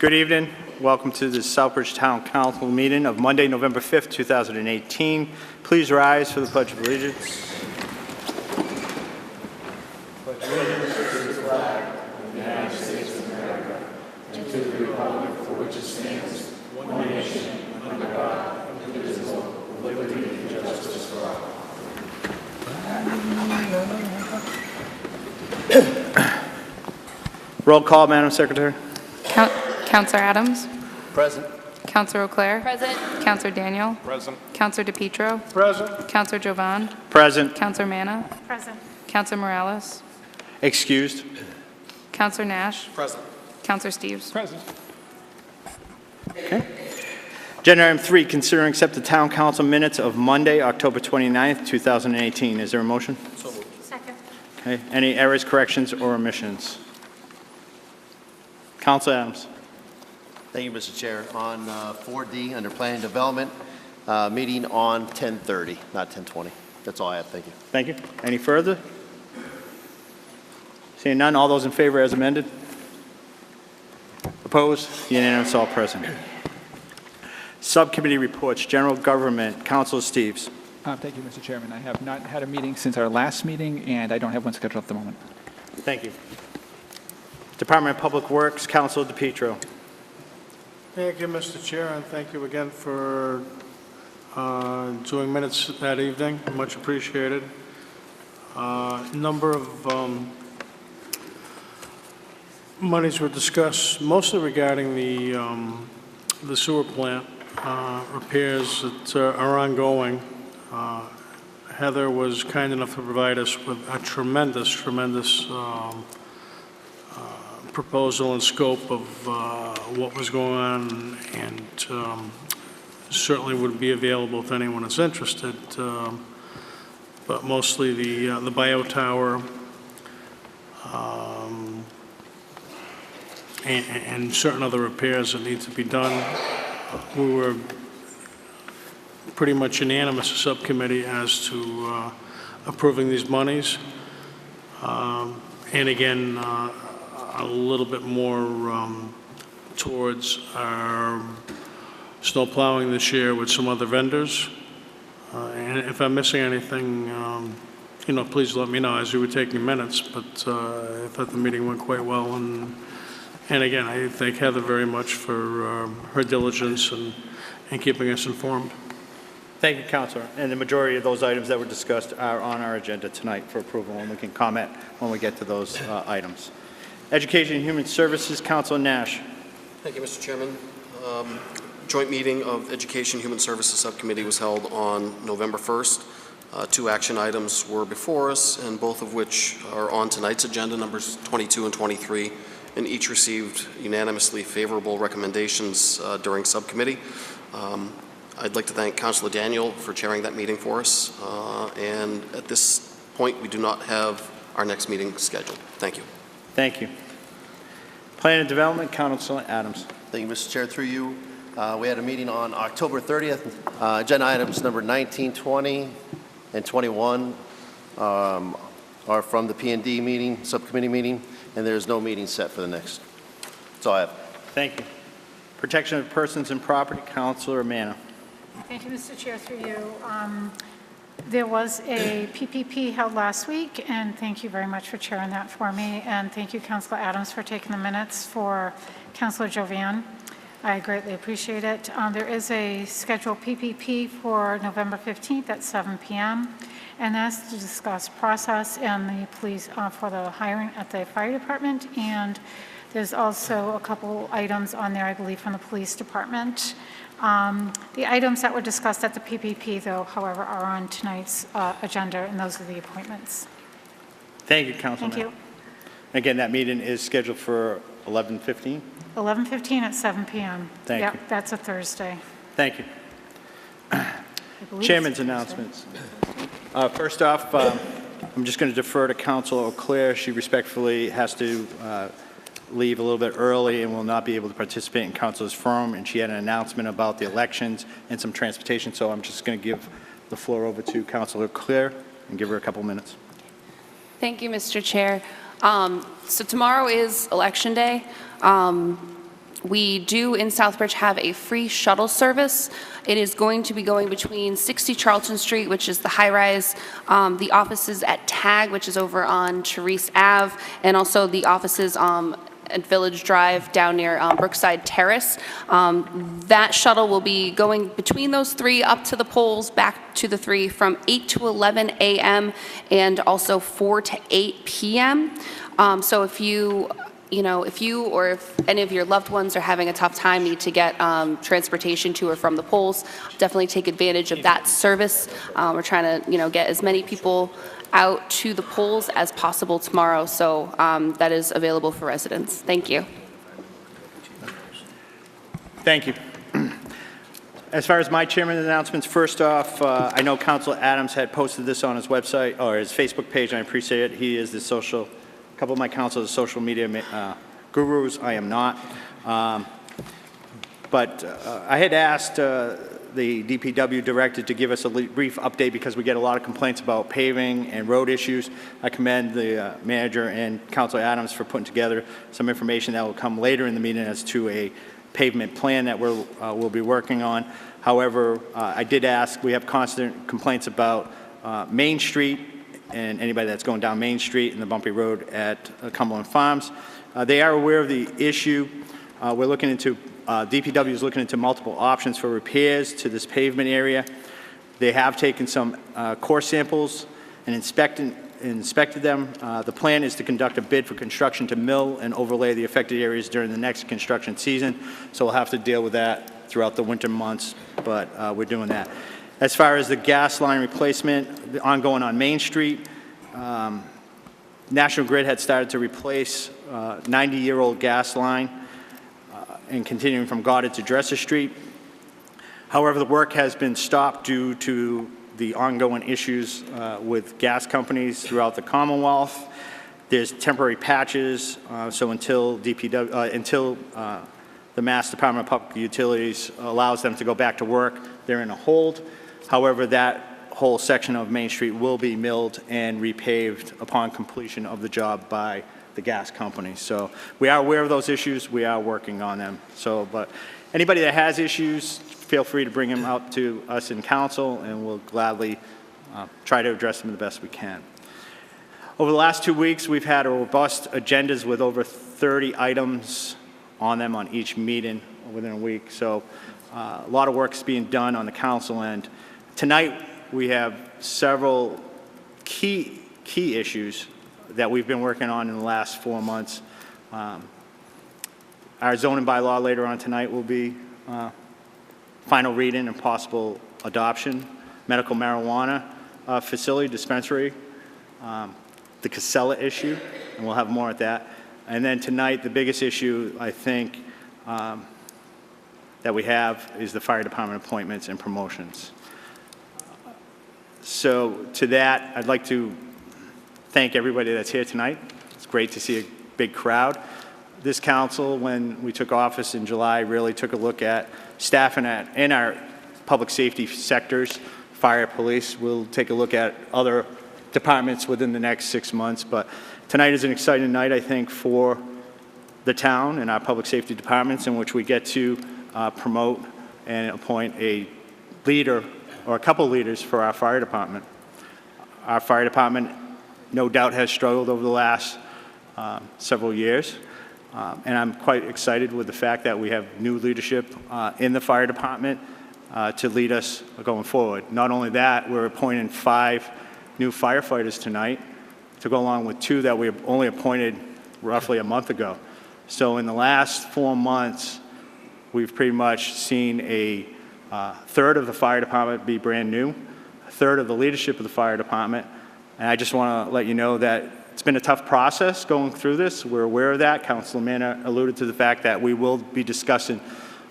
Good evening. Welcome to the Southbridge Town Council meeting of Monday, November 5th, 2018. Please rise for the Pledge of Allegiance. Pledge allegiance to the flag of the United States of America and to the republic for which it stands, one nation, under God, indivisible, with liberty and justice for all. Roll call, Madam Secretary. Councillor Adams. Present. Councillor Auclair. Present. Councillor Daniel. Present. Councillor DePietro. Present. Councillor Jovan. Present. Councillor Manna. Present. Councillor Morales. Excused. Councillor Nash. Present. Councillor Steves. Present. Okay. Agenda item 3, consider and accept the Town Council minutes of Monday, October 29th, 2018. Is there a motion? So moved. Second. Okay. Any errors, corrections, or omissions? Councilor Adams. Thank you, Mr. Chair. On 4D, under Planning Development, meeting on 10:30, not 10:20. That's all I have. Thank you. Thank you. Any further? Seeing none, all those in favor as amended? Opposed? Unanimous, all present. Subcommittee reports, General Government, Councilor Steves. Thank you, Mr. Chairman. I have not had a meeting since our last meeting, and I don't have one scheduled at the moment. Thank you. Department of Public Works, Councilor DePietro. Thank you, Mr. Chair, and thank you again for doing minutes that evening. Much appreciated. Number of monies were discussed, mostly regarding the sewer plant repairs that are ongoing. Heather was kind enough to provide us with a tremendous proposal and scope of what was going on, and certainly would be available if anyone is interested. But mostly the bio tower and certain other repairs that need to be done. We were pretty much unanimous, a subcommittee, as to approving these monies. And again, a little bit more towards our snow plowing this year with some other vendors. And if I'm missing anything, please let me know as you were taking minutes, but I thought the meeting went quite well. And again, I thank Heather very much for her diligence and keeping us informed. Thank you, Councilor. And the majority of those items that were discussed are on our agenda tonight for approval, and we can comment when we get to those items. Education and Human Services, Councilor Nash. Thank you, Mr. Chairman. Joint meeting of Education and Human Services Subcommittee was held on November 1st. 2 action items were before us, and both of which are on tonight's agenda, numbers 22 and 23, and each received unanimously favorable recommendations during subcommittee. I'd like to thank Councilor Daniel for chairing that meeting for us, and at this point we do not have our next meeting scheduled. Thank you. Thank you. Plan and Development, Councilor Adams. Thank you, Mr. Chair. Through you, we had a meeting on October 30th. Agenda items number 19, 20, and 21 are from the P&D meeting, subcommittee meeting, and there is no meeting set for the next. That's all I have. Thank you. Protection of Persons and Property, Councilor Manna. Thank you, Mr. Chair, through you. There was a PPP held last week, and thank you very much for chairing that for me. And thank you, Councilor Adams, for taking the minutes for Councilor Jovan. I greatly appreciate it. There is a scheduled PPP for November 15th at 7 p.m. And that's to discuss process and the police for the hiring at the fire department. And there's also a couple items on there, I believe, from the police department. The items that were discussed at the PPP, though, however, are on tonight's agenda, and those are the appointments. Thank you, Councilor. Thank you. Again, that meeting is scheduled for 11:15. 11:15 at 7 p.m. Thank you. Yep, that's a Thursday. Thank you. I believe Chairman's it's a Thursday. announcements. First off, I'm just going to defer to Councilor Auclair. She respectfully has to leave a little bit early and will not be able to participate in Councilor's forum, and she had an announcement about the elections and some transportation, so I'm just going to give the floor over to Councilor Auclair and give her a couple minutes. Thank you, Mr. Chair. So tomorrow is Election Day. We do in Southbridge have a free shuttle service. It is going to be going between 60 Charlton Street, which is the high-rise, the offices at TAG, which is over on Therese Ave, and also the offices at Village Drive down near Brookside Terrace. That shuttle will be going between those three up to the poles, back to the three from 8 to 11 a.m. and also 4 to 8 p.m. So if you or if any of your loved ones are having a tough time, need to get transportation to or from the polls, definitely take advantage of that service. We're trying to, get as many people out to the polls as possible tomorrow, so that is available for residents. Thank you. Thank you. As far as my chairman's announcements, first off, I know Councilor Adams had posted this on his website or his Facebook page, and I appreciate it. He is a couple of my councilors are social media gurus. I am not. But I had asked the DPW director to give us a brief update because we get a lot of complaints about paving and road issues. I commend the manager and Councilor Adams for putting together some information that will come later in the meeting as to a pavement plan that we'll be working on. However, I did ask, we have constant complaints about Main Street and anybody that's going down Main Street and the bumpy road at Cumberland Farms. They are aware of the issue. We're looking into, DPW is looking into multiple options for repairs to this pavement area. They have taken some core samples and inspected them. The plan is to conduct a bid for construction to mill and overlay the affected areas during the next construction season. So we'll have to deal with that throughout the winter months, but we're doing that. As far as the gas line replacement, the ongoing on Main Street, National Grid had started to replace 90-year-old gas line and continuing from Goddard to Dresser Street. However, the work has been stopped due to the ongoing issues with gas companies throughout the Commonwealth. There's temporary patches, so until the Mass Department of Public Utilities allows them to go back to work, they're in a hold. However, that whole section of Main Street will be milled and repaved upon completion of the job by the gas company. So we are aware of those issues. We are working on them. So, but anybody that has issues, feel free to bring them up to us in council, and we'll gladly try to address them the best we can. Over the last 2 weeks, we've had robust agendas with over 30 items on them on each meeting within a week. So a lot of work is being done on the council end. Tonight, we have several key issues that we've been working on in the last 4 months. Our zoning bylaw later on tonight will be final reading and possible adoption. Medical marijuana facility dispensary, the Casella issue, and we'll have more at that. And then tonight, the biggest issue, I think, that we have is the fire department appointments and promotions. So to that, I'd like to thank everybody that's here tonight. It's great to see a big crowd. This council, when we took office in July, really took a look at staffing in our public safety sectors, fire, police. We'll take a look at other departments within the next 6 months. But tonight is an exciting night, I think, for the town and our public safety departments, in which we get to promote and appoint a leader or a couple leaders for our fire department. Our fire department, no doubt, has struggled over the last several years. And I'm quite excited with the fact that we have new leadership in the fire department to lead us going forward. Not only that, we're appointing 5 new firefighters tonight to go along with 2 that we only appointed roughly a month ago. So in the last 4 months, we've pretty much seen a third of the fire department be brand new, a third of the leadership of the fire department. And I just want to let you know that it's been a tough process going through this. We're aware of that. Councilor Manna alluded to the fact that we will be discussing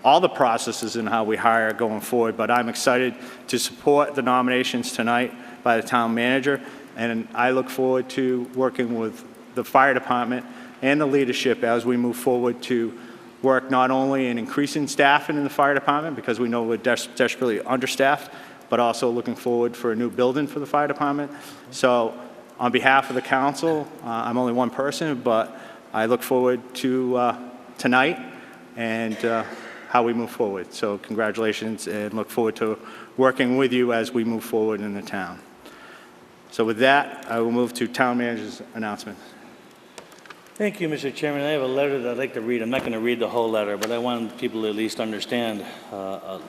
all the processes and how we hire going forward. But I'm excited to support the nominations tonight by the town manager. And I look forward to working with the fire department and the leadership as we move forward to work not only in increasing staffing in the fire department, because we know we're desperately understaffed, but also looking forward for a new building for the fire department. So on behalf of the council, I'm only one person, but I look forward to tonight and how we move forward. So congratulations, and look forward to working with you as we move forward in the town. So with that, I will move to town manager's announcement. Thank you, Mr. Chairman. I have a letter that I'd like to read. I'm not going to read the whole letter, but I want people to at least understand a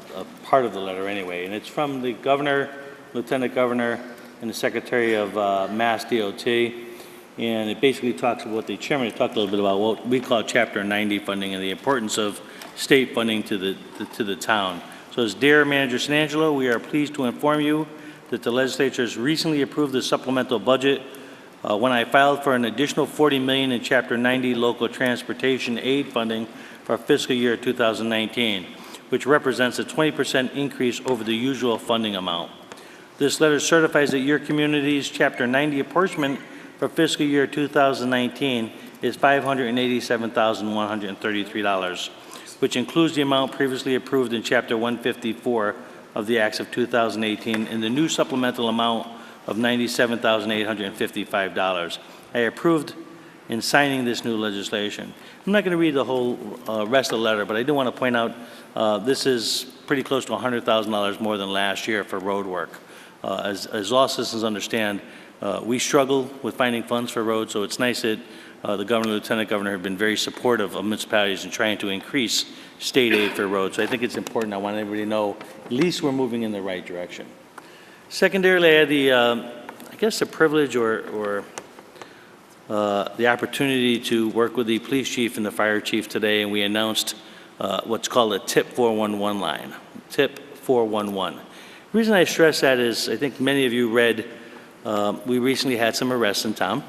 part of the letter anyway. And it's from the governor, lieutenant governor, and the secretary of Mass DOT. And it basically talks about what the chairman talked a little bit about what we call Chapter 90 funding and the importance of state funding to the town. So as Dear Manager Sanangelo, we are pleased to inform you that the legislature has recently approved the supplemental budget when I filed for an additional $40 million in Chapter 90 local transportation aid funding for fiscal year 2019, which represents a 20% increase over the usual funding amount. This letter certifies that your community's Chapter 90 apportionment for fiscal year 2019 is $587,133, which includes the amount previously approved in Chapter 154 of the Acts of 2018 and the new supplemental amount of $97,855. I approved in signing this new legislation. I'm not going to read the whole rest of the letter, but I do want to point out this is pretty close to $100,000 more than last year for road work. As all citizens understand, we struggle with finding funds for roads, so it's nice that the governor and lieutenant governor have been very supportive of municipalities in trying to increase state aid for roads. So I think it's important. I want everybody to know at least we're moving in the right direction. Secondarily, I had the, I guess, the privilege or the opportunity to work with the police chief and the fire chief today, and we announced what's called a TIP 411 line, TIP 411. The reason I stress that is I think many of you read we recently had some arrests in town,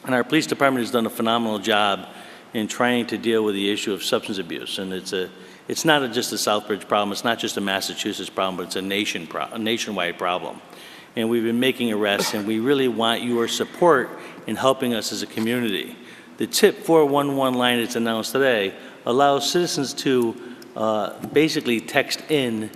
and our police department has done a phenomenal job in trying to deal with the issue of substance abuse, and it's not just a Southbridge problem, it's not just a Massachusetts problem, but it's a nationwide problem. And we've been making arrests, and we really want your support in helping us as a community. The TIP 411 line that's announced today allows citizens to basically text in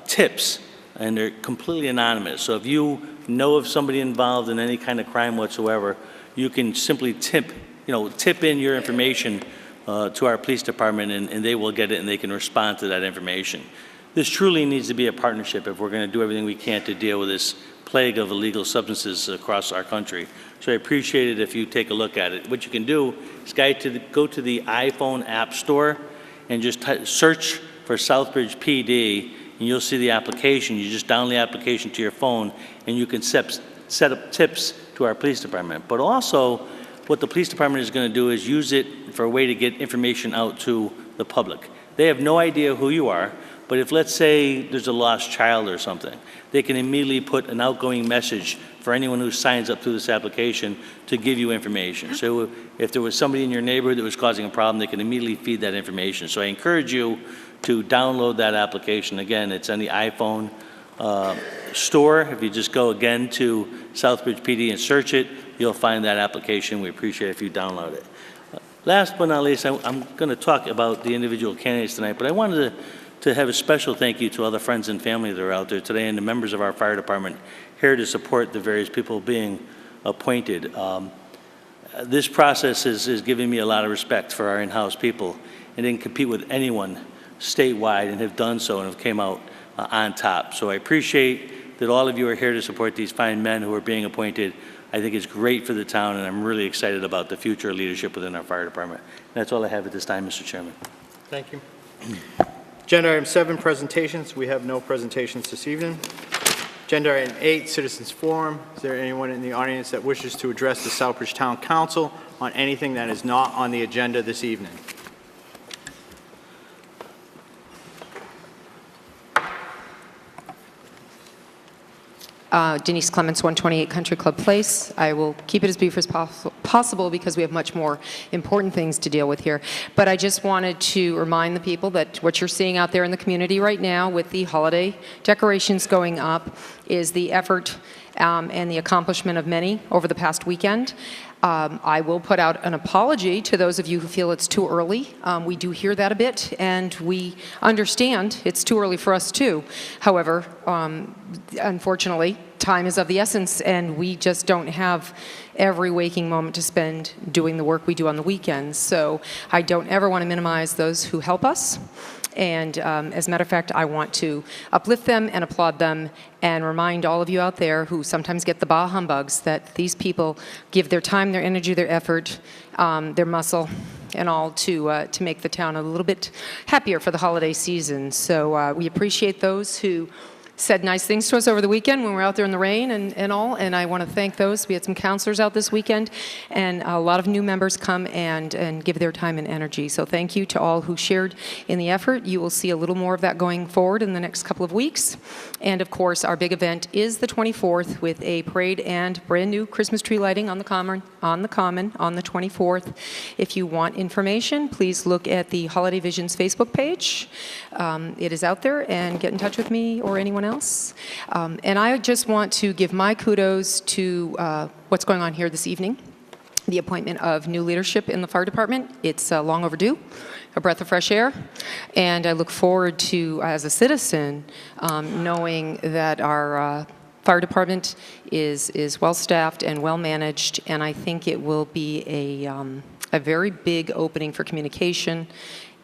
tips, and they're completely anonymous. So if you know of somebody involved in any kind of crime whatsoever, you can simply tip in your information to our police department, and they will get it and they can respond to that information. This truly needs to be a partnership if we're going to do everything we can to deal with this plague of illegal substances across our country. So I appreciate it if you take a look at it. What you can do is go to the iPhone App Store and just search for Southbridge PD, and you'll see the application. You just download the application to your phone, and you can set up tips to our police department. But also, what the police department is going to do is use it for a way to get information out to the public. They have no idea who you are, but if, let's say, there's a lost child or something, they can immediately put an outgoing message for anyone who signs up through this application to give you information. So if there was somebody in your neighborhood that was causing a problem, they can immediately feed that information. So I encourage you to download that application. Again, it's on the iPhone store. If you just go again to Southbridge PD and search it, you'll find that application. We appreciate it if you download it. Last but not least, I'm going to talk about the individual candidates tonight, but I wanted to have a special thank you to all the friends and family that are out there today and the members of our fire department here to support the various people being appointed. This process is giving me a lot of respect for our in-house people and didn't compete with anyone statewide and have done so and have came out on top. So I appreciate that all of you are here to support these fine men who are being appointed. I think it's great for the town, and I'm really excited about the future leadership within our fire department. And that's all I have at this time, Mr. Chairman. Thank you. Agenda item 7, presentations. We have no presentations this evening. Agenda item 8, citizens forum. Is there anyone in the audience that wishes to address the Southbridge Town Council on anything that is not on the agenda this evening? Denise Clements, 128 Country Club Place. I will keep it as brief as possible because we have much more important things to deal with here. But I just wanted to remind the people that what you're seeing out there in the community right now with the holiday decorations going up is the effort and the accomplishment of many over the past weekend. I will put out an apology to those of you who feel it's too early. We do hear that a bit, and we understand it's too early for us too. However, unfortunately, time is of the essence, and we just don't have every waking moment to spend doing the work we do on the weekends. So I don't ever want to minimize those who help us. And as a matter of fact, I want to uplift them and applaud them and remind all of you out there who sometimes get the bah humbugs that these people give their time, their energy, their effort, their muscle, and all to make the town a little bit happier for the holiday season. So we appreciate those who said nice things to us over the weekend when we were out there in the rain and all, and I want to thank those. We had some counselors out this weekend, and a lot of new members come and give their time and energy. So thank you to all who shared in the effort. You will see a little more of that going forward in the next couple of weeks. And of course, our big event is the 24th with a parade and brand new Christmas tree lighting on the Common on the 24th. If you want information, please look at the Holiday Visions Facebook page. It is out there, and get in touch with me or anyone else. And I just want to give my kudos to what's going on here this evening, the appointment of new leadership in the fire department. It's long overdue, a breath of fresh air, and I look forward to, as a citizen, knowing that our fire department is well-staffed and well-managed, and I think it will be a very big opening for communication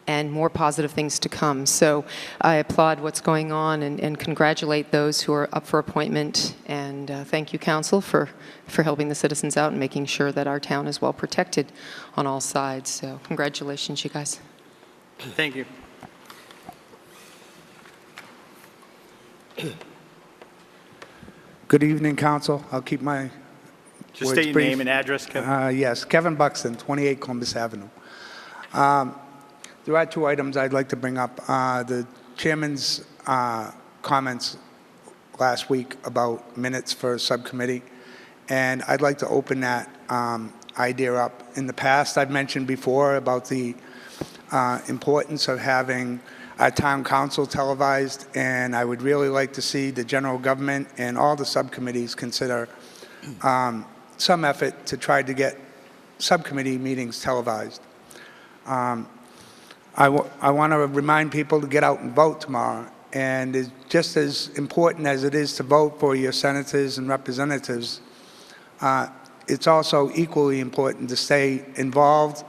and more positive things to come. So I applaud what's going on and congratulate those who are up for appointment. And thank you, Council, for helping the citizens out and making sure that our town is well protected on all sides. So congratulations, you guys. Thank you. Good evening, Council. I'll keep my Just words state your brief. name and address, Kevin. Yes, Kevin Buxton, 28 Columbus Avenue. There are two items I'd like to bring up. The chairman's comments last week about minutes for subcommittee, and I'd like to open that idea up. In the past, I've mentioned before about the importance of having our town council televised, and I would really like to see the general government and all the subcommittees consider some effort to try to get subcommittee meetings televised. I want to remind people to get out and vote tomorrow, and it's just as important as it is to vote for your senators and representatives, it's also equally important to stay involved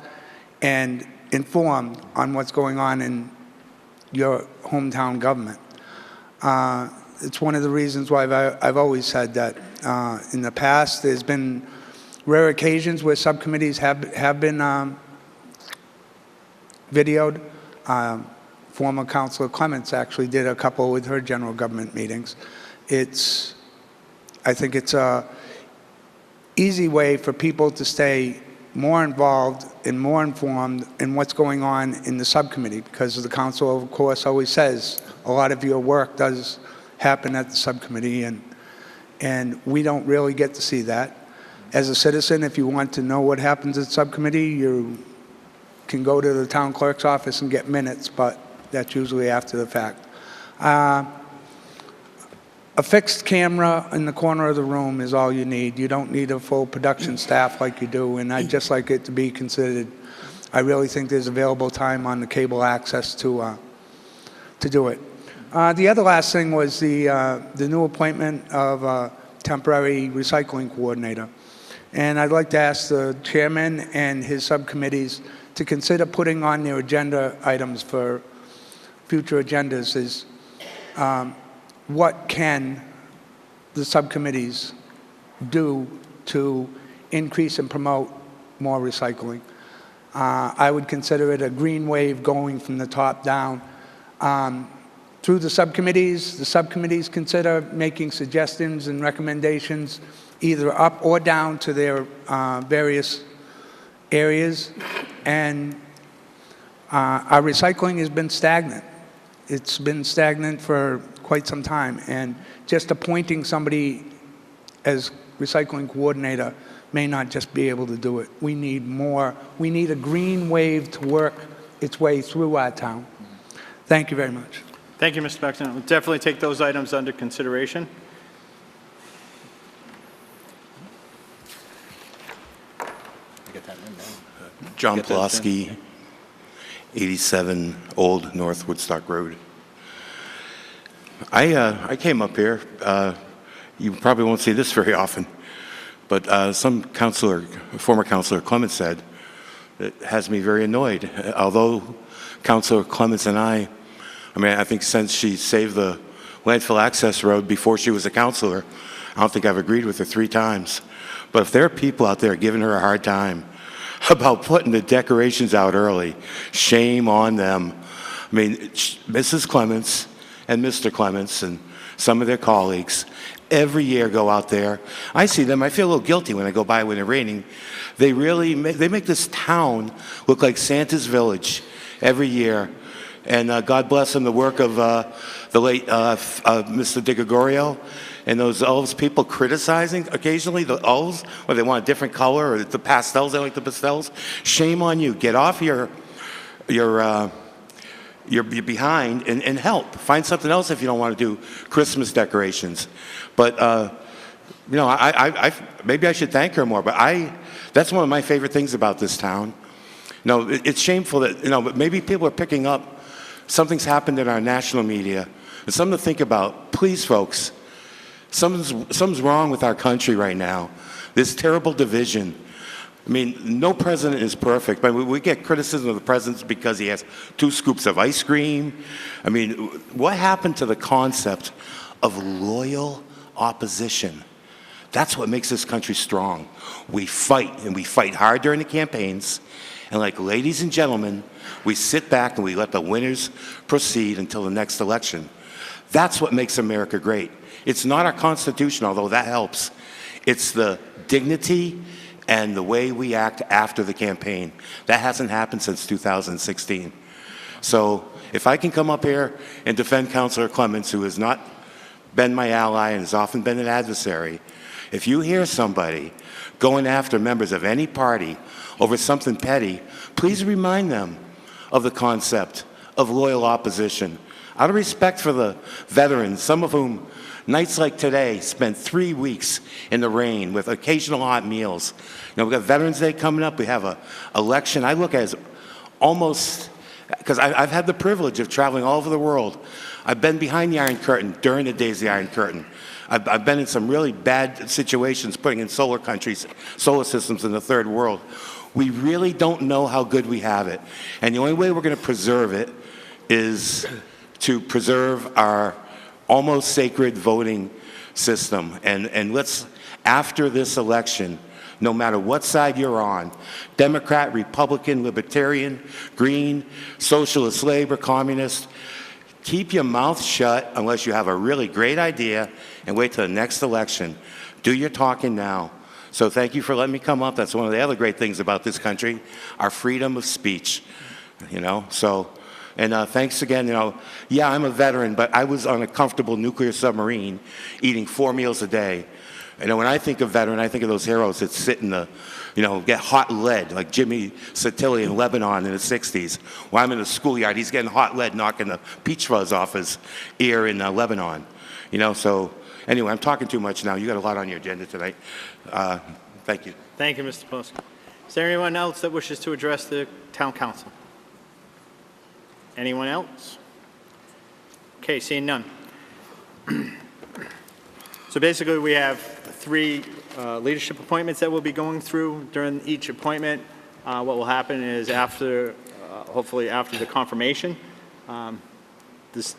and informed on what's going on in your hometown government. It's one of the reasons why I've always said that in the past there's been rare occasions where subcommittees have been videoed. Former Councilor Clements actually did a couple with her general government meetings. I think it's a easy way for people to stay more involved and more informed in what's going on in the subcommittee, because the council, of course, always says a lot of your work does happen at the subcommittee, and we don't really get to see that. As a citizen, if you want to know what happens at subcommittee, you can go to the town clerk's office and get minutes, but that's usually after the fact. A fixed camera in the corner of the room is all you need. You don't need a full production staff like you do, and I'd just like it to be considered. I really think there's available time on the cable access to do it. The other last thing was the new appointment of a temporary recycling coordinator. And I'd like to ask the chairman and his subcommittees to consider putting on their agenda items for future agendas is what can the subcommittees do to increase and promote more recycling. I would consider it a green wave going from the top down. Through the subcommittees consider making suggestions and recommendations either up or down to their various areas. And our recycling has been stagnant. It's been stagnant for quite some time, and just appointing somebody as recycling coordinator may not just be able to do it. We need more. We need a green wave to work its way through our town. Thank you very much. Thank you, Mr. Buxton. We'll definitely take those items under consideration. John Get that Pulaski, 87 Old North Woodstock Road. I came up here. You probably won't see this very often, but some former councilor Clements said, it has me very annoyed. Although Councilor Clements and I think since she saved the landfill access road before she was a councilor, I don't think I've agreed with her 3 times. But if there are people out there giving her a hard time about putting the decorations out early, shame on them. I mean, Mrs. Clements and Mr. Clements and some of their colleagues every year go out there. I see them. I feel a little guilty when I go by when it's raining. They really make this town look like Santa's village every year. And God bless them, the work of the late Mr. DiGregorio and those elves people criticizing occasionally the elves, whether they want a different color or the pastels, they like the pastels. Shame on you. Get off your behind and help. Find something else if you don't want to do Christmas decorations. But you know, I maybe I should thank her more. But that's one of my favorite things about this town. You know, it's shameful that but maybe people are picking up something's happened in our national media. It's something to think about. Please, folks, something's wrong with our country right now. This terrible division. I mean, no president is perfect, but we get criticism of the president because he has 2 scoops of ice cream. I mean, what happened to the concept of loyal opposition? That's what makes this country strong. We fight, and we fight hard during the campaigns. And like ladies and gentlemen, we sit back and we let the winners proceed until the next election. That's what makes America great. It's not our Constitution, although that helps. It's the dignity and the way we act after the campaign. That hasn't happened since 2016. So if I can come up here and defend Councilor Clements, who has not been my ally and has often been an adversary, if you hear somebody going after members of any party over something petty, please remind them of the concept of loyal opposition. Out of respect for the veterans, some of whom nights like today spent 3 weeks in the rain with occasional hot meals. You know, we've got Veterans Day coming up. We have an election. I look at it as almost, because I've had the privilege of traveling all over the world. I've been behind the Iron Curtain during the days of the Iron Curtain. I've been in some really bad situations putting in solar systems in the third world. We really don't know how good we have it. And the only way we're going to preserve it is to preserve our almost sacred voting system. And let's, after this election, no matter what side you're on, Democrat, Republican, Libertarian, Green, Socialist, Labor, Communist, keep your mouth shut unless you have a really great idea and wait till the next election. Do your talking now. So thank you for letting me come up. That's one of the other great things about this country, our freedom of speech, So, and thanks again, yeah, I'm a veteran, but I was on a comfortable nuclear submarine eating 4 meals a day. When I think of veteran, I think of those heroes that sit in the, get hot lead, like Jimmy Satilli in Lebanon in the 60s. While I'm in the schoolyard, he's getting hot lead knocking the peach fuzz off his ear in Lebanon. So anyway, I'm talking too much now. You got a lot on your agenda tonight. Thank you. Thank you, Mr. Pulaski. Is there anyone else that wishes to address the town council? Anyone else? Okay, seeing none. So basically, we have 3 leadership appointments that we'll be going through during each appointment. What will happen is after, hopefully after the confirmation, this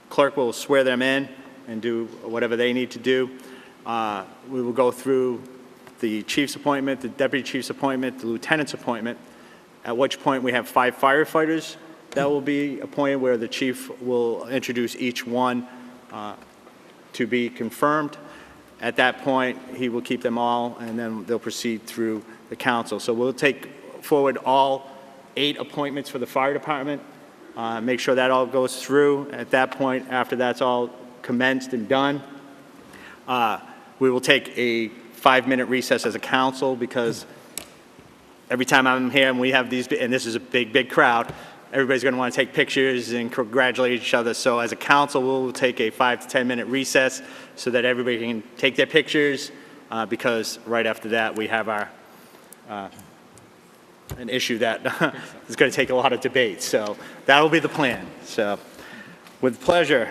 clerk will swear them in and do whatever they need to do. We will go through the chief's appointment, the deputy chief's appointment, the lieutenant's appointment, at which point we have 5 firefighters that will be appointed, where the chief will introduce each one to be confirmed. At that point, he will keep them all, and then they'll proceed through the council. So we'll take forward all 8 appointments for the fire department, make sure that all goes through. At that point, after that's all commenced and done, we will take a 5-minute recess as a council, because every time I'm here and we have these, and this is a big crowd, everybody's going to want to take pictures and congratulate each other. So as a council, we'll take a 5 to 10 minute recess so that everybody can take their pictures, because right after that we have our an issue that is going to take a lot of debate. So that will be the plan. So with pleasure.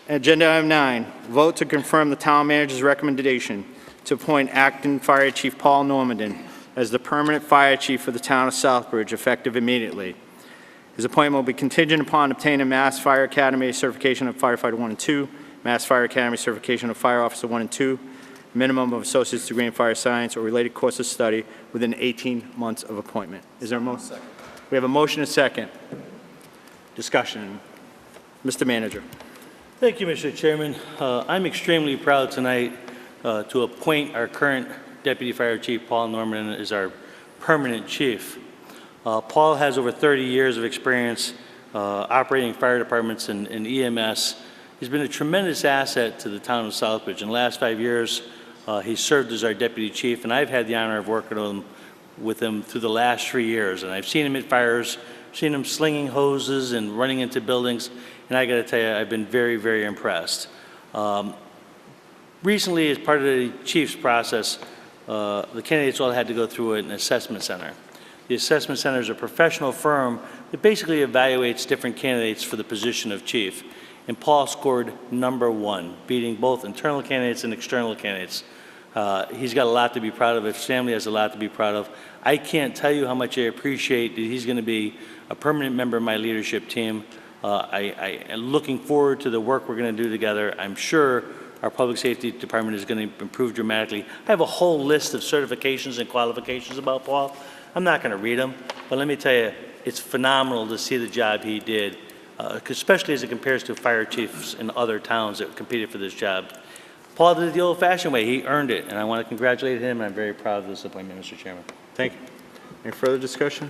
Agenda item 9, vote to confirm the town manager's recommendation to appoint acting Fire Chief Paul Normandin as the permanent fire chief for the town of Southbridge, effective immediately. His appointment will be contingent upon obtaining Mass Fire Academy certification of Firefighter 1 and 2, Mass Fire Academy certification of Fire Officer 1 and 2, minimum of associate's degree in fire science or related course of study within 18 months of appointment. Is there a motion? We have a motion and a second. Discussion. Mr. Manager. Thank you, Mr. Chairman. I'm extremely proud tonight to appoint our current Deputy Fire Chief, Paul Norman, as our permanent chief. Paul has over 30 years of experience operating fire departments and EMS. He's been a tremendous asset to the town of Southbridge. In the last 5 years, he served as our deputy chief, and I've had the honor of working with him through the last 3 years. And I've seen him at fires, seen him slinging hoses and running into buildings, and I got to tell you, I've been very, very impressed. Recently, as part of the chief's process, the candidates all had to go through an assessment center. The assessment center is a professional firm that basically evaluates different candidates for the position of chief. And Paul scored #1, beating both internal candidates and external candidates. He's got a lot to be proud of. His family has a lot to be proud of. I can't tell you how much I appreciate that he's going to be a permanent member of my leadership team. I am looking forward to the work we're going to do together. I'm sure our public safety department is going to improve dramatically. I have a whole list of certifications and qualifications about Paul. I'm not going to read them, but let me tell you, it's phenomenal to see the job he did, especially as it compares to fire chiefs in other towns that competed for this job. Paul did it the old-fashioned way. He earned it, and I want to congratulate him, and I'm very proud of this appointment, Mr. Chairman. Thank you. Any further discussion?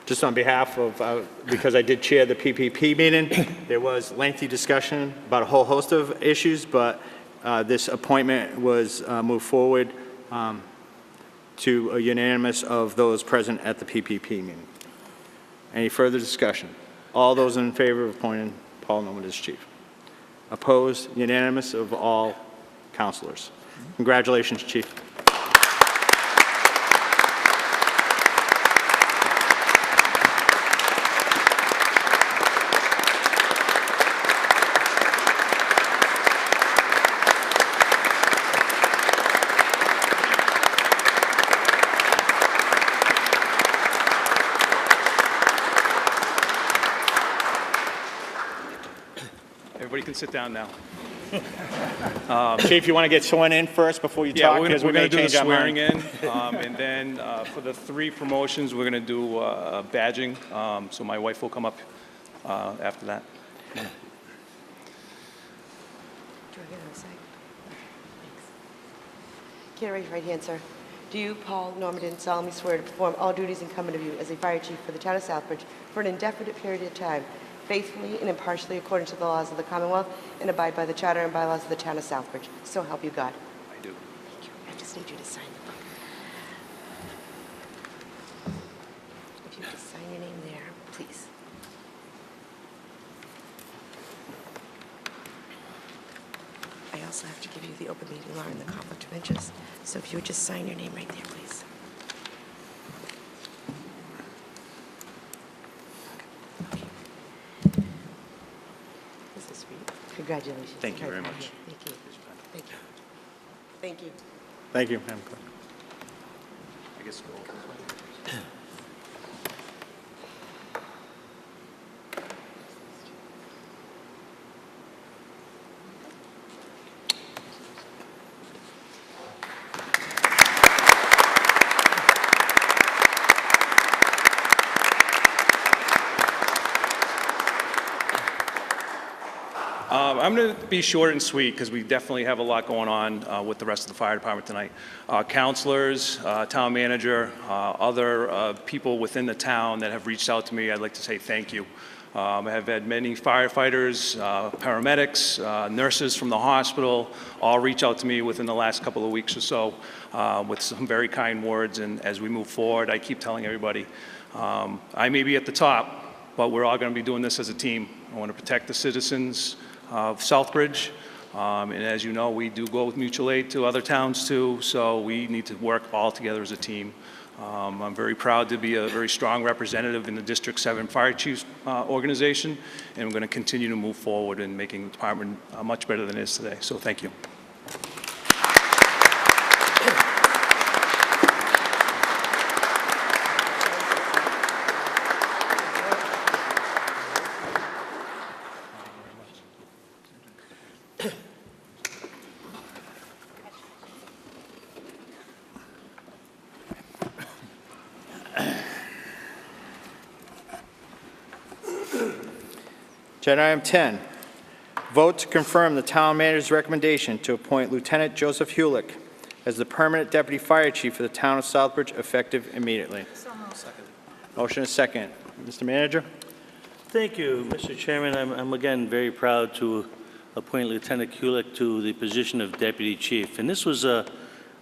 Just on behalf of, because I did chair the PPP meeting, there was lengthy discussion about a whole host of issues, but this appointment was moved forward to a unanimous of those present at the PPP meeting. Any further discussion? All those in favor of appointing Paul Norman as chief? Opposed? Unanimous of all councilors. Congratulations, Chief. Everybody can sit down now. Chief, you want to get sworn in first before you Yeah, talk? we're Because going to do the change our swearing mind. in, and then for the 3 promotions, we're going to do badging, so my wife will come up after that. Do I get it on the side? Thanks. Can you raise your right hand, sir? Do you, Paul Normandin, solemnly swear to perform all duties incumbent of you as a fire chief for the town of Southbridge for an indefinite period of time, faithfully and impartially according to the laws of the Commonwealth, and abide by the charter and bylaws of the town of Southbridge? So help you God. I do. Thank you. I just need you to sign the book. If you just sign your name there, please. I also have to give you the open meeting law and the conflict of interest. So if you would just sign your name right there, please. Okay. This is for you. Congratulations. Thank you very much. Thank you. Thank you. Thank you. Thank you, Madam Clerk. I guess go. I'm going to be short and sweet because we definitely have a lot going on with the rest of the fire department tonight. Counselors, town manager, other people within the town that have reached out to me, I'd like to say thank you. I have had many firefighters, paramedics, nurses from the hospital all reach out to me within the last couple of weeks or so with some very kind words. And as we move forward, I keep telling everybody, I may be at the top, but we're all going to be doing this as a team. I want to protect the citizens of Southbridge. And as you know, we do go with mutual aid to other towns too, so we need to work all together as a team. I'm very proud to be a very strong representative in the District 7 Fire Chiefs organization, and I'm going to continue to move forward in making the department much better than it is today. So thank you. Agenda item 10, vote to confirm the town manager's recommendation to appoint Lieutenant Joseph Hulick as the permanent deputy fire chief for the town of Southbridge, effective immediately. Second. Motion is second. Mr. Manager? Thank you, Mr. Chairman. I'm again very proud to appoint Lieutenant Hulick to the position of deputy chief. And this was a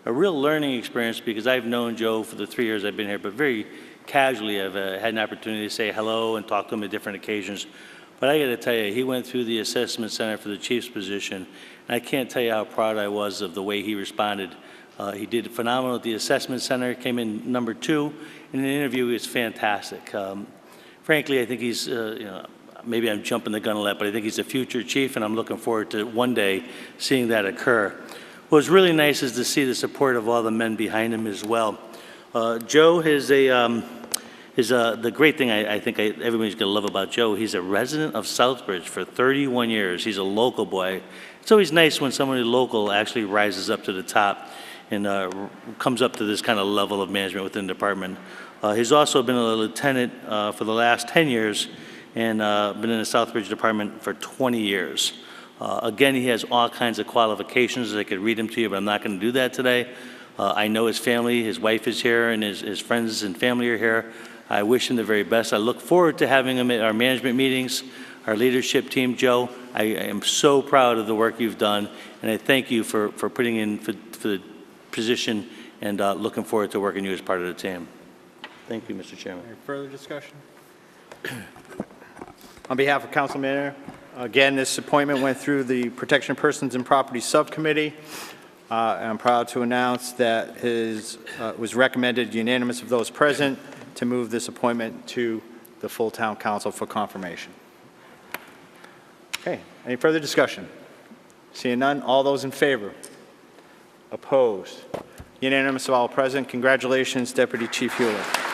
real learning experience because I've known Joe for the 3 years I've been here, but very casually I've had an opportunity to say hello and talk to him at different occasions. But I got to tell you, he went through the assessment center for the chief's position, and I can't tell you how proud I was of the way he responded. He did phenomenal at the assessment center, came in number 2, and in the interview he was fantastic. Frankly, I think he's, maybe I'm jumping the gun a lot, but I think he's a future chief, and I'm looking forward to one day seeing that occur. What's really nice is to see the support of all the men behind him as well. Joe is the great thing I think everybody's going to love about Joe. He's a resident of Southbridge for 31 years. He's a local boy. It's always nice when somebody local actually rises up to the top and comes up to this kind of level of management within the department. He's also been a lieutenant for the last 10 years and been in the Southbridge department for 20 years. Again, he has all kinds of qualifications. I could read them to you, but I'm not going to do that today. I know his family, his wife is here, and his friends and family are here. I wish him the very best. I look forward to having him at our management meetings, our leadership team. Joe, I am so proud of the work you've done, and I thank you for putting in for the position and looking forward to working you as part of the team. Thank you, Mr. Chairman. Any further discussion? On behalf of Council Manager, again, this appointment went through the Protection of Persons and Property Subcommittee. I'm proud to announce that his was recommended unanimous of those present to move this appointment to the full town council for confirmation. Okay, any further discussion? Seeing none, all those in favor? Opposed? Unanimous of all present. Congratulations, Deputy Chief Hulick.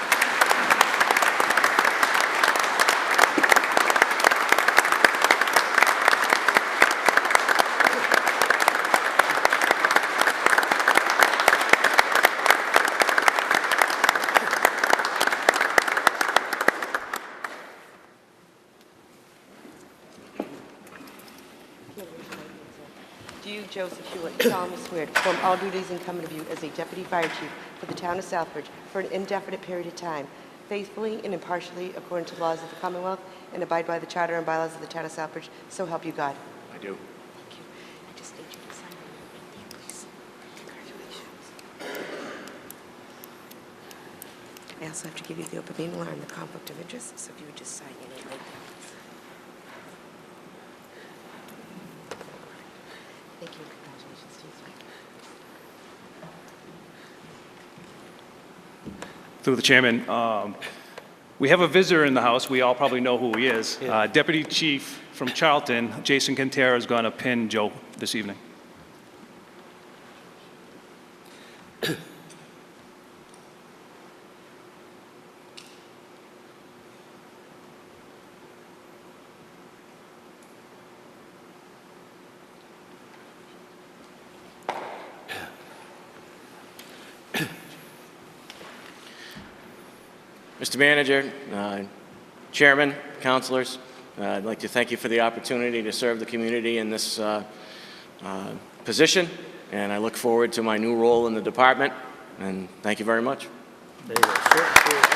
Do you, Joseph Hewitt, solemnly swear to perform all duties incumbent of you as a deputy fire chief for the town of Southbridge for an indefinite period of time, faithfully and impartially according to laws of the Commonwealth, and abide by the charter and bylaws of the town of Southbridge, so help you God? I do. Thank you. I just need you to sign it, please. Congratulations. I also have to give you the open meeting law and the conflict of interest, so if you would just sign your name right there. Thank you. Congratulations to you. Through the chairman, we have a visitor in the house. We all probably know who he is. Deputy Chief from Charlton, Jason Quintero, is going to pin Joe this evening. Mr. Manager, Chairman, Councilors, I'd like to thank you for the opportunity to serve the community in this position, and I look forward to my new role in the department, and thank you very much. There you go. There you go.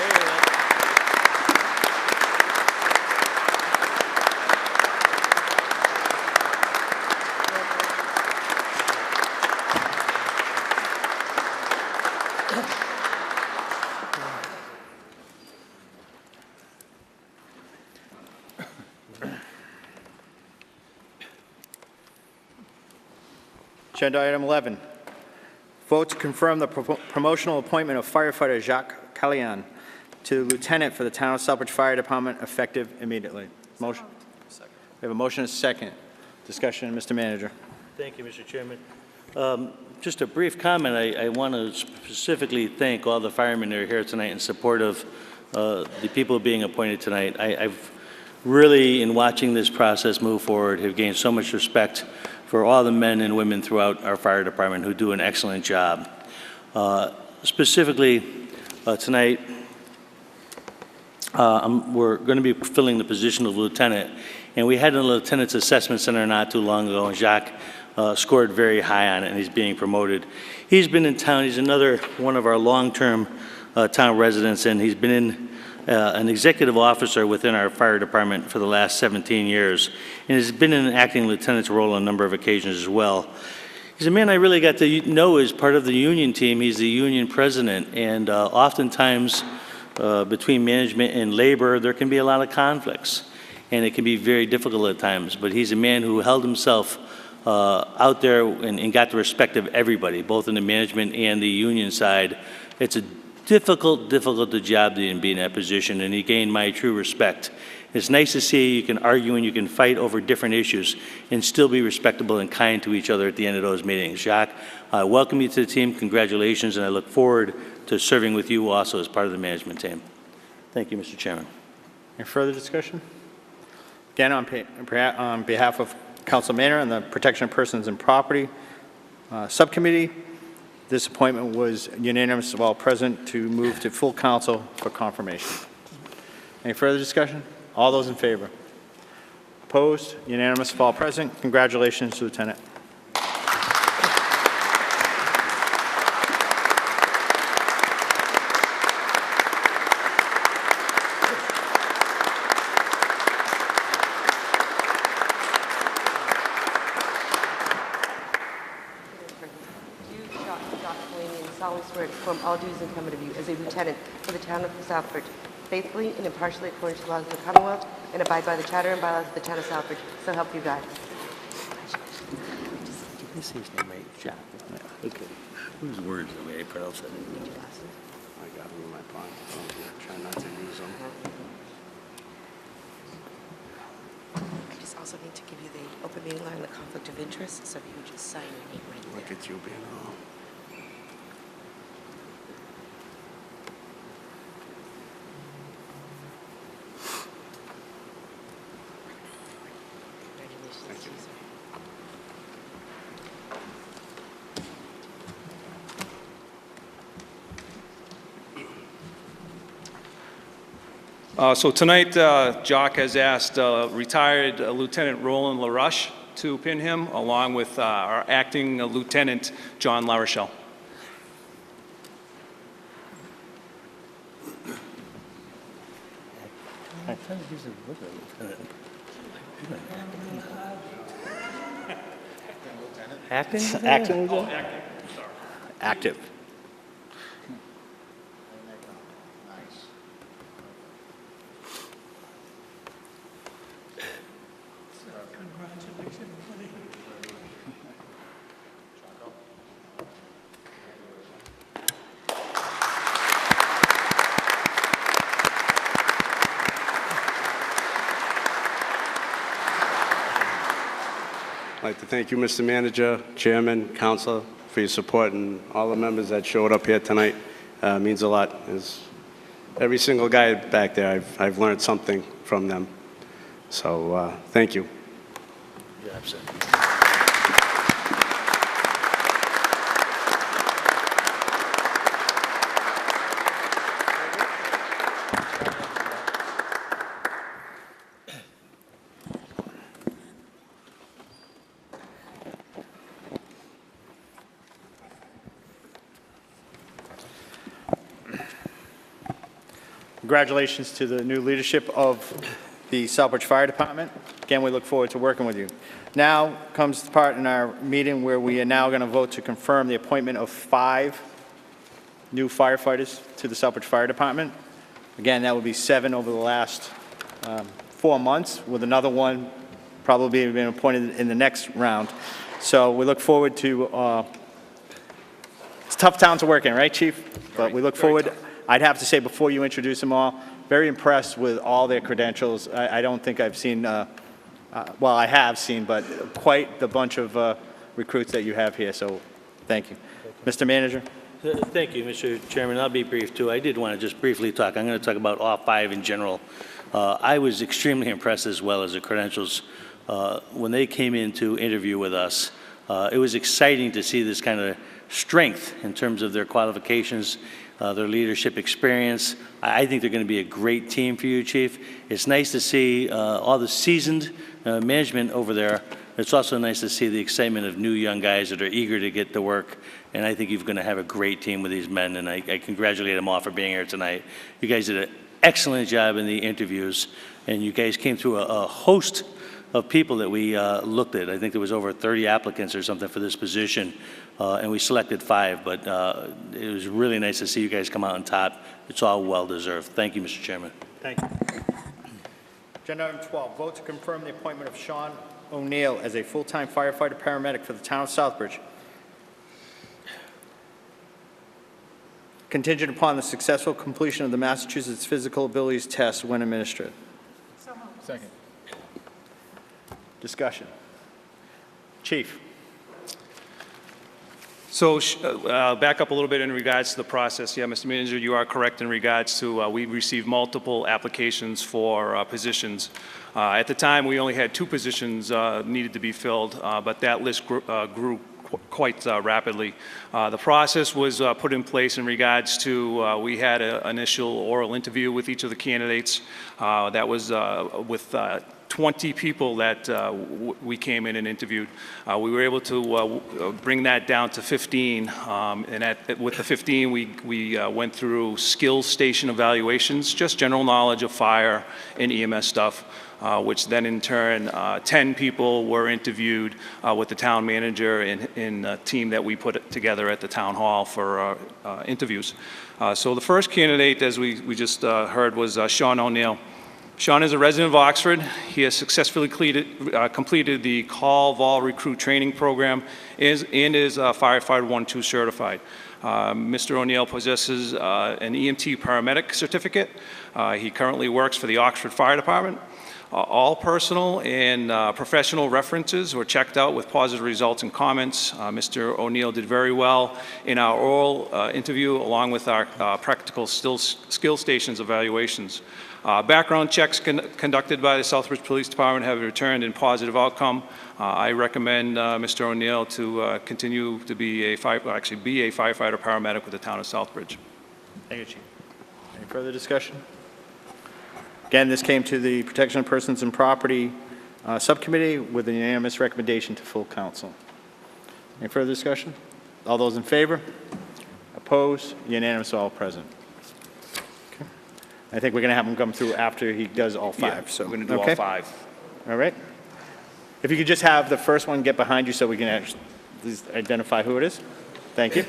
Agenda item 11, vote to confirm the promotional appointment of firefighter Jacques Callian to lieutenant for the Town of Southbridge Fire Department effective immediately. Motion. We have a motion and a second. Discussion, Mr. Manager. Thank you, Mr. Chairman. Just a brief comment. I want to specifically thank all the firemen that are here tonight in support of the people being appointed tonight. I've really, in watching this process move forward, have gained so much respect for all the men and women throughout our fire department who do an excellent job. Specifically, tonight, we're going to be filling the position of lieutenant, and we had a lieutenant's assessment center not too long ago, and Jacques scored very high on it, and he's being promoted. He's been in town. He's another one of our long-term town residents, and he's been an executive officer within our fire department for the last 17 years, and has been in an acting lieutenant's role on a number of occasions as well. He's a man I really got to know as part of the union team. He's the union president, and oftentimes between management and labor, there can be a lot of conflicts, and it can be very difficult at times, but he's a man who held himself out there and got the respect of everybody, both in the management and the union side. It's a difficult job to be in that position, and he gained my true respect. It's nice to see you can argue and you can fight over different issues and still be respectable and kind to each other at the end of those meetings. Jacques, I welcome you to the team. Congratulations, and I look forward to serving with you also as part of the management team. Thank you, Mr. Chairman. Any further discussion? Again, on behalf of Council Manor and the Protection of Persons and Property Subcommittee, this appointment was unanimous of all present to move to full council for confirmation. Any further discussion? All those in favor? Opposed? Unanimous of all present. Congratulations, Lieutenant. Solemnly swear to perform all duties incumbent of you as a lieutenant for the town of Southbridge, faithfully and impartially according to the laws of the Commonwealth, and abide by the charter and bylaws of the town of Southbridge. So help you God. This is his name, right? Jacques. Okay. Whose words the way I pronounce it? I got them in my pocket. Try not to use them. I just also need to give you the open meeting law and the conflict of interest, so if you would just sign your name right there. Look at you being all. Congratulations. Thank you. So tonight, Jacques has asked retired Lieutenant Roland LaRuche to pin him, along with our acting Lieutenant John LaRochelle. Acting? Acting. Oh, acting. Sorry. Active. I'd like to thank you, Mr. Manager, Chairman, Council, for your support, and all the members that showed up here tonight. Means a lot. There's every single guy back there, I've learned something from them. So thank you. Yeah, absolutely. Congratulations to the new leadership of the Southbridge Fire Department. Again, we look forward to working with you. Now comes the part in our meeting where we are now going to vote to confirm the appointment of 5 new firefighters to the Southbridge Fire Department. Again, that will be 7 over the last 4 months, with another one probably being appointed in the next round. So we look forward to, it's a tough town to work in, right, Chief? But we look forward, I'd have to say before you introduce them all, very impressed with all their credentials. I don't think I've seen, well, I have seen, but quite the bunch of recruits that you have here, so thank you. Mr. Manager? Thank you, Mr. Chairman. I'll be brief, too. I did want to just briefly talk. I'm going to talk about all 5 in general. I was extremely impressed as well as the credentials. When they came in to interview with us, it was exciting to see this kind of strength in terms of their qualifications, their leadership experience. I think they're going to be a great team for you, Chief. It's nice to see all the seasoned management over there. It's also nice to see the excitement of new young guys that are eager to get to work, and I think you're going to have a great team with these men, and I congratulate them all for being here tonight. You guys did an excellent job in the interviews, and you guys came through a host of people that we looked at. I think there was over 30 applicants or something for this position, and we selected 5, but it was really nice to see you guys come out on top. It's all well-deserved. Thank you, Mr. Chairman. Thank you. Agenda item 12, vote to confirm the appointment of Sean O'Neill as a full-time firefighter paramedic for the town of Southbridge, contingent upon the successful completion of the Massachusetts Physical Abilities Test when administered. So moved. Second. Discussion. Chief. So back up a little bit in regards to the process. Yeah, Mr. Manager, you are correct in regards to we received multiple applications for positions. At the time, we only had 2 positions needed to be filled, but that list grew quite rapidly. The process was put in place in regards to we had an initial oral interview with each of the candidates. That was with 20 people that we came in and interviewed. We were able to bring that down to 15, and with the 15, we went through skill station evaluations, just general knowledge of fire and EMS stuff, which then in turn, 10 people were interviewed with the town manager and a team that we put together at the town hall for interviews. So the first candidate, as we just heard, was Sean O'Neill. Sean is a resident of Oxford. He has successfully completed the Call Vol Recruit Training Program and is Firefighter 1-2 certified. Mr. O'Neill possesses an EMT paramedic certificate. He currently works for the Oxford Fire Department. All personal and professional references were checked out with positive results and comments. Mr. O'Neill did very well in our oral interview along with our practical skill stations evaluations. Background checks conducted by the Southbridge Police Department have returned in positive outcome. I recommend Mr. O'Neill to continue to be a firefighter paramedic with the town of Southbridge. Thank you, Chief. Any further discussion? Again, this came to the Protection of Persons and Property Subcommittee with a unanimous recommendation to full council. Any further discussion? All those in favor? Opposed? Unanimous, all present. Okay. I think we're going to have him come through after he does all 5. Yeah, so we're going to do all 5. All right. If you could just have the first one get behind you so we can actually identify who it is. Thank you.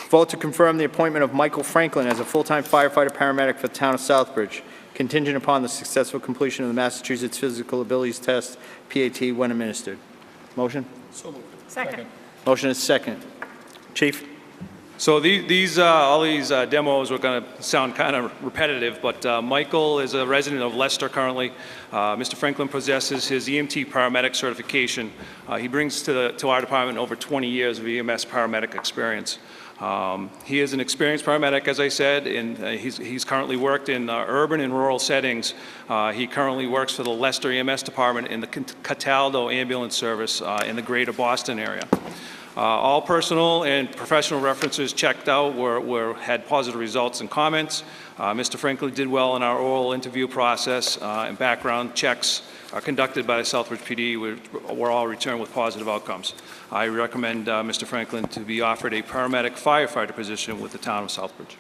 Vote to confirm the appointment of Michael Franklin as a full-time firefighter paramedic for the town of Southbridge, contingent upon the successful completion of the Massachusetts Physical Abilities Test, PAT, when administered. Motion? So moved. Second. Motion is second. Chief? So all these demos were going to sound kind of repetitive, but Michael is a resident of Leicester currently. Mr. Franklin possesses his EMT paramedic certification. He brings to our department over 20 years of EMS paramedic experience. He is an experienced paramedic, as I said, and he's currently worked in urban and rural settings. He currently works for the Leicester EMS department in the Cataldo ambulance service in the greater Boston area. All personal and professional references checked out had positive results and comments. Mr. Franklin did well in our oral interview process, and background checks conducted by the Southbridge PD were all returned with positive outcomes. I recommend Mr. Franklin to be offered a paramedic firefighter position with the town of Southbridge.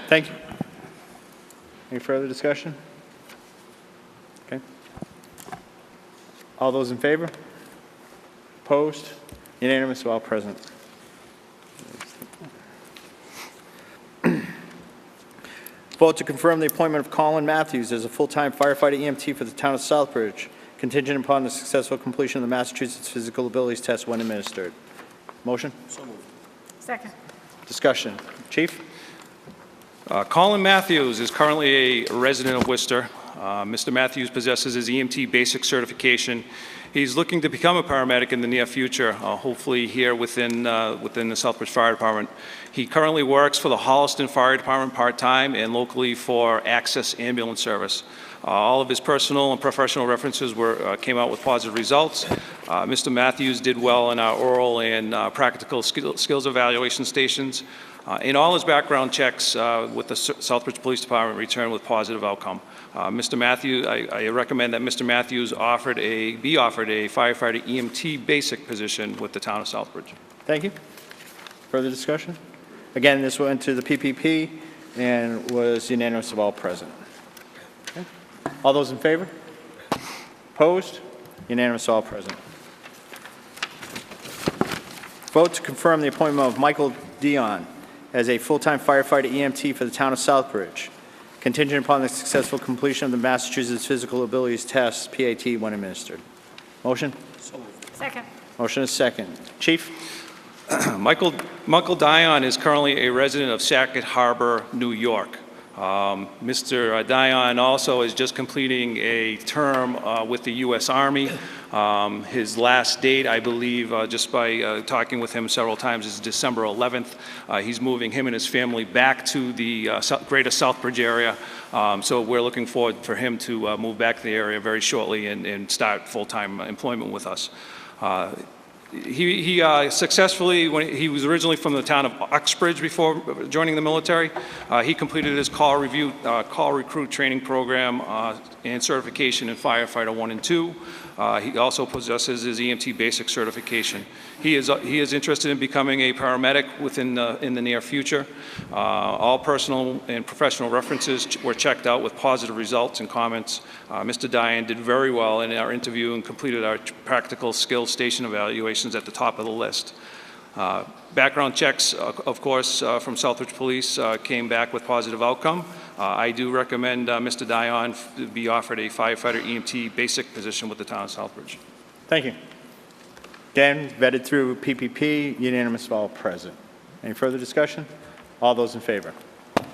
Thank you. Any further discussion? Okay. All those in favor? Opposed? Unanimous, all present. Vote to confirm the appointment of Colin Matthews as a full-time firefighter EMT for the town of Southbridge, contingent upon the successful completion of the Massachusetts Physical Abilities Test when administered. Motion? So moved. Second. Discussion. Chief? Colin Matthews is currently a resident of Worcester. Mr. Matthews possesses his EMT basic certification. He's looking to become a paramedic in the near future, hopefully here within the Southbridge Fire Department. He currently works for the Holliston Fire Department part-time and locally for Access Ambulance Service. All of his personal and professional references came out with positive results. Mr. Matthews did well in our oral and practical skills evaluation stations. In all his background checks with the Southbridge Police Department returned with positive outcome. Mr. Matthews, I recommend that Mr. Matthews be offered a firefighter EMT basic position with the town of Southbridge. Thank you. Further discussion? Again, this went to the PPP and was unanimous of all present. Okay. All those in favor? Opposed? Unanimous of all present. Vote to confirm the appointment of Michael Dion as a full-time firefighter EMT for the town of Southbridge, contingent upon the successful completion of the Massachusetts Physical Abilities Test, PAT, when administered. Motion? So moved. Second. Motion is second. Chief? Michael Dion is currently a resident of Sackett Harbor, New York. Mr. Dion also is just completing a term with the U.S. Army. His last date, I believe, just by talking with him several times, is December 11th. He's moving him and his family back to the greater Southbridge area. So we're looking forward for him to move back to the area very shortly and start full-time employment with us. He successfully, when he was originally from the town of Uxbridge before joining the military, he completed his call recruit training program and certification in firefighter 1 and 2. He also possesses his EMT basic certification. He is interested in becoming a paramedic in the near future. All personal and professional references were checked out with positive results and comments. Mr. Dion did very well in our interview and completed our practical skills station evaluations at the top of the list. Background checks, of course, from Southbridge Police came back with positive outcome. I do recommend Mr. Dion be offered a firefighter EMT basic position with the town of Southbridge. Thank you. Again, vetted through PPP, unanimous of all present. Any further discussion? All those in favor?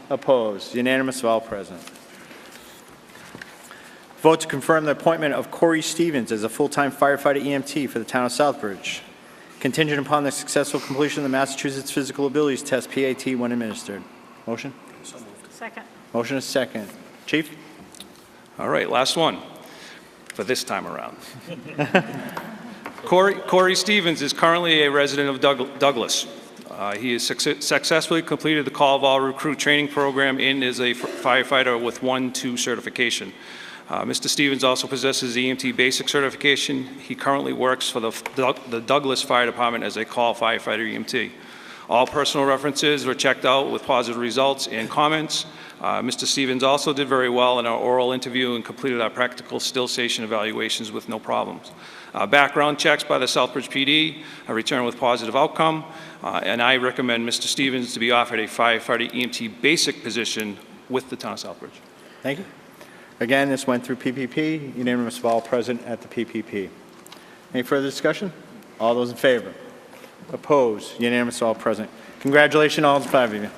Opposed? Unanimous of all present. Vote to confirm the appointment of Corey Stevens as a full-time firefighter EMT for the town of Southbridge, contingent upon the successful completion of the Massachusetts Physical Abilities Test, PAT, when administered. Motion? So moved. Second. Motion is second. Chief? All right, last one for this time around. Corey Stevens is currently a resident of Douglas. He has successfully completed the call of all recruit training program and is a firefighter with 1-2 certification. Mr. Stevens also possesses EMT basic certification. He currently works for the Douglas Fire Department as a call firefighter EMT. All personal references were checked out with positive results and comments. Mr. Stevens also did very well in our oral interview and completed our practical still station evaluations with no problems. Background checks by the Southbridge PD returned with positive outcome, and I recommend Mr. Stevens to be offered a firefighter EMT basic position with the town of Southbridge. Thank you. Again, this went through PPP, unanimous of all present at the PPP. Any further discussion? All those in favor? Opposed? Unanimous of all present. Congratulations, all 5 of you.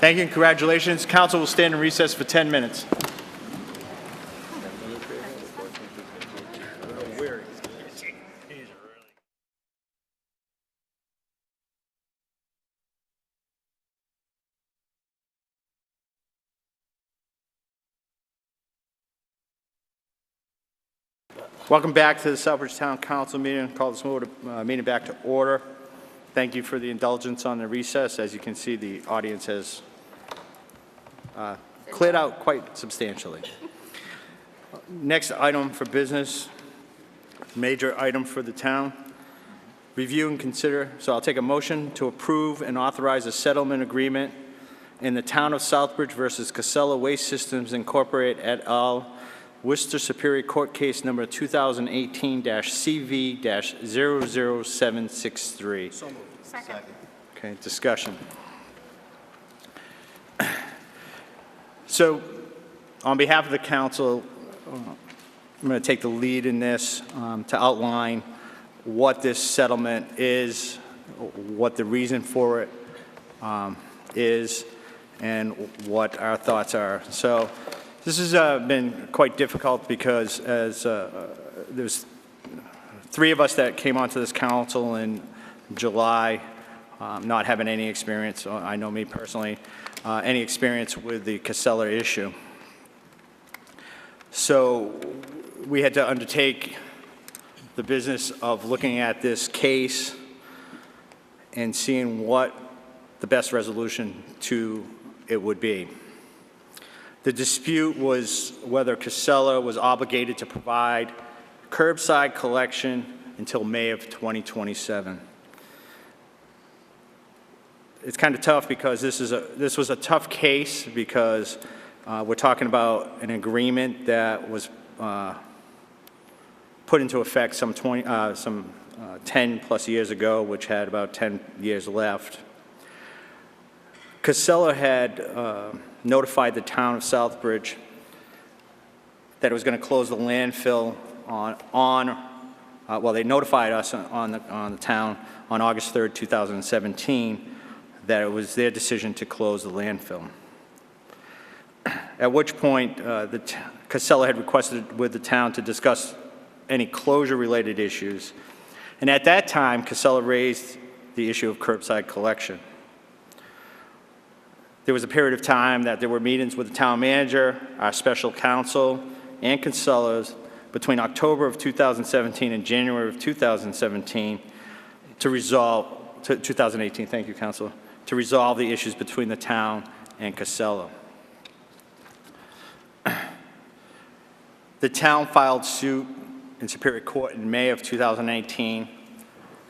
Thank you and congratulations. Council will stand in recess for 10 minutes. Welcome back to the Southbridge Town Council meeting. Call this meeting back to order. Thank you for the indulgence on the recess. As you can see, the audience has cleared out quite substantially. Next item for business, major item for the town. Review and consider, so I'll take a motion to approve and authorize a settlement agreement in the Town of Southbridge versus Casella Waste Systems Incorporated et al., Worcester Superior Court Case Number 2018-CV-00763. So moved. Second. Okay, discussion. So, on behalf of the council, I'm going to take the lead in this to outline what this settlement is, what the reason for it is, and what our thoughts are. So, this has been quite difficult because as there's 3 of us that came onto this council in July, not having any experience, I know me personally, any experience with the Casella issue. So we had to undertake the business of looking at this case and seeing what the best resolution to it would be. The dispute was whether Casella was obligated to provide curbside collection until May of 2027. It's kind of tough because this was a tough case because we're talking about an agreement that was put into effect some 10 plus years ago, which had about 10 years left. Casella had notified the town of Southbridge that it was going to close the landfill well, they notified us on the town on August 3rd, 2017, that it was their decision to close the landfill. At which point, Casella had requested with the town to discuss any closure-related issues. And at that time, Casella raised the issue of curbside collection. There was a period of time that there were meetings with the town manager, our special counsel, and Casella's between October of 2017 and January of 2017 to resolve, 2018, thank you, Councilor, to resolve the issues between the town and Casella. The town filed suit in Superior Court in May of 2018,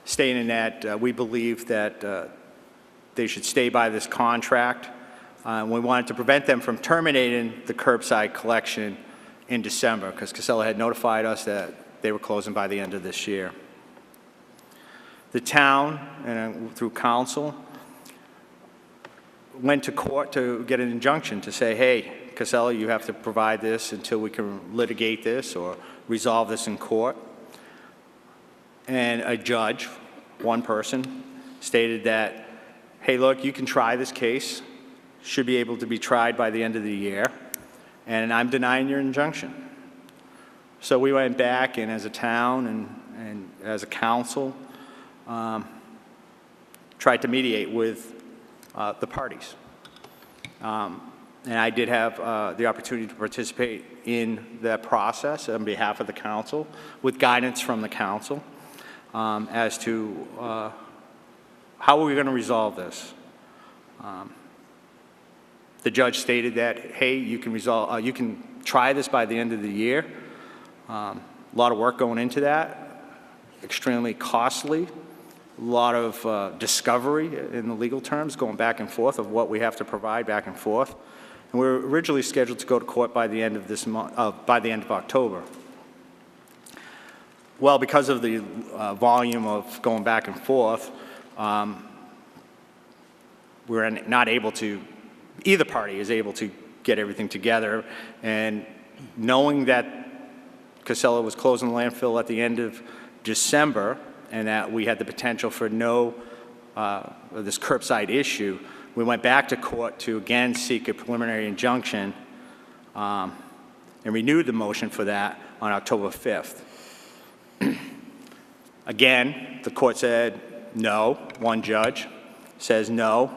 stating that we believe that they should stay by this contract. We wanted to prevent them from terminating the curbside collection in December because Casella had notified us that they were closing by the end of this year. The town, and through council, went to court to get an injunction to say, hey, Casella, you have to provide this until we can litigate this or resolve this in court. And a judge, one person, stated that, hey, look, you can try this case, should be able to be tried by the end of the year, and I'm denying your injunction. So we went back, and as a town and as a council, tried to mediate with the parties. And I did have the opportunity to participate in that process on behalf of the council with guidance from the council as to how are we going to resolve this. The judge stated that, hey, you can try this by the end of the year. A lot of work going into that, extremely costly. A lot of discovery in the legal terms, going back and forth of what we have to provide back and forth. And we were originally scheduled to go to court by the end of this month, by the end of October. Well, because of the volume of going back and forth, we're not able to, either party is able to get everything together. And knowing that Casella was closing the landfill at the end of December, and that we had the potential for this curbside issue, we went back to court to again seek a preliminary injunction and renewed the motion for that on October 5th. Again, the court said no. One judge says no.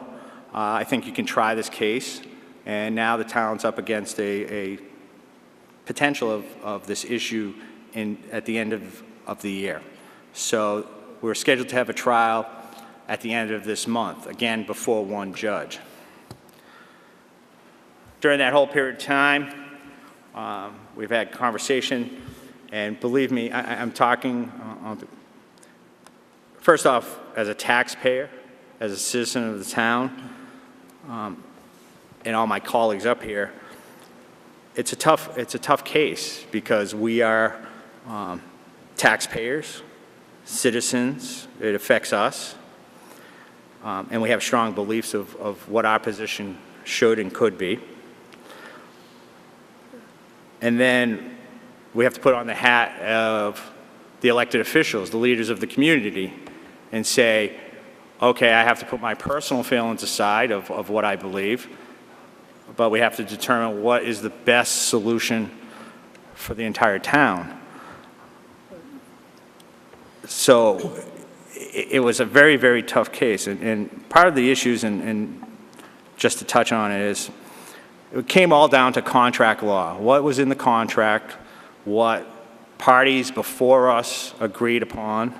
I think you can try this case. And now the town's up against a potential of this issue at the end of the year. So we're scheduled to have a trial at the end of this month, again, before one judge. During that whole period of time, we've had conversation And believe me, I'm talking, first off, as a taxpayer, as a citizen of the town, and all my colleagues up here, it's a tough case because we are taxpayers, citizens. It affects us, and we have strong beliefs of what our position should and could be. And then we have to put on the hat of the elected officials, the leaders of the community, and say, okay, I have to put my personal feelings aside of what I believe, but we have to determine what is the best solution for the entire town. So it was a very, very tough case. And part of the issues, and just to touch on it, is it came all down to contract law. What was in the contract, what parties before us agreed upon,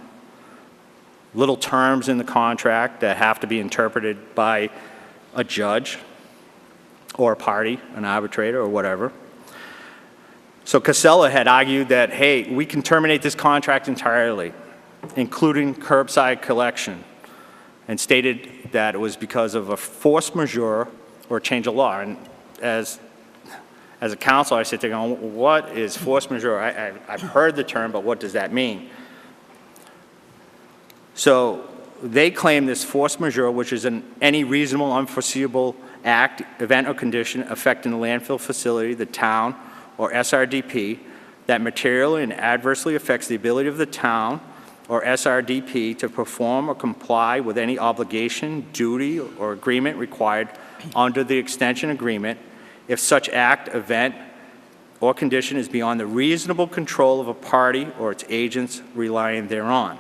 little terms in the contract that have to be interpreted by a judge or a party, an arbitrator or whatever. So Casella had argued that, hey, we can terminate this contract entirely, including curbside collection, and stated that it was because of a force majeure or change of law. And as a counsel, I sit there going, what is force majeure? I've heard the term, but what does that mean? So they claim this force majeure, which is any reasonable, unforeseeable act, event, or condition affecting the landfill facility, the town, or SRDP that materially and adversely affects the ability of the town or SRDP to perform or comply with any obligation, duty, or agreement required under the extension agreement if such act, event, or condition is beyond the reasonable control of a party or its agents relying thereon.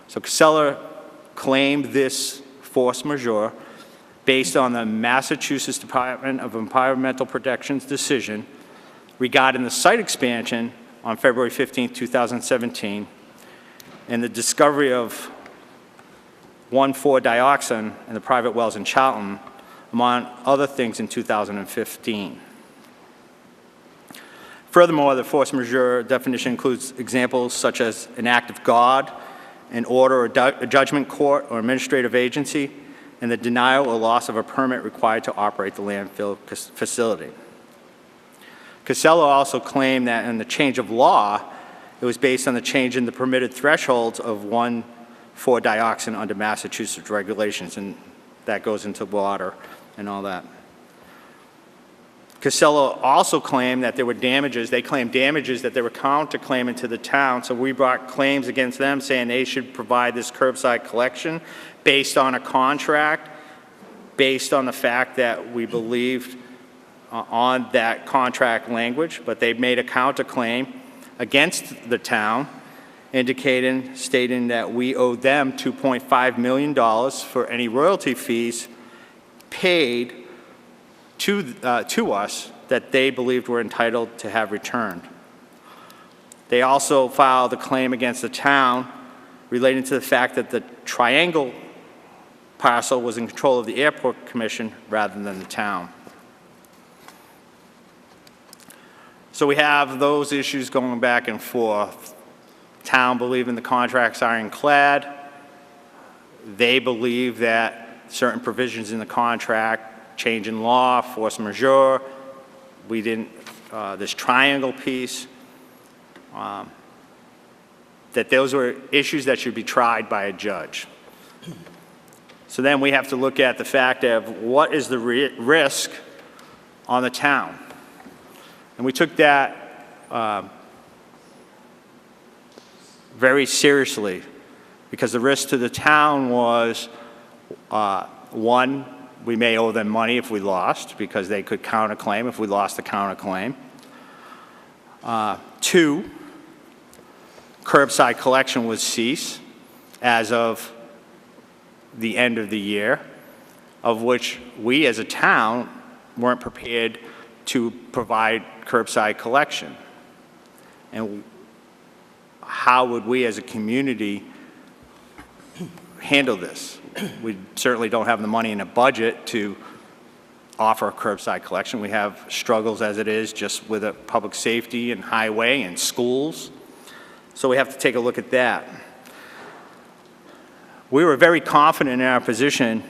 So Casella claimed this force majeure based on the Massachusetts Department of Environmental Protection's decision regarding the site expansion on February 15, 2017, and the discovery of 1,4-dioxin in the private wells in Charlton, among other things, in 2015. Furthermore, the force majeure definition includes examples such as an act of God, an order or a judgment court or administrative agency, and the denial or loss of a permit required to operate the landfill facility. Casella also claimed that in the change of law, it was based on the change in the permitted thresholds of 1,4-dioxin under Massachusetts regulations, and that goes into water and all that. Casella also claimed that there were damages. They claimed damages that they were counterclaiming to the town, so we brought claims against them saying they should provide this curbside collection based on a contract, based on the fact that we believed on that contract language, but they made a counterclaim against the town, stating that we owed them $2.5 million for any royalty fees paid to us that they believed were entitled to have returned. They also filed a claim against the town relating to the fact that the Triangle parcel was in control of the Airport Commission rather than the town. So we have those issues going back and forth. Town believing the contract's ironclad. They believe that certain provisions in the contract, change in law, force majeure, we didn't, this triangle piece, that those were issues that should be tried by a judge. So then we have to look at the fact of what is the risk on the town. And we took that very seriously because the risk to the town was, one, we may owe them money if we lost because they could counterclaim if we lost the counterclaim. Two, curbside collection would cease as of the end of the year, of which we as a town weren't prepared to provide curbside collection. And how would we as a community handle this? We certainly don't have the money in a budget to offer curbside collection. We have struggles as it is just with public safety and highway and schools. So we have to take a look at that. We were very confident in our position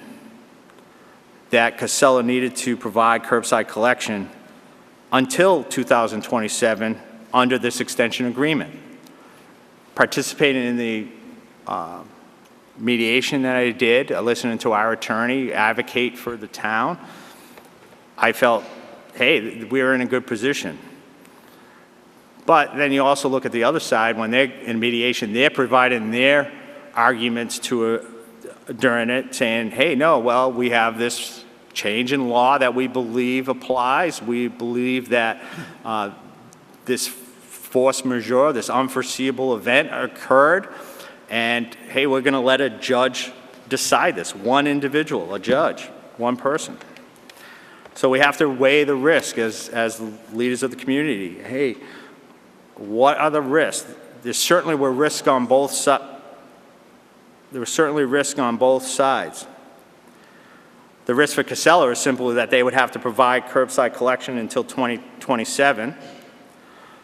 that Casella needed to provide curbside collection until 2027 under this extension agreement. Participating in the mediation that I did, listening to our attorney advocate for the town, I felt, hey, we're in a good position. But then you also look at the other side. When they're in mediation, they're providing their arguments during it, saying, hey, no, well, we have this change in law that we believe applies. We believe that this force majeure, this unforeseeable event occurred, and hey, we're going to let a judge decide this. One individual, a judge, one person. So we have to weigh the risk as leaders of the community. Hey, what are the risks? There certainly were risks on both sides. There was certainly risk on both sides. The risk for Casella is simply that they would have to provide curbside collection until 2027.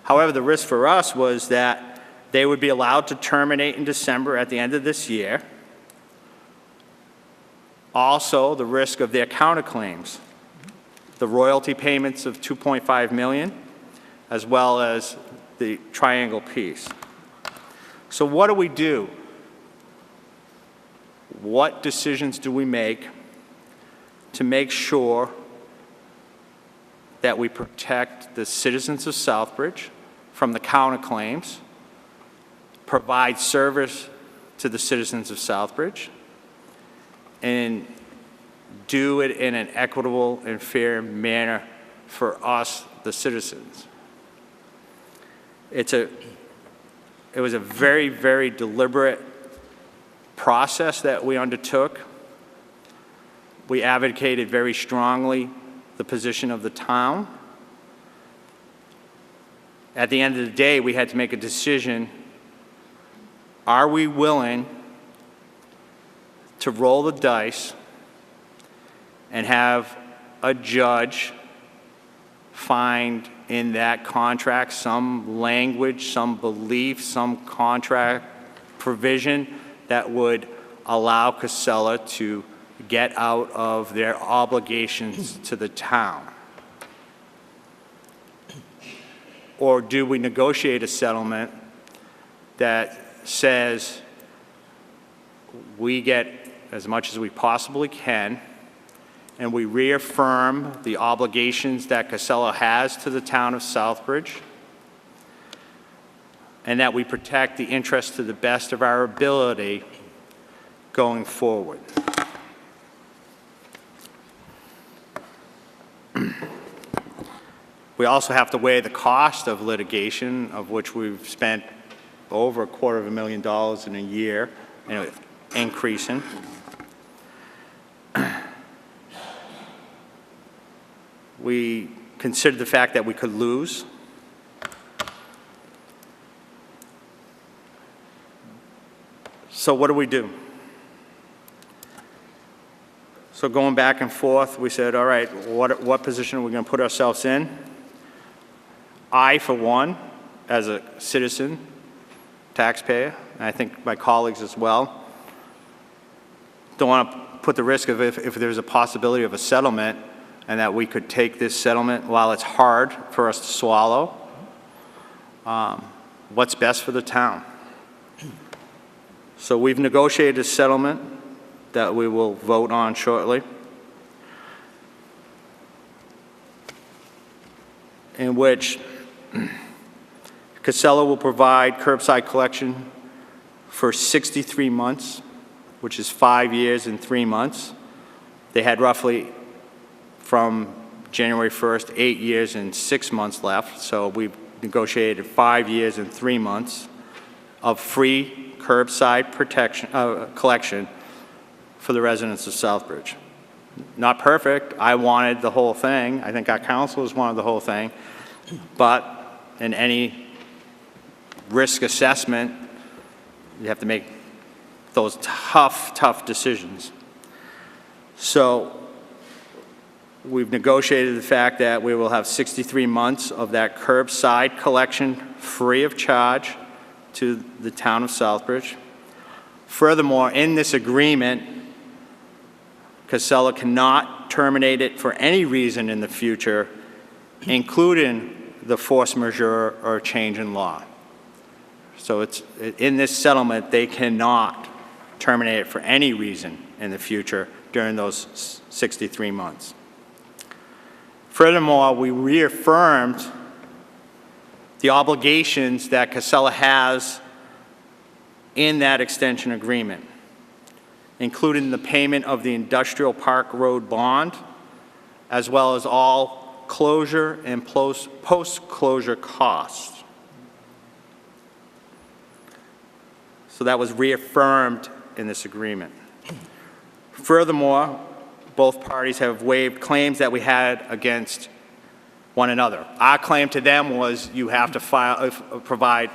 However, the risk for us was that they would be allowed to terminate in December at the end of this year. Also, the risk of their counterclaims, the royalty payments of $2.5 million, as well as the triangle piece. So what do we do? What decisions do we make to make sure that we protect the citizens of Southbridge from the counterclaims, provide service to the citizens of Southbridge, and do it in an equitable and fair manner for us, the citizens? It was a very, very deliberate process that we undertook. We advocated very strongly the position of the town. At the end of the day, we had to make a decision. Are we willing to roll the dice and have a judge find in that contract some language, some belief, some contract provision that would allow Casella to get out of their obligations to the town? Or do we negotiate a settlement that says we get as much as we possibly can, and we reaffirm the obligations that Casella has to the town of Southbridge, and that we protect the interests to the best of our ability going forward? We also have to weigh the cost of litigation, of which we've spent over $250,000 in a year, and increasing. We considered the fact that we could lose. So what do? So going back and forth, we said, all right, what position are we going to put ourselves in? I, for one, as a citizen, taxpayer, and I think my colleagues as well, don't want to put the risk of if there's a possibility of a settlement, and that we could take this settlement, while it's hard for us to swallow, what's best for the town. So we've negotiated a settlement that we will vote on shortly, in which Casella will provide curbside collection for 63 months, which is 5 years and 3 months. They had roughly, from January 1st, 8 years and 6 months left, so we've negotiated 5 years and 3 months of free curbside collection for the residents of Southbridge. Not perfect. I wanted the whole thing. I think our councilors wanted the whole thing. But in any risk assessment, you have to make those tough decisions. So we've negotiated the fact that we will have 63 months of that curbside collection free of charge to the town of Southbridge. Furthermore, in this agreement, Casella cannot terminate it for any reason in the future, including the force majeure or change in law. So it's, in this settlement, they cannot terminate it for any reason in the future during those 63 months. Furthermore, we reaffirmed the obligations that Casella has in that extension agreement, including the payment of the Industrial Park Road bond, as well as all closure and post-closure costs. So that was reaffirmed in this agreement. Furthermore, both parties have waived claims that we had against one another. Our claim to them was you have to provide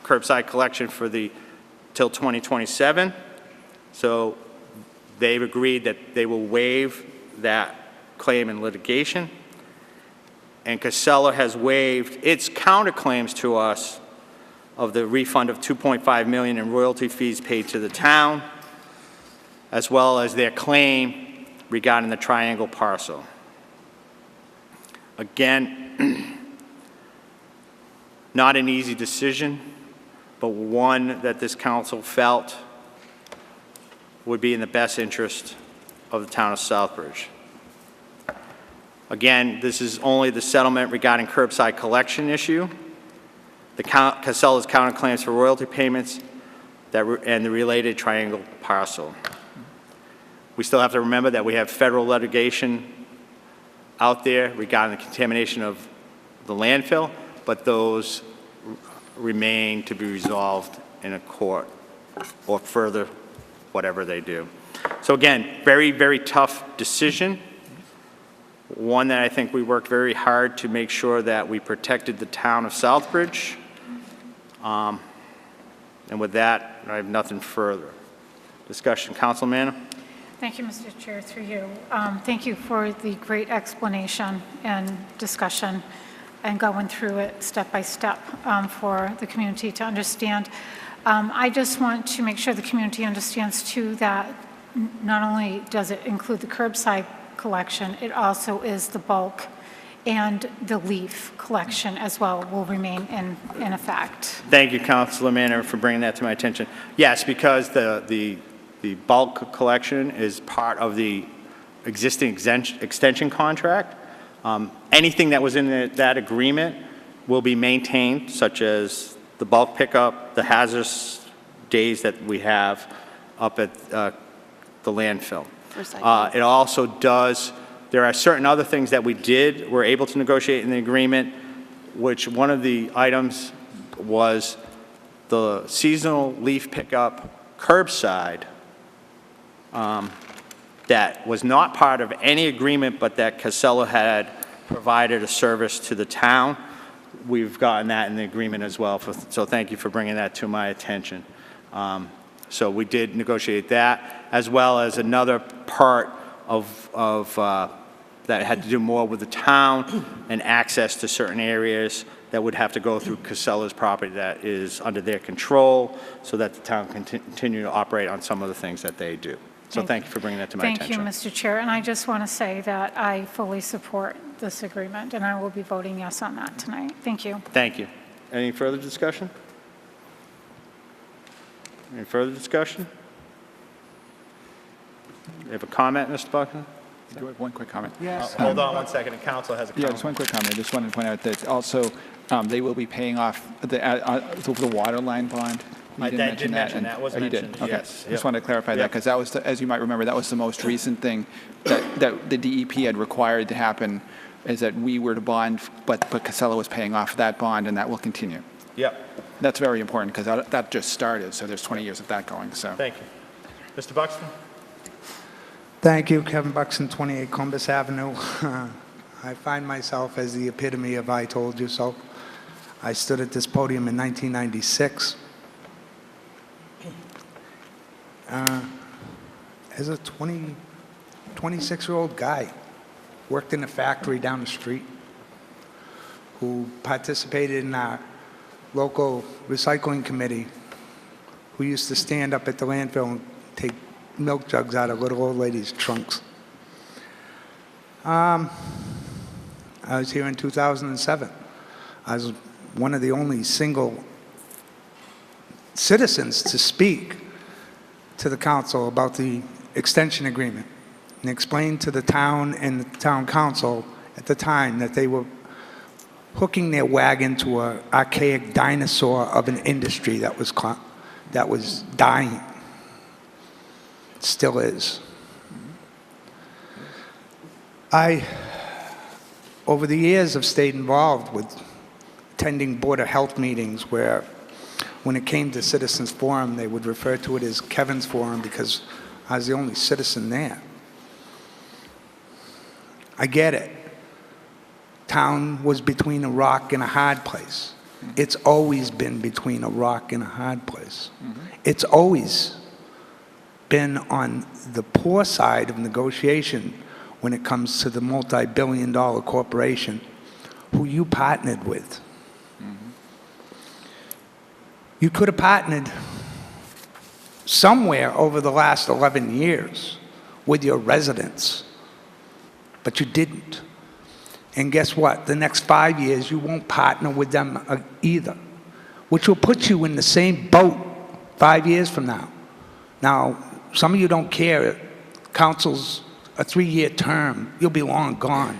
curbside collection for till 2027. So they've agreed that they will waive that claim in litigation. And Casella has waived its counterclaims to us of the refund of $2.5 million in royalty fees paid to the town, as well as their claim regarding the triangle parcel. Again, not an easy decision, but one that this council felt would be in the best interest of the town of Southbridge. Again, this is only the settlement regarding curbside collection issue, Casella's counterclaims for royalty payments, and the related triangle parcel. We still have to remember that we have federal litigation out there regarding the contamination of the landfill, but those remain to be resolved in a court or further, whatever they do. So again, very, very tough decision. One that I think we worked very hard to make sure that we protected the town of Southbridge. And with that, I have nothing further. Discussion, Council Manna? Thank you, Mr. Chair, through you. Thank you for the great explanation and discussion and going through it step by step for the community to understand. I just want to make sure the community understands too that not only does it include the curbside collection, it also is the bulk and the leaf collection as well will remain in effect. Thank you, Councilor Manna, for bringing that to my attention. Yes, because the bulk collection is part of the existing extension contract. Anything that was in that agreement will be maintained, such as the bulk pickup, the hazardous days that we have up at the landfill. It also does, there are certain other things that we're able to negotiate in the agreement, which one of the items was the seasonal leaf pickup curbside that was not part of any agreement, but that Casella had provided a service to the town. We've gotten that in the agreement as well, so thank you for bringing that to my attention. So we did negotiate that, as well as another part of that had to do more with the town and access to certain areas that would have to go through Casella's property that is under their control, so that the town can continue to operate on some of the things that they do. So thank you for bringing that to my attention. Thank you, Mr. Chair. And I just want to say that I fully support this agreement, and I will be voting yes on that tonight. Thank you. Thank you. Any further discussion? Any further discussion? You have a comment, Mr. Buckner? One quick comment. Yes. Hold on one second. The council has a comment. Yeah, just one quick comment. I just wanted to point out that also they will be paying off the water line bond. You didn't mention that. That was mentioned, you did? Okay. Yes. Just wanted to clarify that, because that was, as you might remember, that was the most recent thing that the DEP had required to happen, is that we were to bond, but Casella was paying off that bond, and that will continue. Yep. That's very important, because that just started, so there's 20 years of that going. So. Thank you. Mr. Buxton? Thank you, Kevin Buxton, 28 Columbus Avenue. I find myself as the epitome of I told you so. I stood at this podium in 1996. As a 26-year-old guy, worked in a factory down the street, who participated in our local recycling committee who used to stand up at the landfill and take milk jugs out of little old ladies' trunks. I was here in 2007. I was one of the only single citizens to speak to the council about the extension agreement and explain to the town and the town council at the time that they were hooking their wagon to an archaic dinosaur of an industry that was dying. Still is. I, over the years, have stayed involved with attending Board of Health meetings where, when it came to Citizens Forum, they would refer to it as Kevin's Forum because I was the only citizen there. I get it. Town was between a rock and a hard place. It's always been between a rock and a hard place. It's always been on the poor side of negotiation when it comes to the multi-billion-dollar corporation who you partnered with. You could have partnered somewhere over the last 11 years with your residents, but you didn't. And guess what? The next 5 years, you won't partner with them either, which will put you in the same boat 5 years from now. Now, some of you don't care. Council's a 3-year term. You'll be long gone.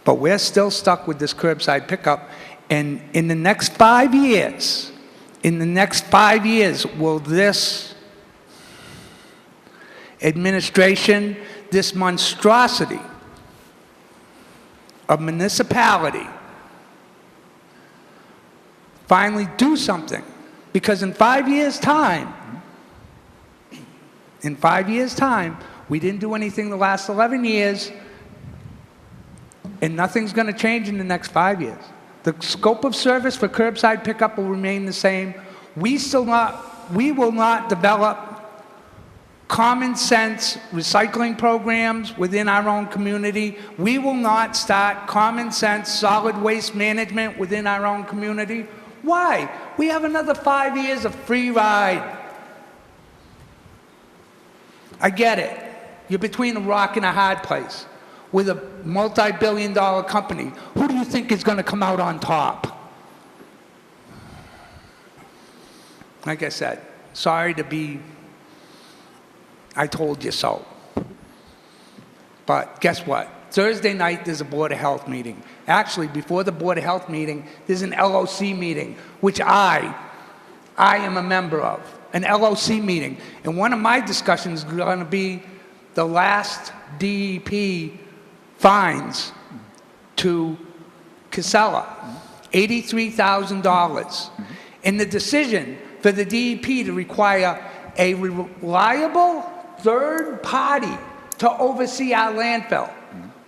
But we're still stuck with this curbside pickup. And in the next 5 years, will this administration, this monstrosity of municipality, finally do something? Because in 5 years' time, we didn't do anything the last 11 years, and nothing's going to change in the next 5 years. The scope of service for curbside pickup will remain the same. We will not develop common sense recycling programs within our own community. We will not start common sense solid waste management within our own community. Why? We have another 5 years of free ride. I get it. You're between a rock and a hard place with a multi-billion-dollar company. Who do you think is going to come out on top? Like I said, sorry to be, I told you so. But guess what? Thursday night, there's a Board of Health meeting. Actually, before the Board of Health meeting, there's an LOC meeting, which I am a member of, an LOC meeting. And one of my discussions is going to be the last DEP fines to Casella, $83,000. And the decision for the DEP to require a reliable third party to oversee our landfill.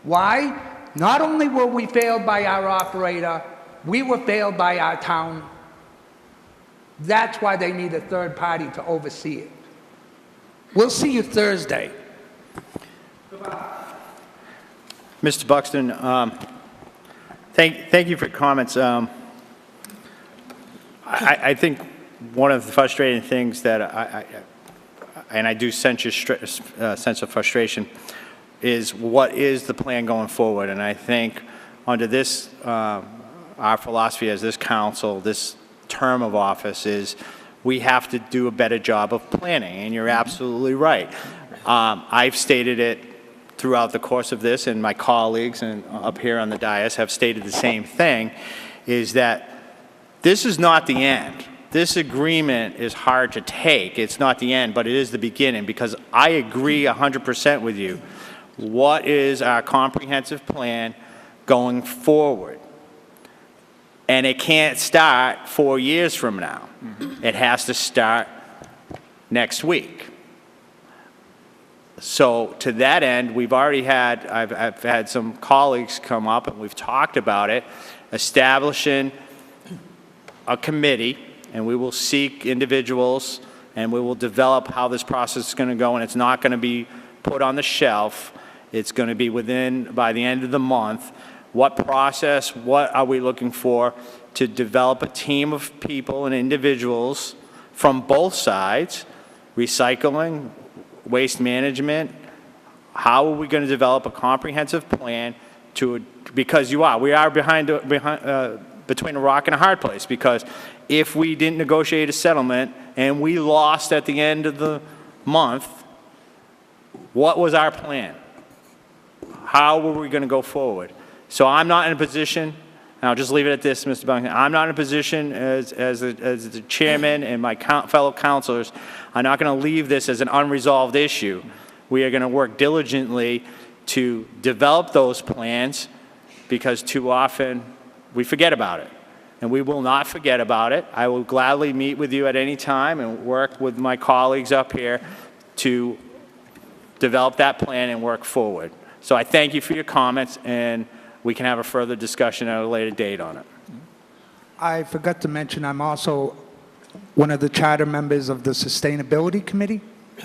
Why? Not only were we failed by our operator, we were failed by our town. That's why they need a third party to oversee it. We'll see you Thursday. Mr. Buxton, thank you for your comments. I think one of the frustrating things that I do sense your sense of frustration is what is the plan going forward. And I think under this, our philosophy as this council, this term of office is we have to do a better job of planning, and you're absolutely right. I've stated it throughout the course of this, and my colleagues and up here on the dais have stated the same thing, is that this is not the end. This agreement is hard to take. It's not the end, but it is the beginning, because I agree 100% with you. What is our comprehensive plan going forward? And it can't start 4 years from now. It has to start next week. So to that end, we've already had, I've had some colleagues come up and we've talked about it, establishing a committee, and we will seek individuals and we will develop how this process is going to go, and it's not going to be put on the shelf. It's going to be by the end of the month, what process, what are we looking for to develop a team of people and individuals from both sides, recycling, waste management. How are we going to develop a comprehensive plan because we are between a rock and a hard place, because if we didn't negotiate a settlement and we lost at the end of the month, what was our plan? How were we going to go forward? So I'm not in a position, and I'll just leave it at this, Mr. Buckingham, I'm not in a position as the chairman and my fellow councilors, I'm not going to leave this as an unresolved issue. We are going to work diligently to develop those plans, because too often we forget about it. And we will not forget about it. I will gladly meet with you at any time and work with my colleagues up here to develop that plan and work forward. So I thank you for your comments, and we can have a further discussion at a later date on it. I forgot to mention, I'm also one of the charter members of the Sustainability Committee.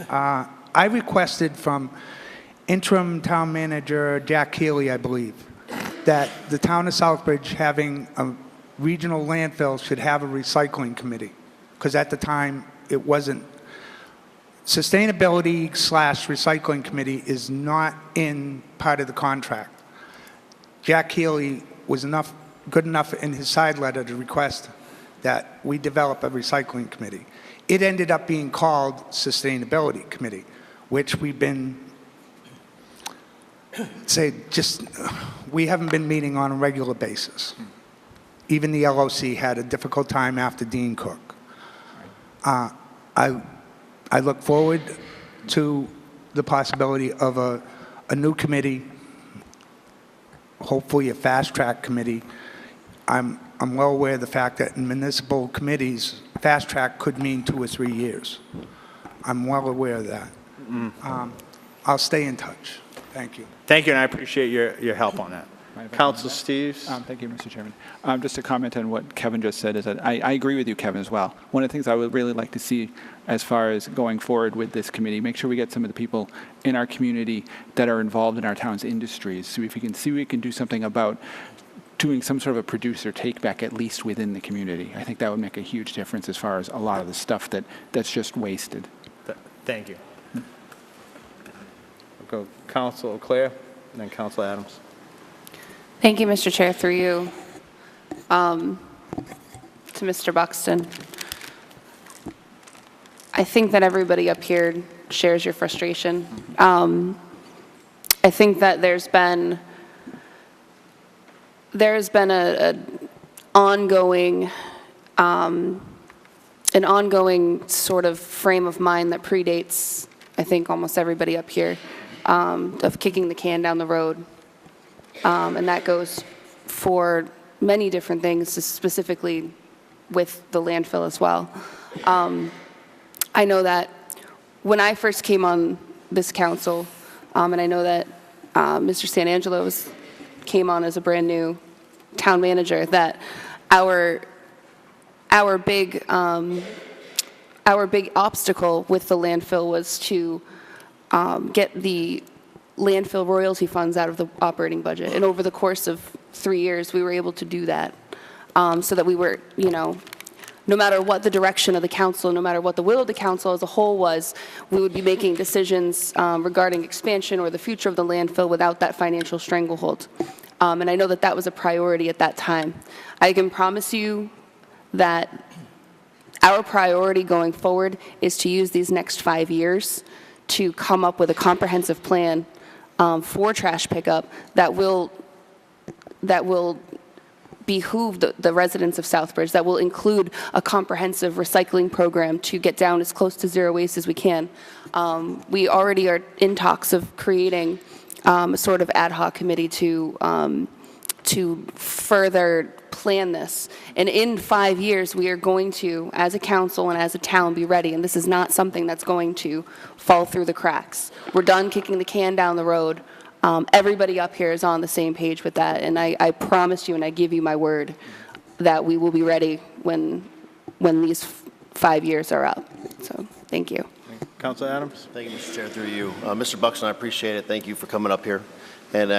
I requested from interim town manager Jack Healy, I believe, that the town of Southbridge, having a regional landfill, should have a recycling committee, because at the time it wasn't. Sustainability/recycling committee is not in part of the contract. Jack Healy was good enough in his side letter to request that we develop a recycling committee. It ended up being called Sustainability Committee, which we've been, we haven't been meeting on a regular basis. Even the LOC had a difficult time after Dean Cook. I look forward to the possibility of a new committee, hopefully a fast-track committee. I'm well aware of the fact that in municipal committees, fast-track could mean 2 or 3 years. I'm well aware of that. I'll stay in touch. Thank you. Thank you, and I appreciate your help on that. Councilor Steves? Thank you, Mr. Chairman. Just to comment on what Kevin just said is that I agree with you, Kevin, as well. One of the things I would really like to see as far as going forward with this committee, make sure we get some of the people in our community that are involved in our town's industries. So if we can see we can do something about doing some sort of a producer take-back, at least within the community. I think that would make a huge difference as far as a lot of the stuff that's just wasted. Thank you. We'll go Councilor Clare, and then Councilor Adams. Thank you, Mr. Chair, through you. To Mr. Buxton, I think that everybody up here shares your frustration. I think that there's been an ongoing sort of frame of mind that predates, I think, almost everybody up here, of kicking the can down the road. And that goes for many different things, specifically with the landfill as well. I know that when I first came on this council, and I know that Mr. Santangelo came on as a brand new town manager, that our big obstacle with the landfill was to get the landfill royalty funds out of the operating budget. And over the course of 3 years, we were able to do that, so that we were, no matter what the direction of the council, no matter what the will of the council as a whole was, we would be making decisions regarding expansion or the future of the landfill without that financial stranglehold. And I know that that was a priority at that time. I can promise you that our priority going forward is to use these next 5 years to come up with a comprehensive plan for trash pickup that will behoove the residents of Southbridge, that will include a comprehensive recycling program to get down as close to zero waste as we can. We already are in talks of creating a sort of ad hoc committee to further plan this. And in 5 years, we are going to, as a council and as a town, be ready. And this is not something that's going to fall through the cracks. We're done kicking the can down the road. Everybody up here is on the same page with that. And I promise you, and I give you my word, that we will be ready when these 5 years are up. So thank you. Councilor Adams? Thank you, Mr. Chair, through you. Mr. Buxton, I appreciate it. Thank you for coming up here and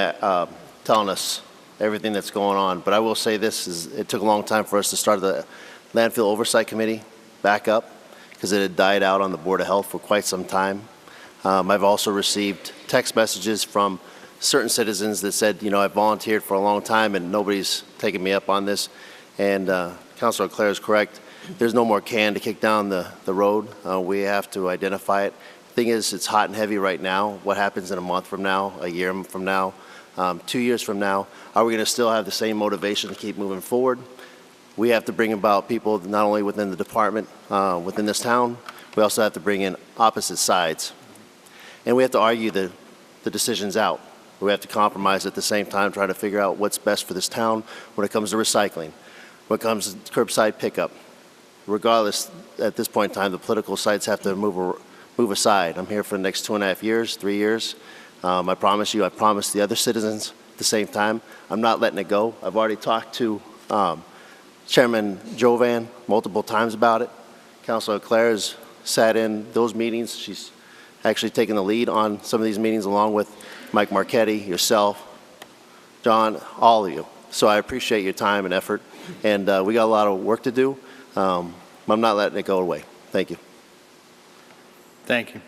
telling us everything that's going on. But I will say this, it took a long time for us to start the Landfill Oversight Committee back up because it had died out on the Board of Health for quite some time. I've also received text messages from certain citizens that said, you know, I volunteered for a long time and nobody's taken me up on this. And Councilor Claire is correct. There's no more can to kick down the road. We have to identify it. The thing is, it's hot and heavy right now. What happens in a month from now, a year from now, 2 years from now? Are we going to still have the same motivation to keep moving forward? We have to bring about people not only within the department, within this town, we also have to bring in opposite sides. And we have to argue the decisions out. We have to compromise at the same time, try to figure out what's best for this town when it comes to recycling, when it comes to curbside pickup. Regardless, at this point in time, the political sides have to move aside. I'm here for the next 2.5 years, 3 years. I promise you, I promised the other citizens at the same time, I'm not letting it go. I've already talked to Chairman Jovan multiple times about it. Councilor Claire has sat in those meetings. She's actually taken the lead on some of these meetings along with Mike Marchetti, yourself, John, all of you. So I appreciate your time and effort, and we got a lot of work to do. I'm not letting it go away. Thank you. Thank you.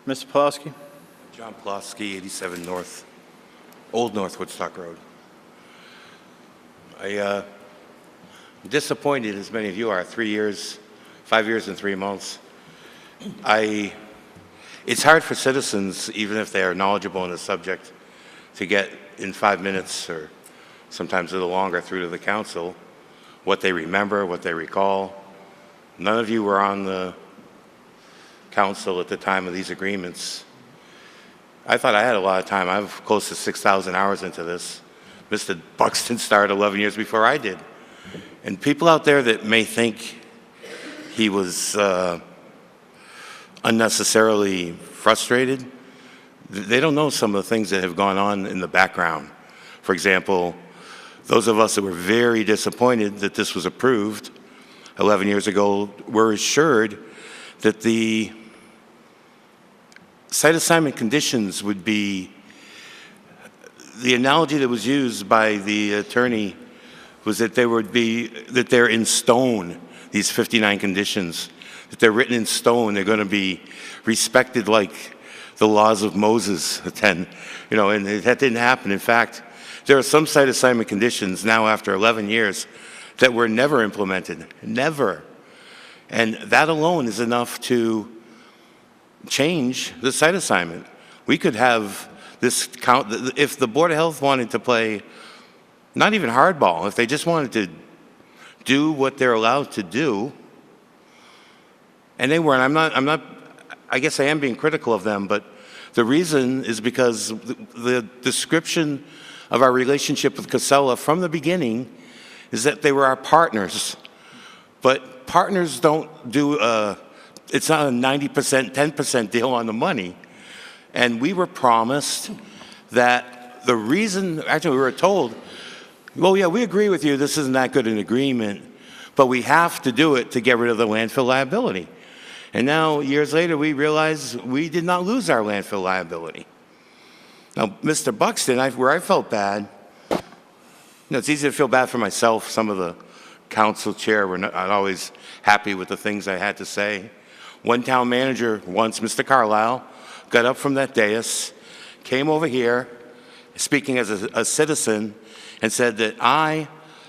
Mr. Pulaski? John Pulaski, 87 North, Old North Woodstock Road. I'm disappointed, as many of you are, 3 years, 5 years and 3 months. It's hard for citizens, even if they are knowledgeable in the subject, to get in 5 minutes or sometimes a little longer through to the council what they remember, what they recall. None of you were on the council at the time of these agreements. I thought I had a lot of time. I have close to 6,000 hours into this. Mr. Buxton started 11 years before I did. And people out there that may think he was unnecessarily frustrated, they don't know some of the things that have gone on in the background. For example, those of us that were very disappointed that this was approved 11 years ago were assured that the site assignment conditions would be, the analogy that was used by the attorney was that they're in stone, these 59 conditions, that they're written in stone, they're going to be respected like the laws of Moses, and that didn't happen. In fact, there are some site assignment conditions now after 11 years that were never implemented, never. And that alone is enough to change the site assignment. We could have this count, if the Board of Health wanted to play, not even hardball, if they just wanted to do what they're allowed to do, and they weren't, I guess I am being critical of them, but the reason is because the description of our relationship with Casella from the beginning is that they were our partners. But partners don't do, it's not a 90%, 10% deal on the money. And we were promised that the reason, actually we were told, well, yeah, we agree with you, this isn't that good an agreement, but we have to do it to get rid of the landfill liability. And now, years later, we realize we did not lose our landfill liability. Now, Mr. Buxton, where I felt bad, it's easy to feel bad for myself. Some of the council chair were not always happy with the things I had to say. One town manager once, Mr. Carlisle, got up from that dais, came over here, speaking as a citizen, and said that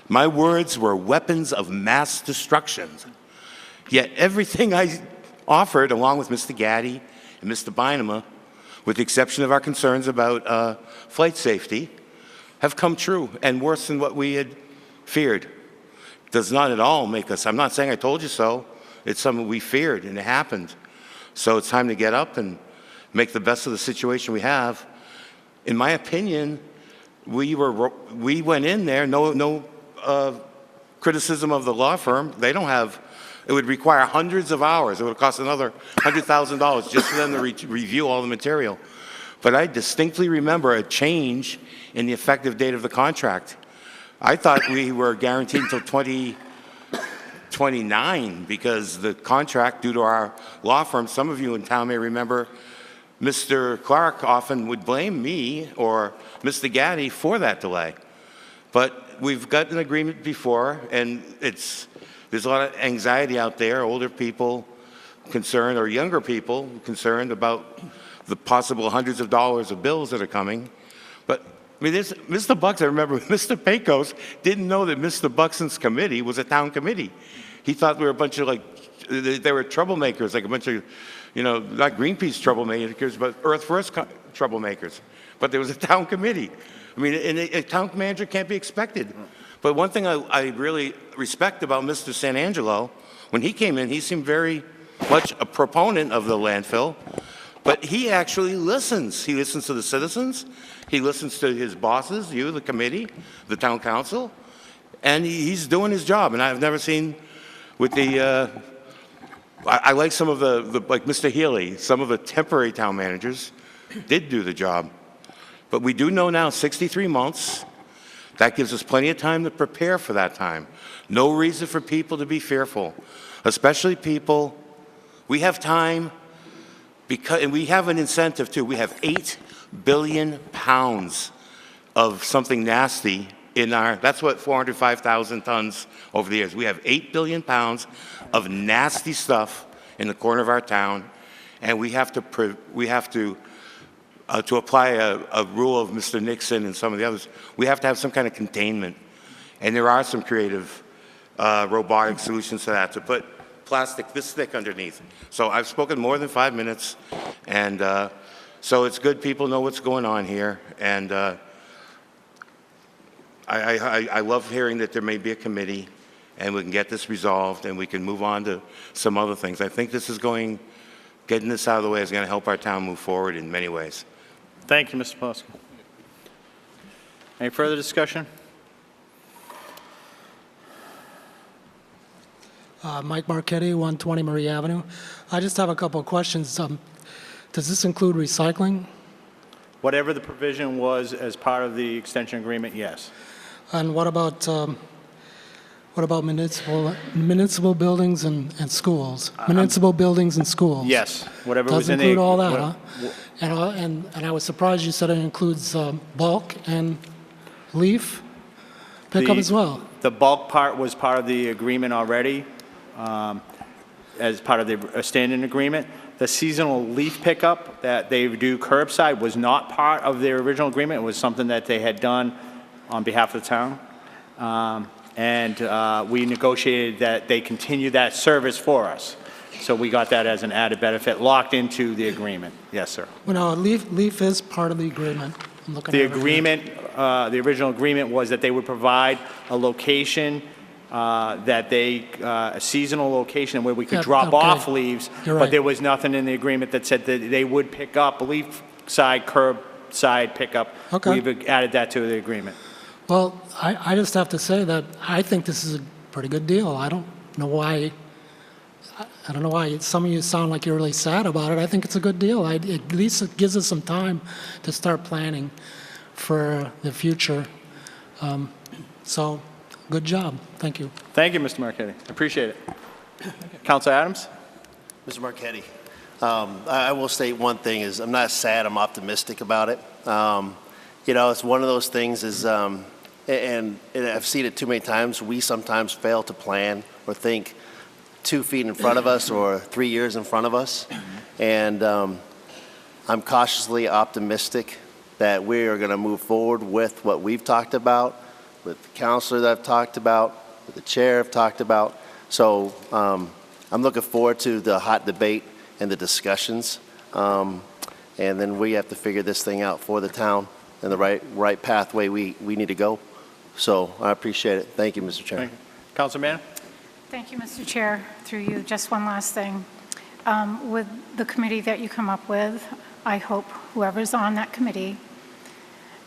my words were weapons of mass destruction. Yet everything I offered, along with Mr. Gaddy and Mr. Bynum, with the exception of our concerns about flight safety, have come true and worse than what we had feared. Does not at all make us, I'm not saying I told you so, it's something we feared and it happened. So it's time to get up and make the best of the situation we have. In my opinion, we went in there, no criticism of the law firm. They don't have, it would require hundreds of hours. It would cost another $100,000 just for them to review all the material. But I distinctly remember a change in the effective date of the contract. I thought we were guaranteed until 2029 because the contract, due to our law firm, some of you in town may remember, Mr. Clark often would blame me or Mr. Gaddy for that delay. But we've got an agreement before, and there's a lot of anxiety out there, older people concerned or younger people concerned about the possible hundreds of dollars of bills that are coming. But I mean, there's Mr. Bucks, I remember Mr. Pecos didn't know that Mr. Buxton's committee was a town committee. He thought we were a bunch of they were troublemakers, like a bunch of, not Greenpeace troublemakers, but Earth First troublemakers. But there was a town committee. I mean, and a town manager can't be expected. But one thing I really respect about Mr. Sanangelo, when he came in, he seemed very much a proponent of the landfill, but he actually listens. He listens to the citizens. He listens to his bosses, you, the committee, the town council, and he's doing his job. And I've never seen with the, I like some of like Mr. Healy, some of the temporary town managers did do the job. But we do know now 63 months. That gives us plenty of time to prepare for that time. No reason for people to be fearful, especially people. We have time because, and we have an incentive too. We have 8 billion pounds of something nasty in our, that's what 405,000 tons over the years. We have 8 billion pounds of nasty stuff in the corner of our town, and we have to apply a rule of Mr. Nixon and some of the others, we have to have some kind of containment. And there are some creative robotic solutions to that, to put plastic this thick underneath. So I've spoken more than 5 minutes, and so it's good people know what's going on here. And I love hearing that there may be a committee, and we can get this resolved, and we can move on to some other things. I think this is getting this out of the way is going to help our town move forward in many ways. Thank you, Mr. Polsky. Any further discussion? Mike Marchetti, 120 Marie Avenue. I just have a couple of questions. Does this include recycling? Whatever the provision was as part of the extension agreement, yes. And what about municipal buildings and schools? Municipal buildings and schools? Yes, whatever does was in include the, all that, huh? And I was surprised you said it includes bulk and leaf pickup as well. The bulk part was part of the agreement already, as part of the standing agreement. The seasonal leaf pickup that they do curbside was not part of their original agreement. It was something that they had done on behalf of the town. And we negotiated that they continue that service for us. So we got that as an added benefit, locked into the agreement. Yes, sir. Well, no, leaf is part of the agreement. I'm looking The at it here. agreement, the original agreement was that they would provide a location a seasonal location where we could drop off leaves, You're but right. there was nothing in the agreement that said that they would pick up leaf side, curbside pickup. Okay. We've added that to the agreement. Well, I just have to say that I think this is a pretty good deal. I don't know why some of you sound like you're really sad about it. I think it's a good deal. At least it gives us some time to start planning for the future. So, good job. Thank you. Thank you, Mr. Marchetti. Appreciate it. Councilor Adams? Mr. Marchetti, I will state one thing is I'm not sad, I'm optimistic about it. It's one of those things is, and I've seen it too many times, we sometimes fail to plan or think 2 feet in front of us or 3 years in front of us. And I'm cautiously optimistic that we are going to move forward with what we've talked about, with the counselor that I've talked about, with the chair I've talked about. So I'm looking forward to the hot debate and the discussions. And then we have to figure this thing out for the town and the right pathway we need to go. So I appreciate it. Thank you, Mr. Chairman. Councilor Mann? Thank you, Mr. Chair. Through you, just one last thing. With the committee that you come up with, I hope whoever's on that committee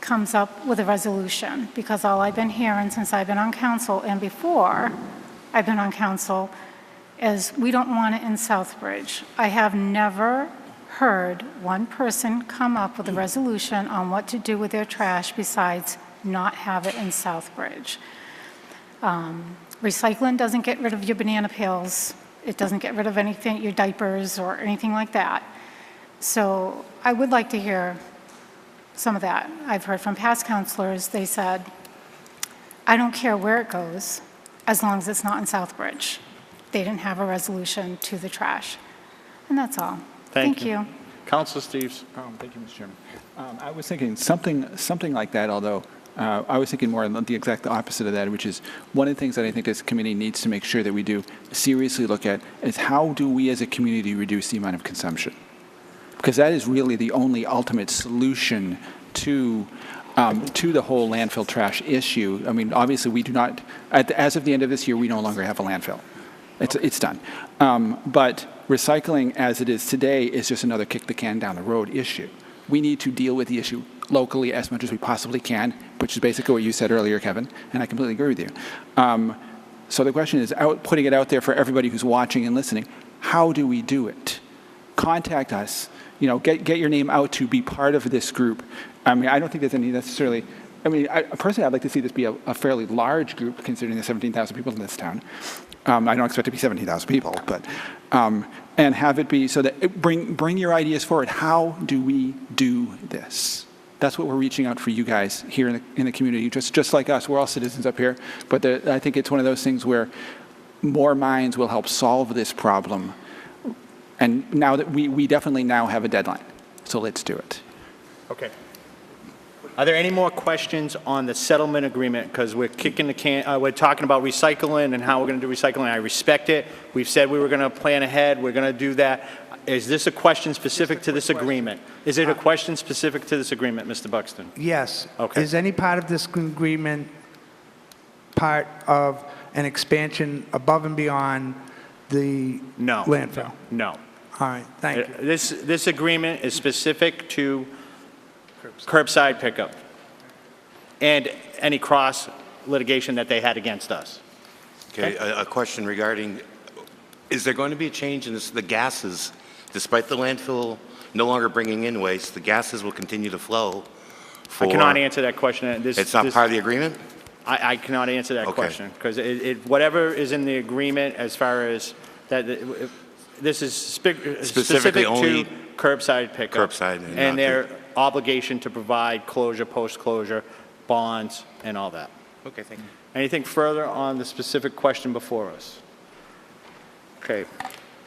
comes up with a resolution, because all I've been hearing since I've been on council and before I've been on council is we don't want it in Southbridge. I have never heard one person come up with a resolution on what to do with their trash besides not have it in Southbridge. Recycling doesn't get rid of your banana peels. It doesn't get rid of anything, your diapers or anything like that. So I would like to hear some of that. I've heard from past counselors, they said I don't care where it goes, as long as it's not in Southbridge. They didn't have a resolution to the trash. And that's all. Thank you. Councilor Steves. Thank you, Mr. Chairman. I was thinking something like that, although I was thinking more on the exact opposite of that, which is one of the things that I think this committee needs to make sure that we do seriously look at is how do we as a community reduce the amount of consumption? Because that is really the only ultimate solution to the whole landfill trash issue. I mean, obviously, we do not, as of the end of this year, we no longer have a landfill. It's done. But recycling as it is today is just another kick the can down the road issue. We need to deal with the issue locally as much as we possibly can, which is basically what you said earlier, Kevin, and I completely agree with you. So the question is, putting it out there for everybody who's watching and listening, how do we do it? Contact us. You know, get your name out to be part of this group. I mean, I don't think there's any necessarily, I mean, personally, I'd like to see this be a fairly large group, considering the 17,000 people in this town. I don't expect it to be 17,000 people, but, and have it be so that, bring your ideas forward. How do we do this? That's what we're reaching out for you guys here in the community, just like us. We're all citizens up here, but I think it's one of those things where more minds will help solve this problem. And now that we definitely now have a deadline, so let's do it. Okay. Are there any more questions on the settlement agreement? Because we're kicking the can, we're talking about recycling and how we're going to do recycling. I respect it. We've said we were going to plan ahead. We're going to do that. Is this a question specific to this agreement? Is it a question specific to this agreement, Mr. Buxton? Yes. Okay. Is any part of this agreement part of an expansion above and beyond the landfill? No. All right, thank you. This agreement is specific to curbside pickup and any cross litigation that they had against us. Okay, a question regarding, is there going to be a change in the gases? Despite the landfill no longer bringing in waste, the gases will continue to flow. I cannot answer that question. It's not part of the agreement? I cannot answer that question because whatever is in the agreement as far as that, this is specific only to curbside pickup. Curbside and their obligation to provide closure, post-closure, bonds, and all that. Okay, thank you. Anything further on the specific question before us? Okay.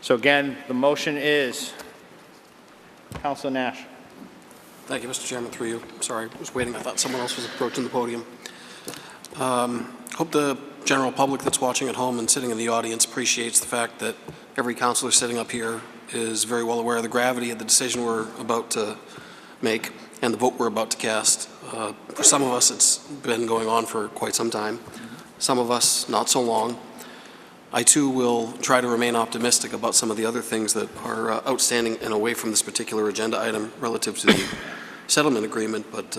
So again, the motion is, Councilor Nash. Thank you, Mr. Chairman, through you. Sorry, I was waiting. I thought someone else was approaching the podium. Hope the general public that's watching at home and sitting in the audience appreciates the fact that every councilor sitting up here is very well aware of the gravity of the decision we're about to make and the vote we're about to cast. For some of us, it's been going on for quite some time. Some of us, not so long. I, too, will try to remain optimistic about some of the other things that are outstanding and away from this particular agenda item relative to the settlement agreement, but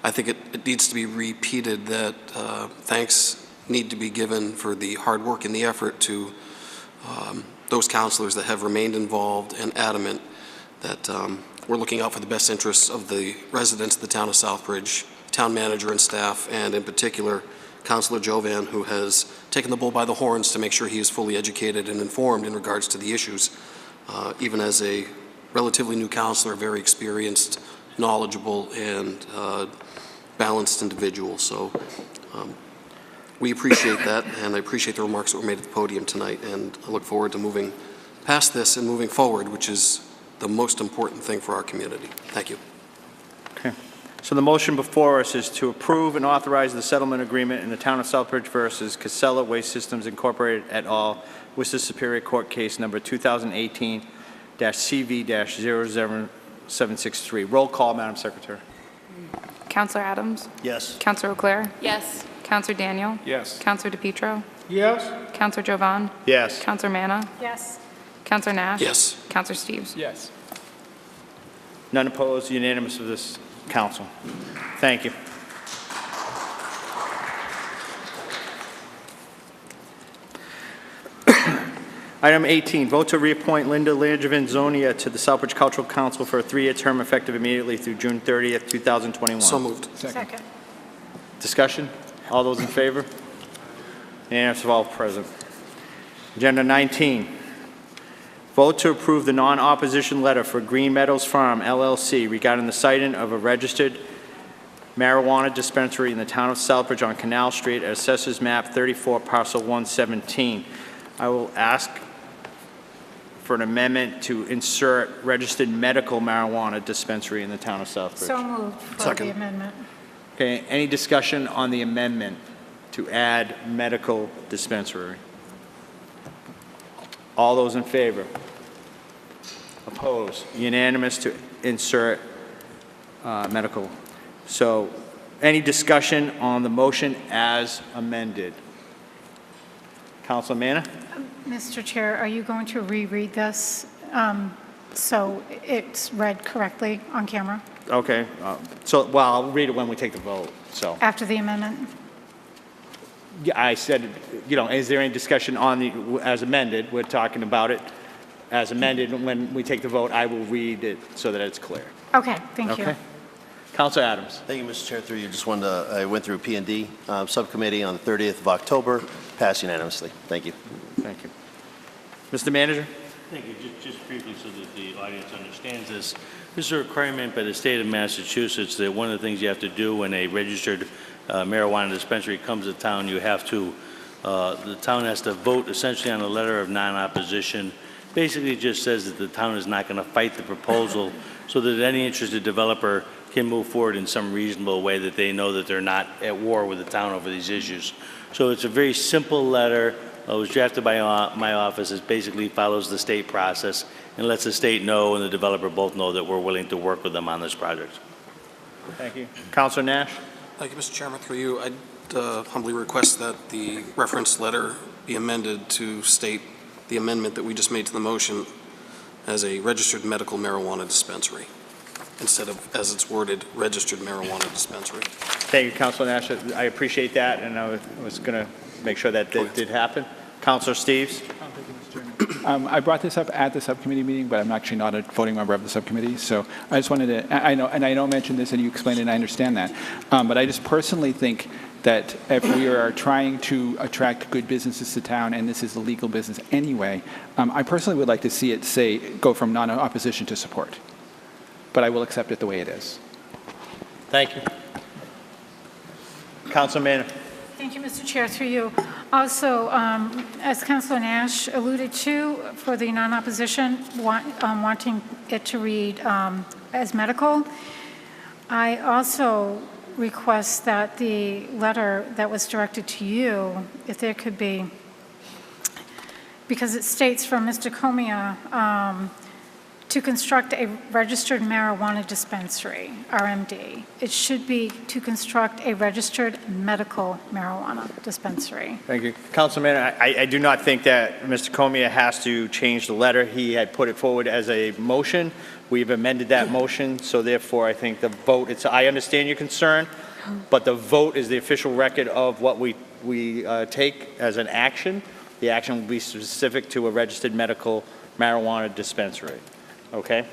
I think it needs to be repeated that thanks need to be given for the hard work and the effort to those councilors that have remained involved and adamant that we're looking out for the best interests of the residents of the town of Southbridge, town manager and staff, and in particular, Councilor Jovan, who has taken the bull by the horns to make sure he is fully educated and informed in regards to the issues, even as a relatively new councilor, very experienced, knowledgeable, and balanced individual. So we appreciate that, and I appreciate the remarks that were made at the podium tonight, and I look forward to moving past this and moving forward, which is the most important thing for our community. Thank you. Okay. So the motion before us is to approve and authorize the settlement agreement in the town of Southbridge versus Casella Waste Systems Incorporated et al. Worcester Superior Court case number 2018-CV-00763. Roll call, Madam Secretary. Councillor Adams? Yes. Councillor Auclair? Yes. Councillor Daniel? Yes. Councillor DePietro? Yes. Councillor Jovan? Yes. Councillor Manna? Yes. Councillor Nash? Yes. Councillor Steves? Yes. None opposed, unanimous of this council. Thank you. Item 18, vote to reappoint Linda Langevin Zonia to the Southbridge Cultural Council for a 3-year term effective immediately through June 30th, 2021. So moved. Second. Discussion? All those in favor? Unanimous of all present. Agenda 19, vote to approve the non-opposition letter for Green Meadows Farm LLC regarding the siting of a registered marijuana dispensary in the town of Southbridge on Canal Street at Assessors Map 34, Parcel 117. I will ask for an amendment to insert registered medical marijuana dispensary in the town of Southbridge. So moved for Second. the amendment. Okay, any discussion on the amendment to add medical dispensary? All those in favor? Opposed? Unanimous to insert medical. So, any discussion on the motion as amended? Councilor Manna? Mr. Chair, are you going to reread this so it's read correctly on camera Okay, well, I'll read it when we take the vote, so. after the amendment? Yeah, I said, is there any discussion on the, as amended? We're talking about it as amended. When we take the vote, I will read it so that it's clear. Okay, thank you. Okay. Councilor Adams. Thank you, Mr. Chair. Through you, just wanted to, I went through P&D subcommittee on the 30th of October, passed unanimously. Thank you. Thank you. Mr. Manager? Thank you. Just briefly so that the audience understands this. This is a requirement by the state of Massachusetts that one of the things you have to do when a registered marijuana dispensary comes to town, you have to, the town has to vote essentially on a letter of non-opposition. Basically, it just says that the town is not going to fight the proposal so that any interested developer can move forward in some reasonable way that they know that they're not at war with the town over these issues. So it's a very simple letter. It was drafted by my office. It basically follows the state process and lets the state know and the developer both know that we're willing to work with them on this project. Thank you. Councilor Nash? Thank you, Mr. Chairman. Through you, I'd humbly request that the reference letter be amended to state the amendment that we just made to the motion as a registered medical marijuana dispensary, instead of, as it's worded, registered marijuana dispensary. Thank you, Councilor Nash. I appreciate that, and I was going to make sure that did happen. Councilor Steves? I brought this up at the subcommittee meeting, but I'm actually not a voting member of the subcommittee, so I just wanted to, I know mention this and you explained it and I understand that, but I just personally think that if we are trying to attract good businesses to town, and this is a legal business anyway, I personally would like to see it say, go from non-opposition to support, but I will accept it the way it is. Thank you. Councilor Manna? Thank you, Mr. Chair, through you. Also, as Councilor Nash alluded to, for the non-opposition, wanting it to read as medical, I also request that the letter that was directed to you, if there could be, because it states from Mr. Comia, to construct a registered marijuana dispensary, RMD. It should be to construct a registered medical marijuana dispensary. Thank you. Councilman, I do not think that Mr. Comia has to change the letter. He had put it forward as a motion. We've amended that motion, so therefore I think the vote, I understand your concern, but the vote is the official record of what we take as an action. The action will be specific to a registered medical marijuana dispensary. Okay?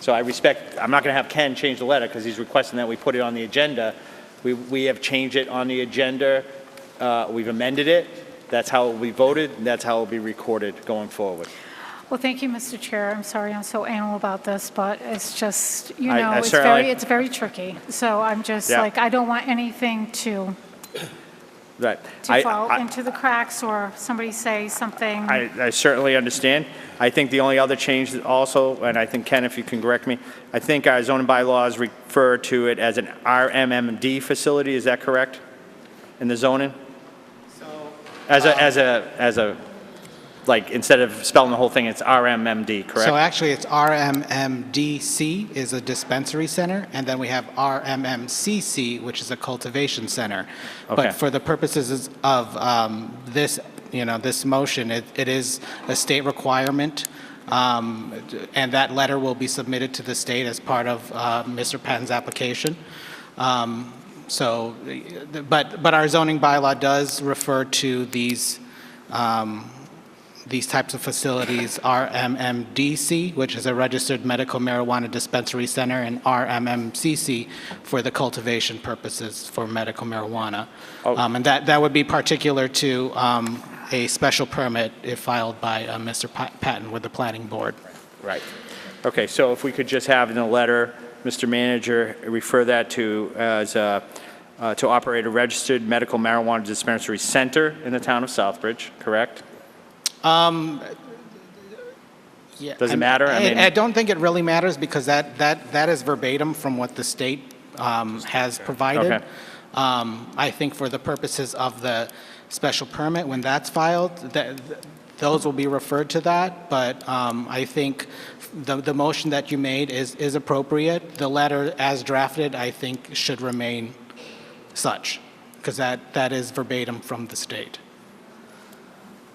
So I'm not going to have Ken change the letter because he's requesting that we put it on the agenda. We have changed it on the agenda. We've amended it. That's how it will be voted, and that's how it will be recorded going forward. Well, thank you, Mr. Chair. I'm sorry I'm so anal about this, but it's just, it's very tricky. So I'm just I don't want anything to fall into the cracks or somebody say something. I certainly understand. I think the only other change also, and I think, Ken, if you can correct me, I think our zoning bylaws refer to it as an RMMD facility. Is that correct? In the zoning? So, instead of spelling the whole thing, it's RMMD, correct? So actually, it's RMMDC is a dispensary center, and then we have RMMCC, which is a cultivation center. Okay. But for the purposes of this, this motion, it is a state requirement, and that letter will be submitted to the state as part of Mr. Patton's application. But our zoning bylaw does refer to these types of facilities, RMMDC, which is a registered medical marijuana dispensary center, and RMMCC for the cultivation purposes for medical marijuana. And that would be particular to a special permit if filed by Mr. Patton with the planning board. Right. Okay, so if we could just have in the letter Mr. Manager, refer that to to operate a registered medical marijuana dispensary center in the town of Southbridge, correct? Yeah, Does it matter? I don't think it really matters because that is verbatim from what the state has provided. Okay. I think for the purposes of the special permit, when that's filed, those will be referred to that. But I think the motion that you made is appropriate. The letter as drafted, I think, should remain such, because that is verbatim from the state.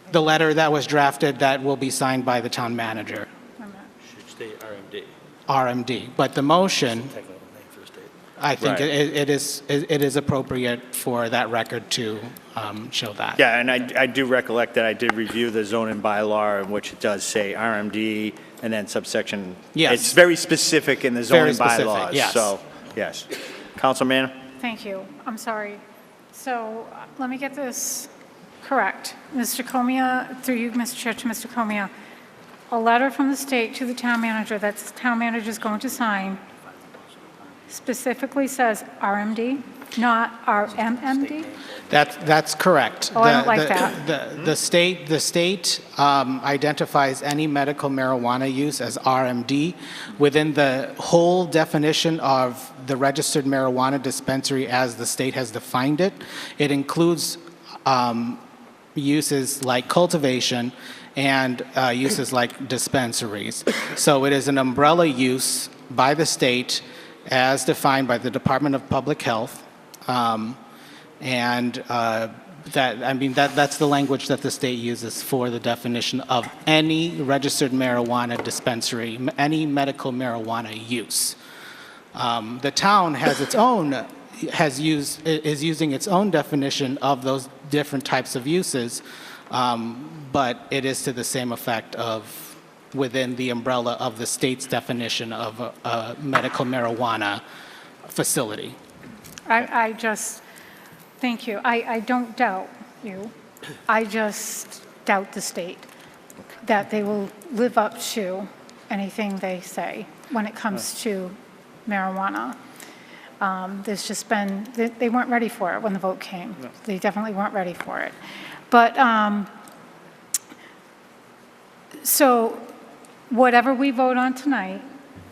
The letter that was drafted, that will be signed by the town manager, Should stay RMD. RMD. But the motion, Technical name for the state. I think Right. it is appropriate for that record to show that. Yeah, and I do recollect that I did review the zoning bylaw in which it does say RMD and then subsection. Yes. It's very specific in the Very zoning specific, bylaws. yes. So, yes. Councilman? Thank you. I'm sorry. So let me get this correct. Mr. Comia, through you, Mr. Chair, to Mr. Comia, a letter from the state to the town manager that the town manager is going to sign specifically says RMD, not RMMD? That's correct. Oh, I don't like that. The state identifies any medical marijuana use as RMD. Within the whole definition of the registered marijuana dispensary as the state has defined it, it includes uses like cultivation and uses like dispensaries. So it is an umbrella use by the state as defined by the Department of Public Health. That's the language that the state uses for the definition of any registered marijuana dispensary, any medical marijuana use. The town has its own, is using its own definition of those different types of uses, but it is to the same effect of within the umbrella of the state's definition of a medical marijuana facility. I just, thank you. I don't doubt you. I just doubt the state that they will live up to anything they say when it comes to marijuana. There's just been, they weren't ready for it when the vote came. They definitely weren't ready for it. But, so whatever we vote on tonight,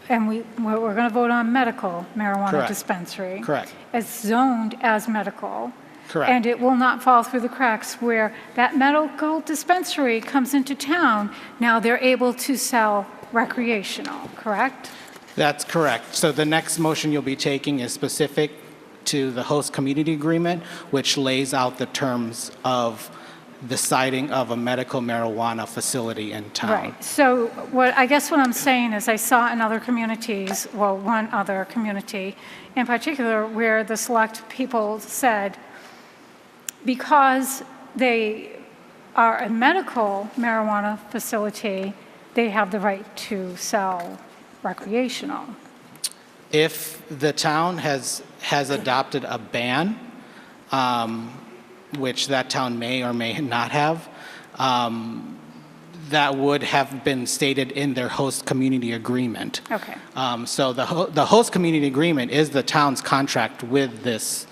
and we're going to vote on medical marijuana Correct. dispensary. Correct. It's zoned as medical. Correct. And it will not fall through the cracks where that medical dispensary comes into town. Now they're able to sell recreational, correct? That's correct. So the next motion you'll be taking is specific to the host community agreement, which lays out the terms of the siting of a medical marijuana facility in town. Right. So I guess what I'm saying is I saw in other communities, well, one other community in particular, where the select people said, because they are a medical marijuana facility, they have the right to sell recreational. If the town has adopted a ban, which that town may or may not have, that would have been stated in their host community agreement. Okay. So the host community agreement is the town's contract with this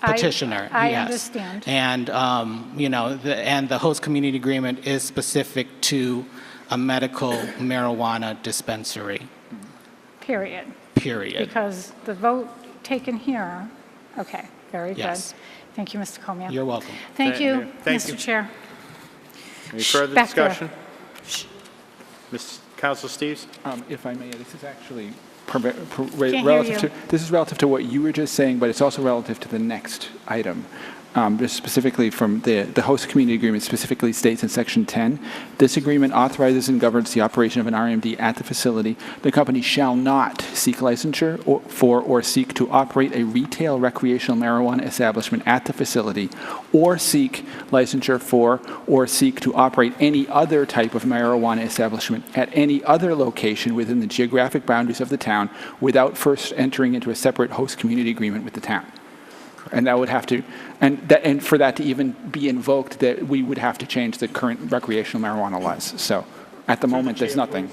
petitioner. I yes. understand. And and the host community agreement is specific to a medical marijuana dispensary. Period. Period. Because the vote taken here, okay, very Yes. good. Thank you, Mr. Comia. You're welcome. Thank you, Thank Mr. you. Chair. Any further back there. discussion? Council Steves? If I may, this is actually hear relative you. to, this is relative to what you were just saying, but it's also relative to the next item. Just specifically from the host community agreement specifically states in section 10, this agreement authorizes and governs the operation of an RMD at the facility. The company shall not seek licensure or seek to operate a retail recreational marijuana establishment at the facility, or seek licensure for or seek to operate any other type of marijuana establishment at any other location within the geographic boundaries of the town without first entering into a separate host community agreement with the town. And that would have to, and for that to even be invoked, that we would have to change the current recreational marijuana laws. So at the moment, there's nothing.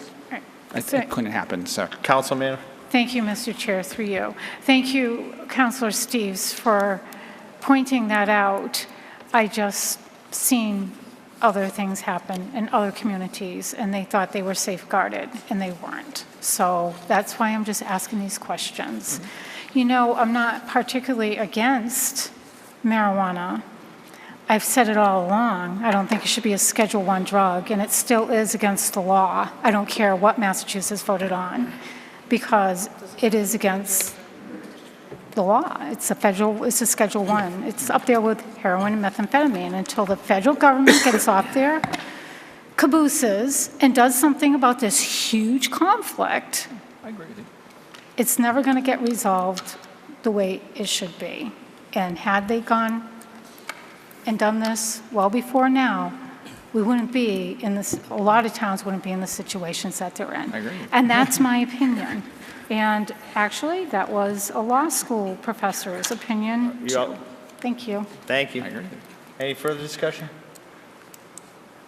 it couldn't happen, so. Councilman? Thank you, Mr. Chair, through you. Thank you, Councilor Steves, for pointing that out. I just seen other things happen in other communities, and they thought they were safeguarded, and they weren't. So that's why I'm just asking these questions. You know, I'm not particularly against marijuana. I've said it all along. I don't think it should be a Schedule I drug, and it still is against the law. I don't care what Massachusetts voted on, because it is against the law. It's a Schedule I. It's up there with heroin and methamphetamine. Until the federal government gets off their cabooses and does something about this huge conflict, I agree with you. it's never going to get resolved the way it should be. And had they gone and done this well before now, we wouldn't be in this, a lot of towns wouldn't be in the situations that they're in. I agree. And that's my opinion. And actually, that was a law school professor's opinion, too. Thank you. Thank you. I agree. Any further discussion?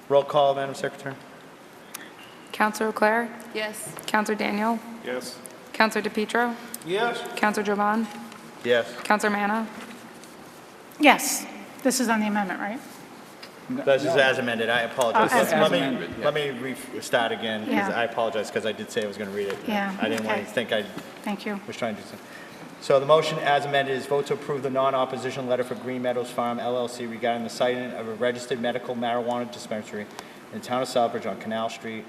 Roll call, Madam Secretary. Counselor O'Clair? Yes. Counselor Daniel? Yes. Counselor DePietro? Yes. Counselor Jovan? Yes. Counselor Manna? Yes, this is on the amendment, right? This is as amended. I apologize. Oh, as Let me restart again, because Yeah. I apologize, because I did say I was going to read it. Yeah, I didn't want you okay. to think I Thank you. was trying to do something. So the motion as amended is vote to approve the non-opposition letter for Green Meadows Farm LLC regarding the siting of a registered medical marijuana dispensary in the town of Southbridge on Canal Street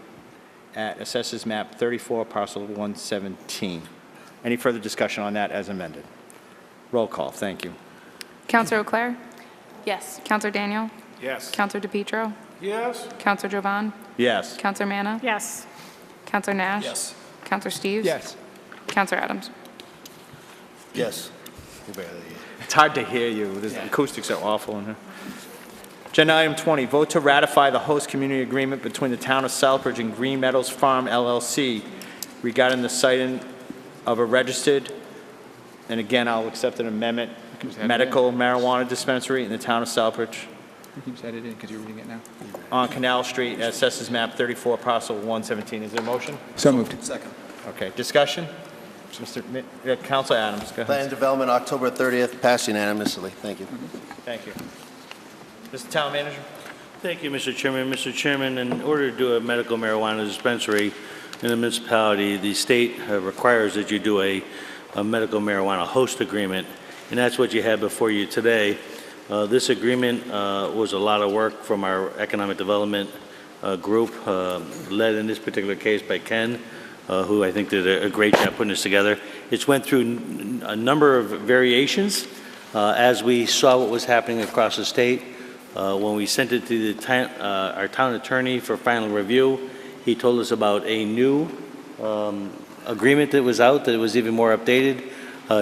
at Assessors Map 34, Parcel 117. Any further discussion on that as amended? Roll call. Thank you. Counselor O'Clair? Yes. Counselor Daniel? Yes. Counselor DePietro? Yes. Counselor Jovan? Yes. Counselor Manna? Yes. Counselor Nash? Yes. Counselor Steves? Yes. Counselor Adams? Yes. It's hard to hear you. The acoustics are awful in here. Agenda item 20, vote to ratify the host community agreement between the town of Southbridge and Green Meadows Farm LLC regarding the siting of a registered, and again, I'll accept an amendment, medical marijuana dispensary in the town of Southbridge You can just edit it because you're reading it now. on Canal Street at Assessors Map 34, Parcel 117. Is there a motion? So moved. Second. Okay, discussion? Councilor Adams, go Plan ahead. development, October 30th, passed unanimously. Thank you. Thank you. Mr. Town Manager? Thank you, Mr. Chairman. Mr. Chairman, in order to do a medical marijuana dispensary in a municipality, the state requires that you do a medical marijuana host agreement, and that's what you have before you today. This agreement was a lot of work from our economic development group, led in this particular case by Ken, who I think did a great job putting this together. It's went through a number of variations as we saw what was happening across the state. When we sent it to our town attorney for final review, he told us about a new agreement that was out that was even more updated.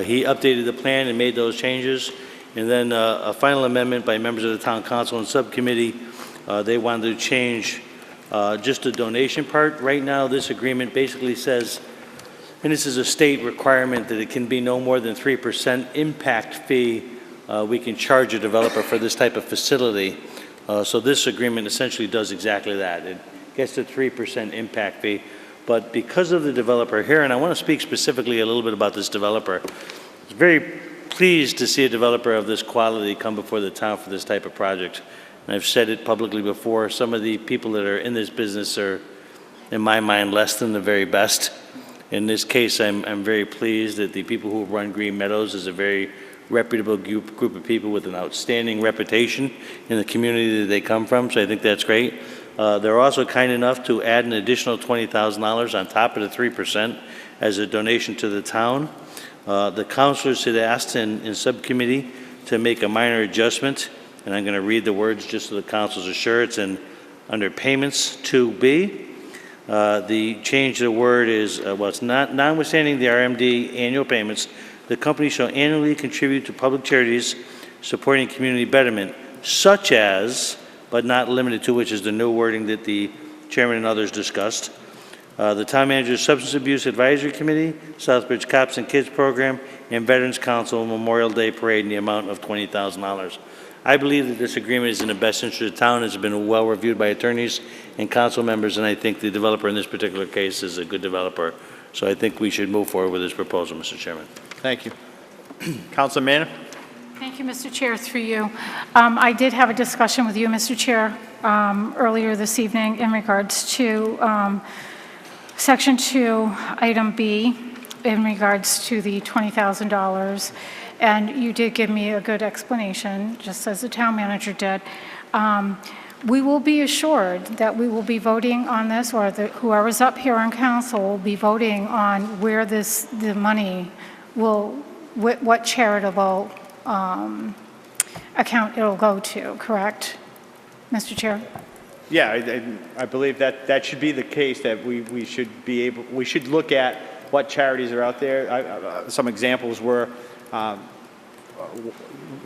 He updated the plan and made those changes. And then a final amendment by members of the town council and subcommittee. They wanted to change just the donation part. Right now, this agreement basically says, and this is a state requirement, that it can be no more than 3% impact fee we can charge a developer for this type of facility. So this agreement essentially does exactly that. It gets to 3% impact fee. But because of the developer here, and I want to speak specifically a little bit about this developer, I was very pleased to see a developer of this quality come before the town for this type of project. And I've said it publicly before, some of the people that are in this business are, in my mind, less than the very best. In this case, I'm very pleased that the people who run Green Meadows is a very reputable group of people with an outstanding reputation in the community that they come from, so I think that's great. They're also kind enough to add an additional $20,000 on top of the 3% as a donation to the town. The councilors had asked in subcommittee to make a minor adjustment, and I'm going to read the words just so the council's assured. It's under payments 2B. The change of the word is, well, it's not notwithstanding the RMD annual payments, the company shall annually contribute to public charities supporting community betterment, such as, but not limited to, which is the new wording that the chairman and others discussed. The town manager's substance abuse advisory committee, Southbridge Cops and Kids program, and Veterans Council Memorial Day parade in the amount of $20,000. I believe that this agreement is in the best interest of the town. It's been well reviewed by attorneys and council members, and I think the developer in this particular case is a good developer. So I think we should move forward with this proposal, Mr. Chairman. Thank you. Councilor Manna? Thank you, Mr. Chair, through you. I did have a discussion with you, Mr. Chair, earlier this evening in regards to Section 2, Item B, in regards to the $20,000. And you did give me a good explanation, just as the town manager did. We will be assured that we will be voting on this, or whoever's up here on council will be voting on where the money will, what charitable account it'll go to, correct, Mr. Chair? Yeah, I believe that should be the case, that we should look at what charities are out there. Some examples were,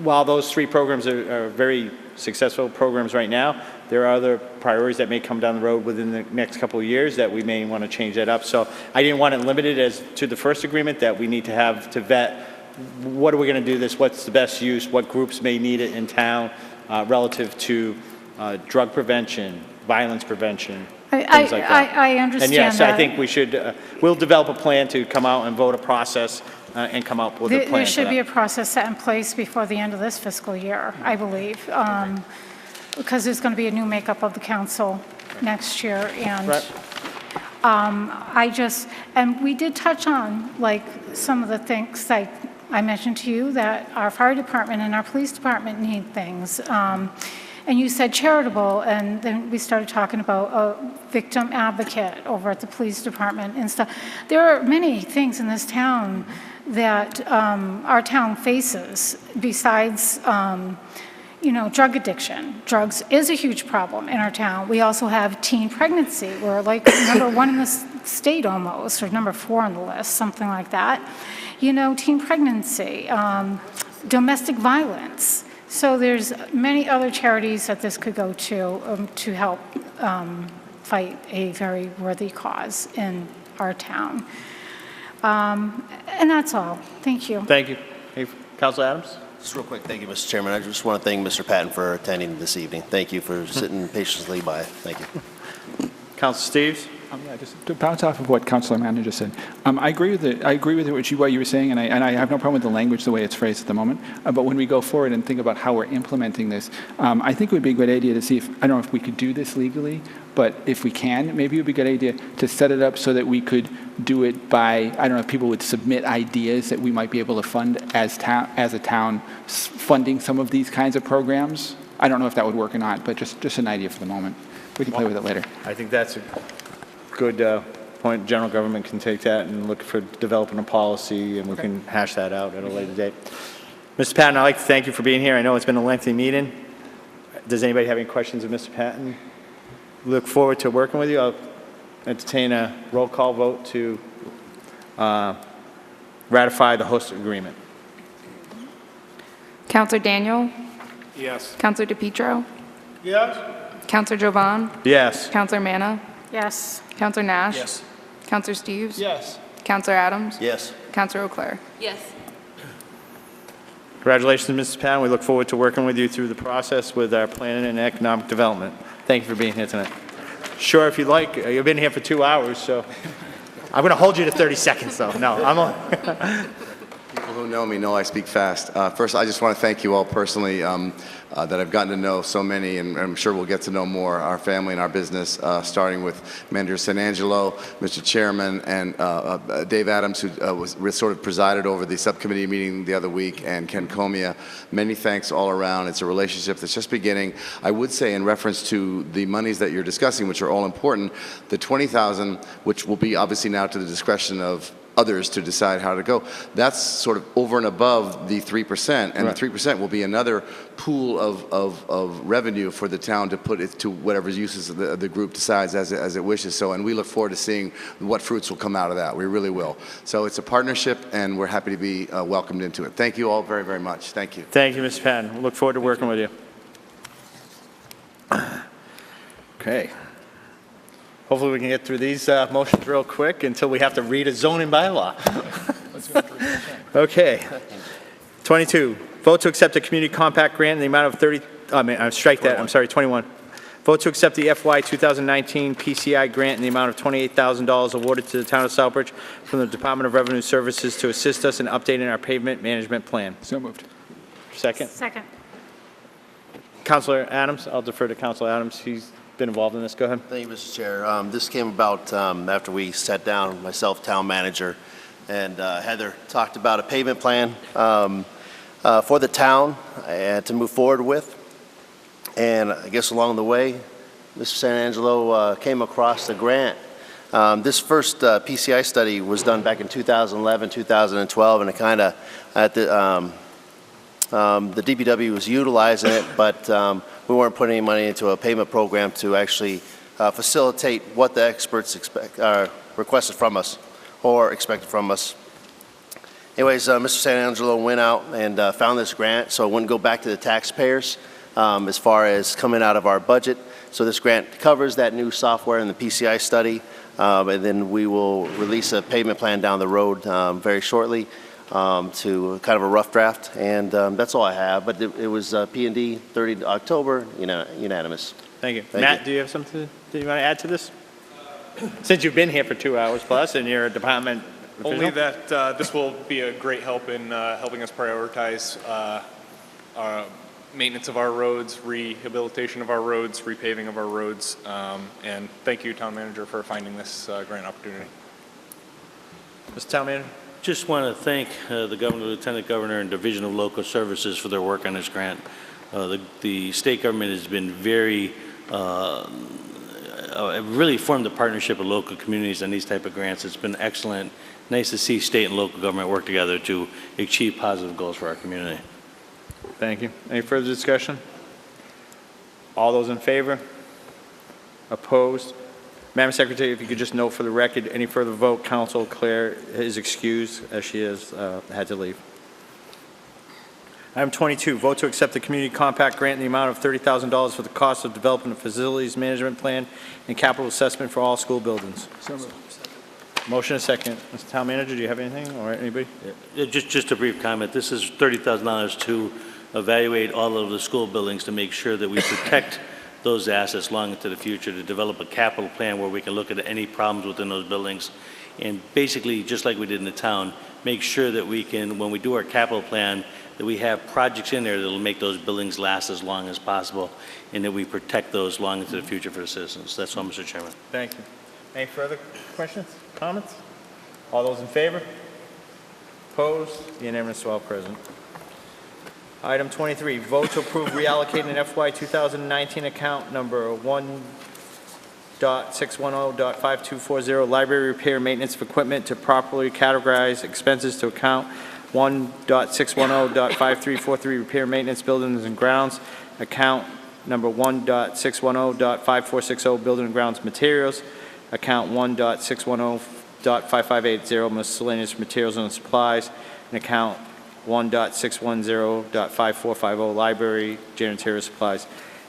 while those 3 programs are very successful programs right now, there are other priorities that may come down the road within the next couple of years that we may want to change that up. So I didn't want it limited as to the first agreement, that we need to have to vet, what are we going to do this, what's the best use, what groups may need it in town relative to drug prevention, violence prevention, things like that. I understand and yes, that. I think we should, we'll develop a plan to come out and vote a process and come up with a plan There should for be that. a process set in place before the end of this fiscal year, I believe, because there's going to be a new makeup of the council next year, and and we did touch on, like, some of the things like I mentioned to you, that our fire department and our police department need things. And you said charitable, and then we started talking about a victim advocate over at the police department and stuff. There are many things in this town that our town faces besides, drug addiction. Drugs is a huge problem in our town. We also have teen pregnancy. We're like number 1 in the state almost, or number 4 on the list, something like that. Teen pregnancy, domestic violence. So there's many other charities that this could go to help fight a very worthy cause in our town. And that's all. Thank you. Thank you. Hey, Councilor Adams? Just real quick, thank you, Mr. Chairman. I just want to thank Mr. Patton for attending this evening. Thank you for sitting patiently by. Thank you. Councilor Steves? Yeah, just to bounce off of what Councilor Manna just said, I agree with it. I agree with what you were saying, and I have no problem with the language the way it's phrased at the moment. But when we go forward and think about how we're implementing this, I think it would be a good idea to see if, I don't know if we could do this legally, but if we can, maybe it would be a good idea to set it up so that we could do it by, I don't know if people would submit ideas that we might be able to fund as a town, funding some of these kinds of programs. I don't know if that would work or not, but just an idea for the moment. We can play with it later. I think that's a good point. General government can take that and look for developing a policy, and we can hash that out at a later date. Mr. Patton, I'd like to thank you for being here. I know it's been a lengthy meeting. Does anybody have any questions of Mr. Patton? Look forward to working with you. I'll entertain a roll call vote to ratify the host agreement. Counselor Daniel? Yes. Counselor DePietro? Yes. Counselor Jovan? Yes. Counselor Manna? Yes. Counselor Nash? Yes. Counselor Steves? Yes. Counselor Adams? Yes. Counselor O'Clair? Yes. Congratulations, Mrs. Patton. We look forward to working with you through the process with our planning and economic development. Thank you for being here tonight. Sure, if you'd like. You've been here for 2 hours, so I'm going to hold you to 30 seconds, though. No, I'm on. People who know me know I speak fast. First, I just want to thank you all personally that I've gotten to know so many, and I'm sure we'll get to know more, our family and our business, starting with Manager San Angelo, Mr. Chairman, and Dave Adams, who sort of presided over the subcommittee meeting the other week, and Ken Comia. Many thanks all around. It's a relationship that's just beginning. I would say, in reference to the monies that you're discussing, which are all important, the $20,000, which will be obviously now to the discretion of others to decide how to go. That's sort of over and above the 3%, and Right. the 3% will be another pool of revenue for the town to put it to whatever uses the group decides as it wishes. So, and we look forward to seeing what fruits will come out of that. We really will. So it's a partnership, and we're happy to be welcomed into it. Thank you all very, very much. Thank you. Thank you, Mr. Patton. We look forward to working with you. Okay. Hopefully we can get through these motions real quick until we have to read a zoning bylaw. Okay. 22, Vote to accept a community compact grant in the amount of 21. Vote to accept the FY 2019 PCI grant in the amount of $28,000 awarded to the town of Southbridge from the Department of Revenue Services to assist us in updating our pavement management plan. So moved. Second. Second. Councilor Adams, I'll defer to Councilor Adams. He's been involved in this. Go ahead. Thank you, Mr. Chair. This came about after we sat down, myself, town manager, and Heather talked about a pavement plan for the town to move forward with. And I guess along the way, Mr. Sanangelo came across the grant. This first PCI study was done back in 2011, 2012, and it kind of, the DPW was utilizing it, but we weren't putting any money into a payment program to actually facilitate what the experts requested from us or expected from us. Anyways, Mr. Sanangelo went out and found this grant, so it wouldn't go back to the taxpayers as far as coming out of our budget. So this grant covers that new software in the PCI study, and then we will release a payment plan down the road very shortly to kind of a rough draft, and that's all I have. But it was P&D 30 October, unanimous. Thank you. Matt, do you have something that you want to add to this? Since you've been here for 2 hours plus and you're a department official? Only that this will be a great help in helping us prioritize maintenance of our roads, rehabilitation of our roads, repaving of our roads, and thank you, Town Manager, for finding this grant opportunity. Mr. Town Manager? Just want to thank the Governor, Lieutenant Governor, and Division of Local Services for their work on this grant. The state government has been very, really formed a partnership with local communities on these type of grants. It's been excellent. Nice to see state and local government work together to achieve positive goals for our community. Thank you. Any further discussion? All those in favor? Opposed? Madam Secretary, if you could just note for the record, any further vote, Council Claire is excused as she has had to leave. Item 22, vote to accept the community compact grant in the amount of $30,000 for the cost of developing a facilities management plan and capital assessment for all school buildings. So moved. Motion and second. Mr. Town Manager, do you have anything, or anybody? Yeah, just a brief comment. This is $30,000 to evaluate all of the school buildings to make sure that we protect those assets long into the future, to develop a capital plan where we can look at any problems within those buildings, and basically, just like we did in the town, make sure that we can, when we do our capital plan, that we have projects in there that will make those buildings last as long as possible, and that we protect those long into the future for the citizens. That's all, Mr. Chairman. Thank you. Any further questions, comments? All those in favor? Opposed? Unanimous, all present. Item 23, vote to approve reallocating an FY 2019 account number 1.610.5240 library repair maintenance of equipment to properly categorize expenses to account 1.610.5343 repair maintenance buildings and grounds, account number 1.610.5460 building and grounds materials, account 1.610.5580 miscellaneous materials and supplies, and account 1.610.5450 library janitorial supplies,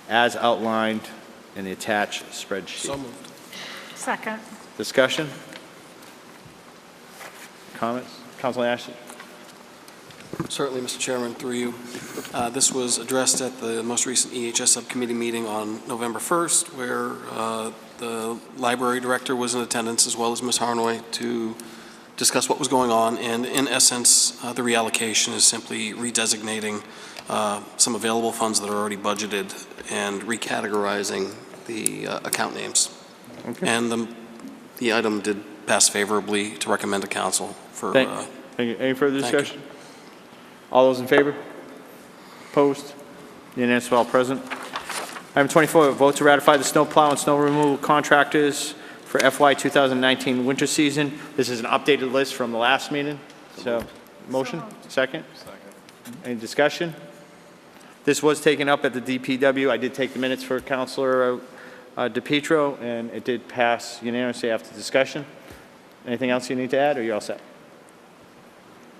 as outlined in the attached spreadsheet. So moved. Second. Discussion? Comments? Councilor Ashley? Certainly, Mr. Chairman, through you. This was addressed at the most recent EHS subcommittee meeting on November 1st, where the library director was in attendance, as well as Ms. Harnoy, to discuss what was going on. And in essence, the reallocation is simply redesignating some available funds that are already budgeted and recategorizing the account names. Okay. And the item did pass favorably to recommend to council for. Thank you. Any further discussion? All those in favor? Opposed? Unanimous, all present. Item 24, vote to ratify the snow plow and snow removal contractors for FY 2019 winter season. This is an updated list from the last meeting. So, motion? Second? Second. Any discussion? This was taken up at the DPW. I did take the minutes for Councilor DePietro, and it did pass unanimously after discussion. Anything else you need to add, or you're all set?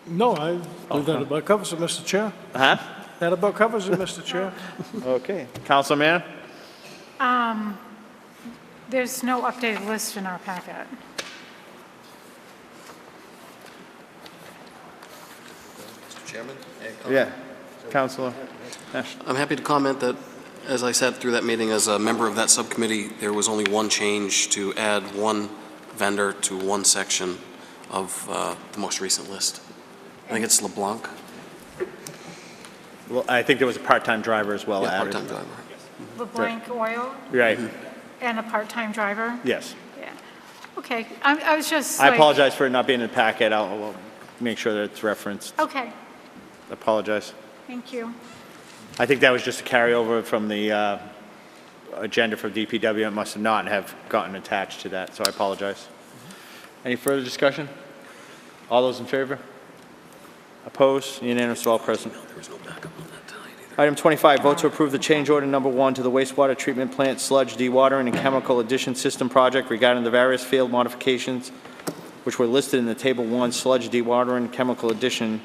No, I believe that about covers it, Mr. Chair. Huh? That about covers it, Mr. Chair. Okay. Councilman? There's no updated list in our packet. Mr. Chairman? Yeah. Councilor Nash. I'm happy to comment that, as I sat through that meeting as a member of that subcommittee, there was only one change to add one vendor to one section of the most recent list. I think it's LeBlanc. Well, I think there was a part-time driver as well added. Part-time driver. LeBlanc Oil Right. and a part-time driver? Yes. Yeah. Okay, I was just I like... apologize for it not being in the packet. I'll make sure that it's referenced. Okay, I apologize. thank you. I think that was just a carryover from the agenda for DPW. It must have not have gotten attached to that, so I apologize. Any further discussion? All those in favor? Opposed? Unanimous, all present. Item 25, vote to approve the change order number 1 to the wastewater treatment plant sludge dewatering and chemical addition system project regarding the various field modifications which were listed in the Table 1 sludge dewatering chemical addition,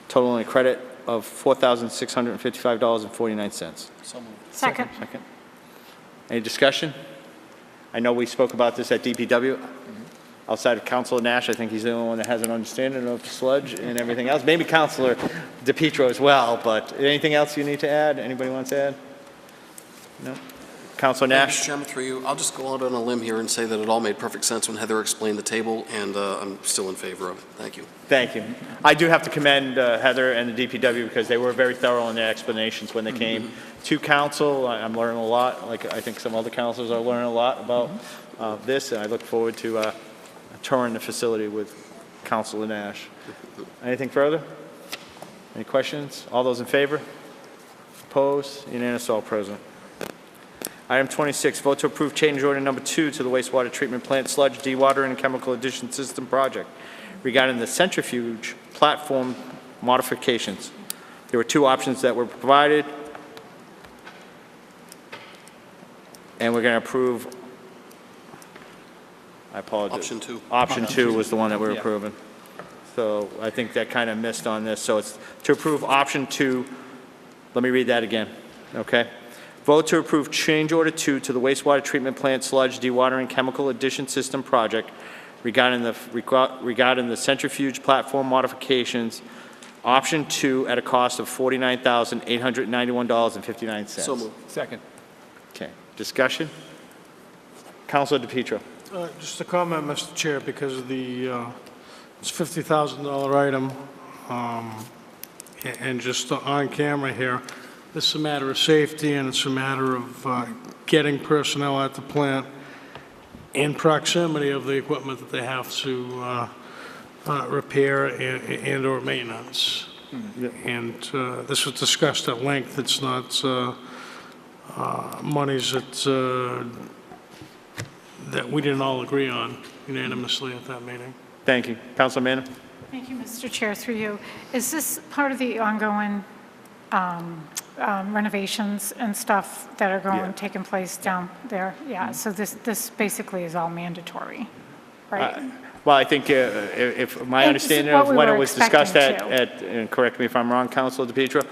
totaling a credit of $4,655.49. Second. Second. Any discussion? I know we spoke about this at DPW. Outside of Councilor Nash, I think he's the only one that has an understanding of sludge and everything else. Maybe Councilor DePietro as well, but anything else you need to add? Anybody wants to add? No? Councilor Nash? Mr. Chairman, through you, I'll just go out on a limb here and say that it all made perfect sense when Heather explained the table, and I'm still in favor of it. Thank you. Thank you. I do have to commend Heather and the DPW because they were very thorough in their explanations when they came to council. I'm learning a lot, like I think some other councilors are learning a lot about this, and I look forward to touring the facility with Councilor Nash. Anything further? Any questions? All those in favor? Opposed? Unanimous, all present. Item 26, vote to approve change order number 2 to the wastewater treatment plant sludge dewatering and chemical addition system project regarding the centrifuge platform modifications. There were 2 options that were provided, and we're going to approve. I apologize. Option 2. Option 2 was the one that we were approving. So I think that kind of missed on this. So it's to approve option 2. Let me read that again. Okay. Vote to approve change order 2 to the wastewater treatment plant sludge dewatering chemical addition system project regarding the centrifuge platform modifications. Option 2 at a cost of $49,891.59. So moved. Second. Okay. Discussion? Councilor DePietro. Just a comment, Mr. Chair, because of the it's $50,000 item, and just on camera here, this is a matter of safety, and it's a matter of getting personnel at the plant in proximity of the equipment that they have to repair and or maintenance. And this was discussed at length. It's not monies that we didn't all agree on unanimously at that meeting. Thank you. Councilor Manna? Thank you, Mr. Chair, through you. Is this part of the ongoing renovations and stuff that are taking place down there? Yeah, so this basically is all mandatory, right? Well, I think if my understanding of when it was discussed and correct me if I'm wrong, Councilor DePietro,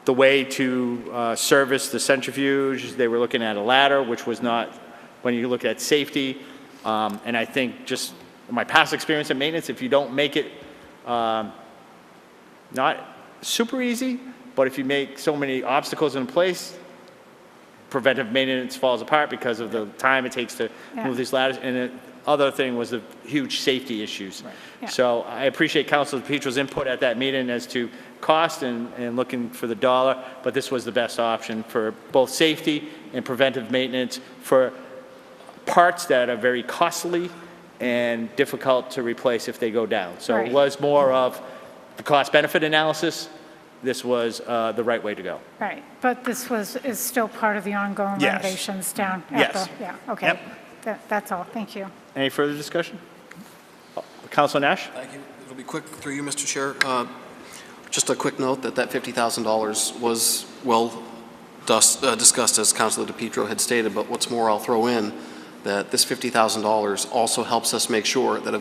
the way to service the centrifuge, they were looking at a ladder, which was not, when you look at safety, and I think just my past experience in maintenance, if you don't make it not super easy, but if you make so many obstacles in place, preventive maintenance falls apart because of the time it takes to move these ladders. And the other thing was the huge safety issues. Right. Yeah. So I appreciate Councilor DePietro's input at that meeting as to cost and looking for the dollar, but this was the best option for both safety and preventive maintenance for parts that are very costly and difficult to replace if they go down. So it was more of the cost-benefit analysis. This was the right way to go. Right, but this is still part of the ongoing renovations down at the... Yeah, okay. Yep. That's all. Thank you. Any further discussion? Councilor Nash? Thank you. It'll be quick through you, Mr. Chair. Just a quick note that $50,000 was well discussed, as Councilor DePietro had stated, but what's more, I'll throw in that this $50,000 also helps us make sure that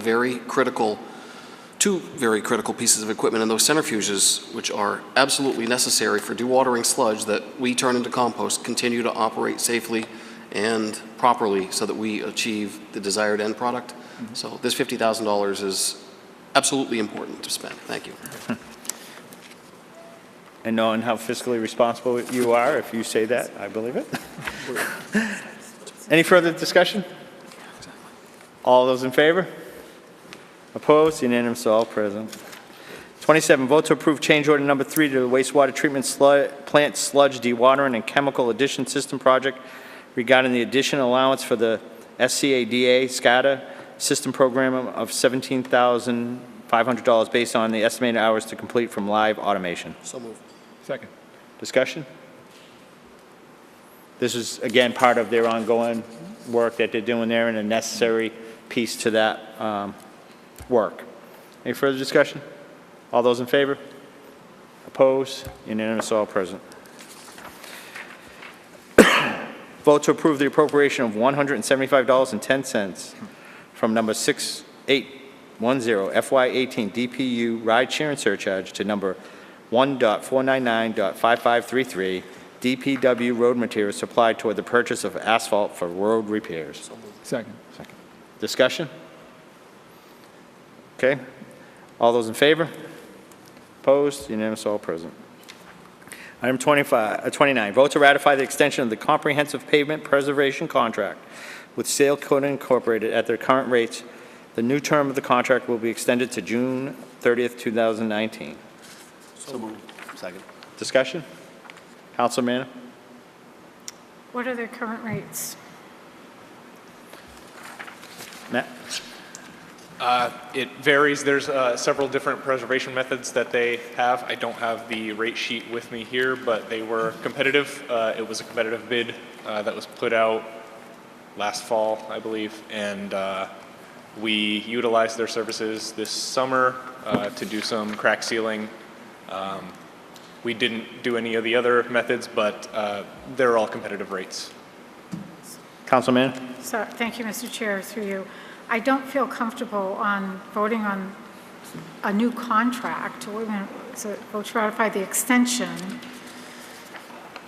two very critical pieces of equipment in those centrifuges, which are absolutely necessary for dewatering sludge that we turn into compost, continue to operate safely and properly so that we achieve the desired end product. So this $50,000 is absolutely important to spend. Thank you. and knowing how fiscally responsible you are, if you say that, I believe it. Any further discussion? All those in favor? Opposed? Unanimous, all present. 27, vote to approve change order number 3 to the wastewater treatment plant sludge dewatering and chemical addition system project regarding the additional allowance for the SCADA SCADA system program of $17,500 based on the estimated hours to complete from live automation. So moved. Second. Discussion? This is, again, part of their ongoing work that they're doing there and a necessary piece to that work. Any further discussion? All those in favor? Opposed? Unanimous, all present. Vote to approve the appropriation of $175.10 from number 6810 FY18 DPU ride share and surcharge to number 1.499.5533 DPW road materials supplied toward the purchase of asphalt for road repairs. Second. Discussion? Okay. All those in favor? Opposed? Unanimous, all present. Item 29, vote to ratify the extension of the comprehensive pavement preservation contract with Sale Coating Incorporated at their current rates. The new term of the contract will be extended to June 30th, 2019. So moved. Second. Discussion? Council Manna? What are their current rates? Matt? It varies. There's several different preservation methods that they have. I don't have the rate sheet with me here, but they were competitive. It was a competitive bid that was put out last fall, I believe, and we utilized their services this summer to do some crack sealing. We didn't do any of the other methods, but they're all competitive rates. Councilman? So, thank you, Mr. Chair, through you. I don't feel comfortable on voting on a new contract. We're going to vote to ratify the extension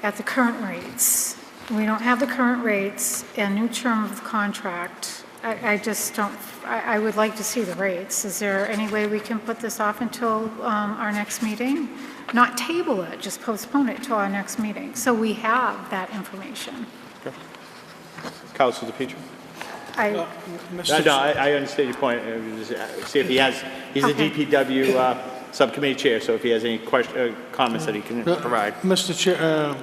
at the current rates. We don't have the current rates and new term of the contract. I just don't, I would like to see the rates. Is there any way we can put this off until our next meeting? Not table it, just postpone it to our next meeting, so we have that information. Okay. Councilor DePietro? I understand your point. See if he has, he's the DPW subcommittee chair, so if he has any comments that he can provide. Mr. Chair,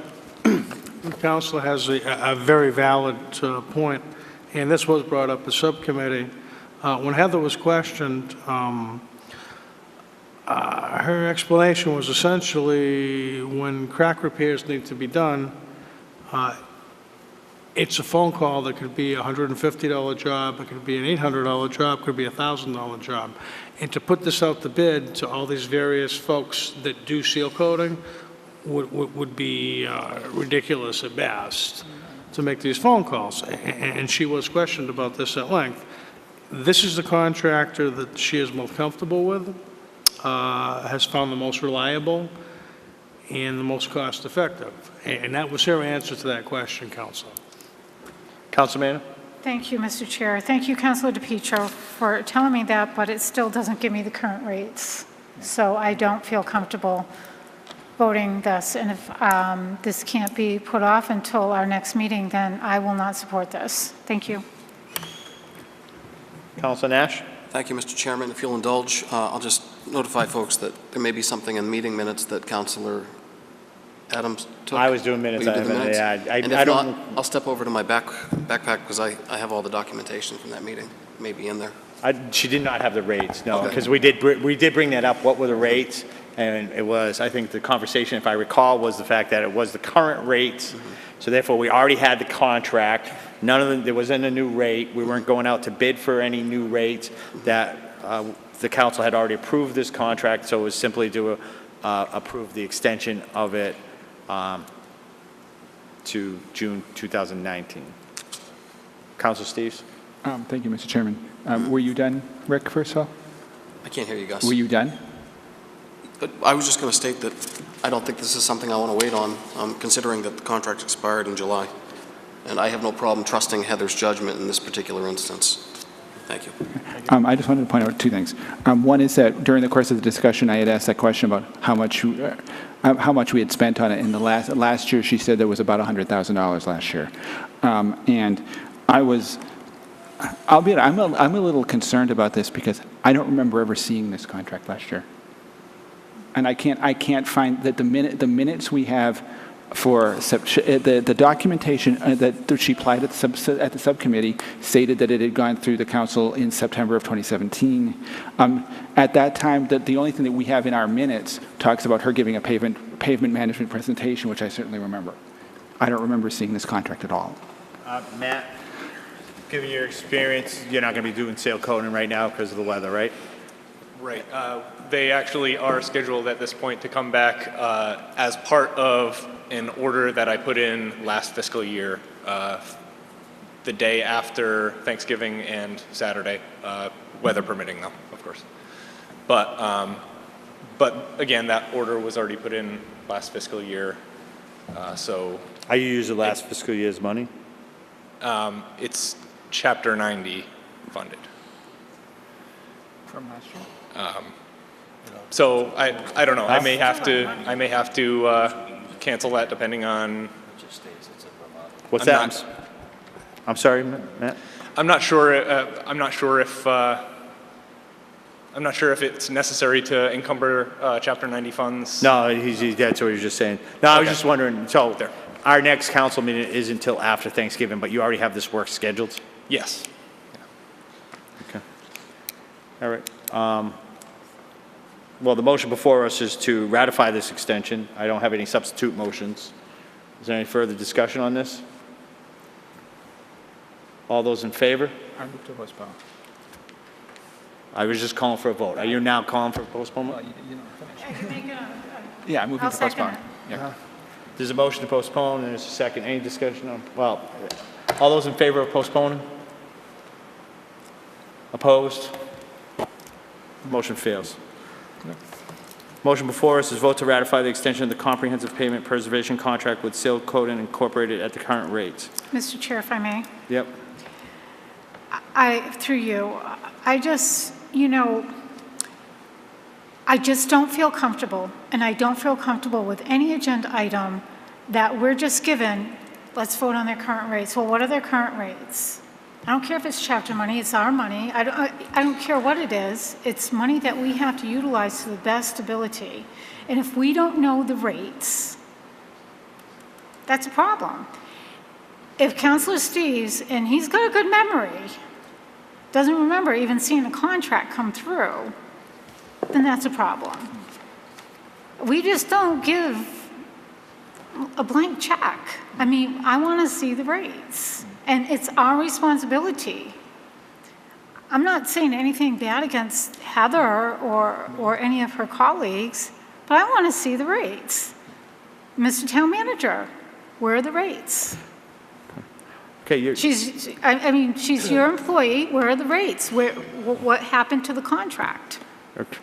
the councilor has a very valid point, and this was brought up at subcommittee. When Heather was questioned, her explanation was essentially when crack repairs need to be done, it's a phone call that could be a $150 job, it could be an $800 job, it could be a $1,000 job. And to put this out to bid to all these various folks that do seal coating would be ridiculous at best to make these phone calls. And she was questioned about this at length. This is the contractor that she is most comfortable with, has found the most reliable and the most cost effective. And that was her answer to that question, Council. Councilman? Thank you, Mr. Chair. Thank you, Councilor DePietro, for telling me that, but it still doesn't give me the current rates. So I don't feel comfortable voting this. And if this can't be put off until our next meeting, then I will not support this. Thank you. Councilor Nash? Thank you, Mr. Chairman. If you'll indulge, I'll just notify folks that there may be something in meeting minutes that Councilor Adams took. I was doing minutes. Will you do the minutes? Yeah, and if I not, don't. I'll step over to my backpack because I have all the documentation from that meeting. Maybe in there. She did not have the rates, no, Okay. because we did bring that up. What were the rates? And it was, I think the conversation, if I recall, was the fact that it was the current rates. So therefore, we already had the contract. None of them, there wasn't a new rate. We weren't going out to bid for any new rates. That the council had already approved this contract, so it was simply to approve the extension of it to June 2019. Councilor Steves? Thank you, Mr. Chairman. Were you done, Rick, first of all? I can't hear you guys. Were you done? I was just going to state that I don't think this is something I want to wait on, considering that the contract expired in July. And I have no problem trusting Heather's judgment in this particular instance. Thank you. I just wanted to point out two things. One is that during the course of the discussion, I had asked that question about how much we had spent on it. In the last year, she said there was about $100,000 last year, and I'll be honest, I'm a little concerned about this because I don't remember ever seeing this contract last year, and I can't find that the minutes we have for the documentation that she applied at the subcommittee stated that it had gone through the council in September of 2017. At that time, the only thing that we have in our minutes talks about her giving a pavement management presentation, which I certainly remember. I don't remember seeing this contract at all. Matt, given your experience, you're not going to be doing sale coating right now because of the weather, right? Right. They actually are scheduled at this point to come back as part of an order that I put in last fiscal year, the day after Thanksgiving and Saturday, weather permitting though, of course. But again, that order was already put in last fiscal year, so. Are you using last fiscal year's money? It's Chapter 90 funded. From last year? So I don't know. I may have to cancel that depending on. What's that? I'm sorry, Matt. I'm not sure. I'm not sure if it's necessary to encumber Chapter 90 funds. No, that's what he was just saying. No, I was just wondering. So our next council meeting is until after Thanksgiving, but you already have this work scheduled? Yes. Okay. All right. Well, the motion before us is to ratify this extension. I don't have any substitute motions. Is there any further discussion on this? All those in favor? I move to postpone. I was just calling for a vote. Are you now calling for postponement? Yeah, I'm moving to postpone. Yeah. There's a motion to postpone and there's a second. Any discussion on, well, all those in favor of postponing? Opposed? Motion fails. Motion before us is vote to ratify the extension of the comprehensive pavement preservation contract with Seal Coating Incorporated at the current rates. Mr. Chair, if I may. Yep. Through you, I just don't feel comfortable, and I don't feel comfortable with any agenda item that we're just given, let's vote on their current rates. Well, what are their current rates? I don't care if it's chapter money, it's our money. I don't care what it is. It's money that we have to utilize to the best ability. And if we don't know the rates, that's a problem. If Councilor Steves, and he's got a good memory, doesn't remember even seeing a contract come through, then that's a problem. We just don't give a blank check. I mean, I want to see the rates. And it's our responsibility. I'm not saying anything bad against Heather or any of her colleagues, but I want to see the rates. Mr. Town Manager, where are the rates? Okay, she's your employee. Where are the rates? What happened to the contract? Okay.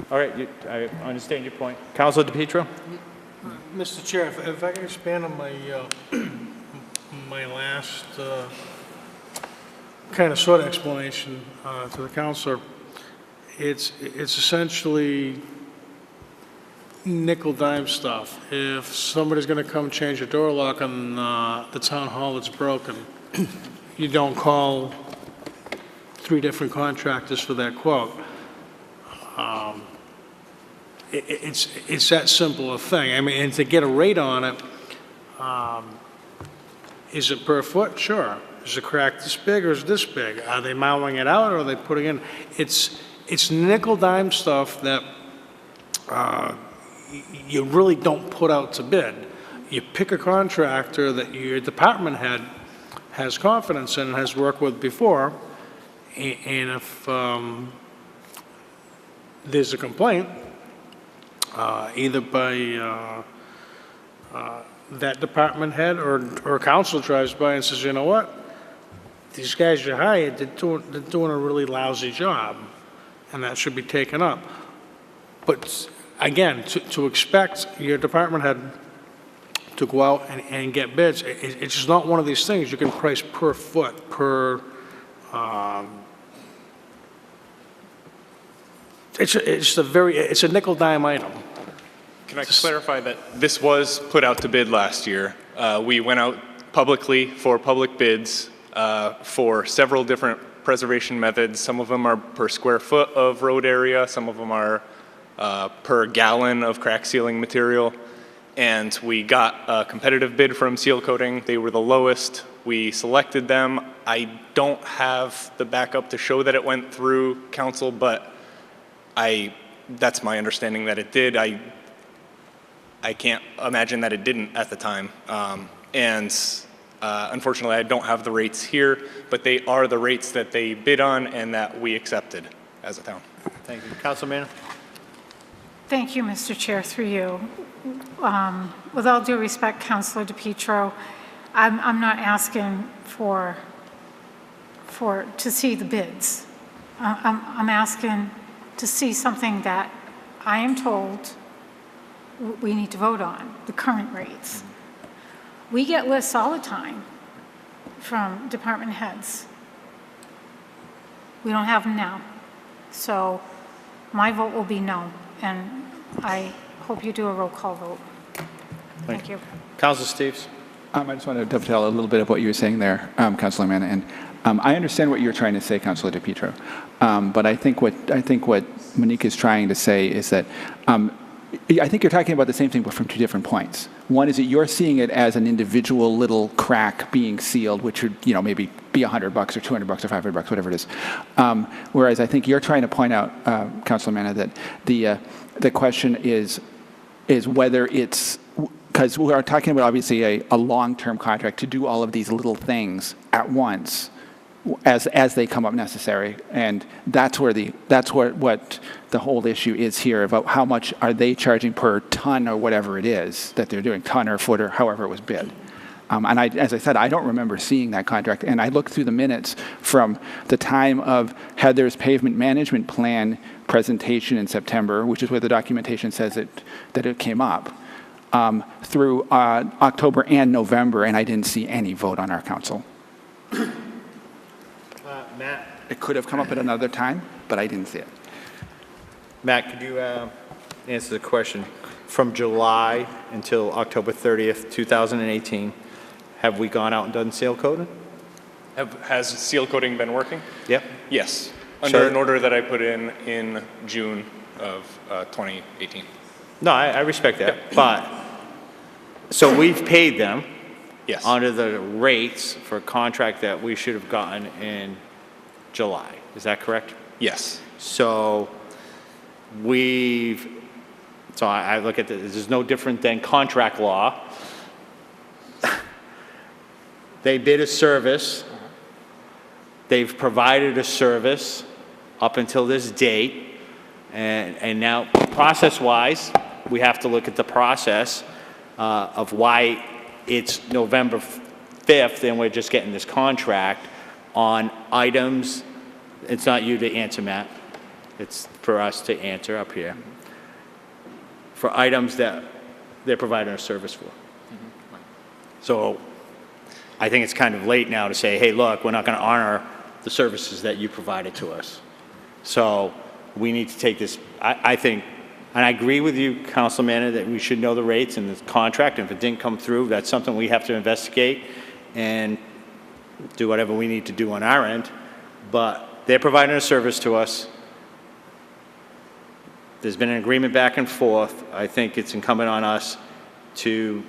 All right, I understand your point. Councilor DePietro? Mr. Chair, if I can expand on my my last kind of sort of explanation to the councilor, it's essentially nickel dime stuff. If somebody's going to come change a door lock on the town hall that's broken, you don't call 3 different contractors for that quote. It's that simple a thing. I mean, and to get a rate on it, is it per foot? Sure. Is the crack this big or is it this big? Are they mounting it out or are they putting in? It's nickel dime stuff that you really don't put out to bid. You pick a contractor that your department head has confidence in and has worked with before, and if there's a complaint, either by that department head or council drives by and says, you know what, these guys you hired, they're doing a really lousy job, and that should be taken up. But again, to expect your department head to go out and get bids, it's just not one of these things you can price per foot, per it's a nickel dime item. Can I clarify that this was put out to bid last year? We went out publicly for public bids for several different preservation methods. Some of them are per square foot of road area. Some of them are per gallon of crack sealing material. And we got a competitive bid from Seal Coating. They were the lowest. We selected them. I don't have the backup to show that it went through council, but that's my understanding that it did. I can't imagine that it didn't at the time. Unfortunately, I don't have the rates here, but they are the rates that they bid on and that we accepted as a town. Thank you. Councilman? Thank you, Mr. Chair, through you. With all due respect, Councilor DePietro, I'm not asking to see the bids. I'm asking to see something that I am told we need to vote on, the current rates. We get lists all the time from department heads. We don't have them now. So my vote will be no, and I hope you do a roll call vote. Thank you. Councilor Steves? I just want to dovetail a litor bit of what you were saying there, Councilor Manna, and I understand what you're trying to say, Councilor DePietro, but I think what Monique is trying to say is that I think you're talking about the same thing, but from two different points. One is that you're seeing it as an individual little crack being sealed, which would, maybe be $100 or $200 or $500, whatever it is. Whereas I think you're trying to point out, Councilor Manna, that the question is whether it's, because we are talking about obviously a long-term contract to do all of these little things at once as they come up necessary, and that's what the whole issue is here about how much are they charging per ton or whatever it is that they're doing, ton or foot or however it was bid. And as I said, I don't remember seeing that contract, and I looked through the minutes from the time of Heather's pavement management plan presentation in September, which is where the documentation says that it came up, through October and November, and I didn't see any vote on our council. Matt? It could have come up at another time, but I didn't see it. Matt, could you answer the question? From July until October 30th, 2018, have we gone out and done seal coating? Has seal coating been working? Yep. Yes, under an order that I put in June of 2018. No, I respect that, but, so we've paid them Yes. under the rates for a contract that we should have gotten in July. Is that correct? Yes. So I look at this is no different than contract law. They bid a service. They've provided a service up until this date. And now, process-wise, we have to look at the process of why it's November 5th and we're just getting this contract on items. It's not you to answer, Matt. It's for us to answer up here. For items that they're providing a service for. So I think it's kind of late now to say, hey, look, we're not going to honor the services that you provided to us. So we need to take this, I think, and I agree with you, Councilman, that we should know the rates in the contract. And if it didn't come through, that's something we have to investigate and do whatever we need to do on our end. But they're providing a service to us. There's been an agreement back and forth. I think it's incumbent on us to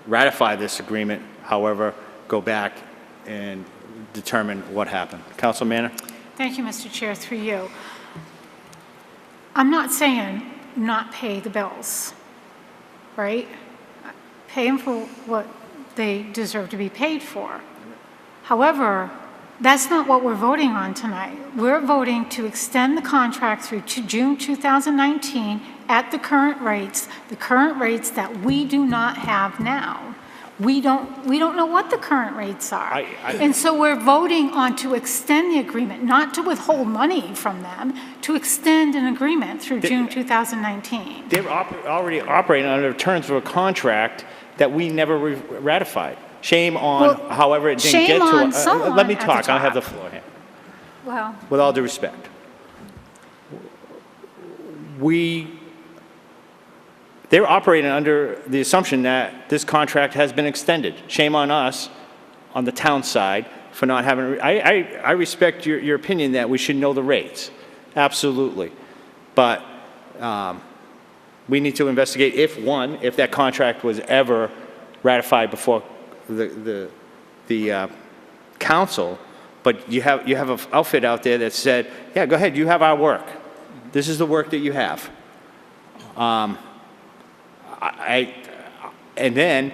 ratify this agreement, however, go back and determine what happened. Councilman? Thank you, Mr. Chair, through you. I'm not saying not pay the bills, right? Pay them for what they deserve to be paid for. However, that's not what we're voting on tonight. We're voting to extend the contract through to June 2019 at the current rates that we do not have now. We don't know what the current rates are. And so we're voting on to extend the agreement, not to withhold money from them, to extend an agreement through June 2019. They're already operating under terms of a contract that we never ratified. Shame on, however, it didn't get to us. Let me talk. I have the floor here. Well, with all due respect. they're operating under the assumption that this contract has been extended. Shame on us, on the town side, for not having, I respect your opinion that we should know the rates, absolutely. But we need to investigate if that contract was ever ratified before the council, but you have an outfit out there that said, yeah, go ahead, you have our work. This is the work that you have. And then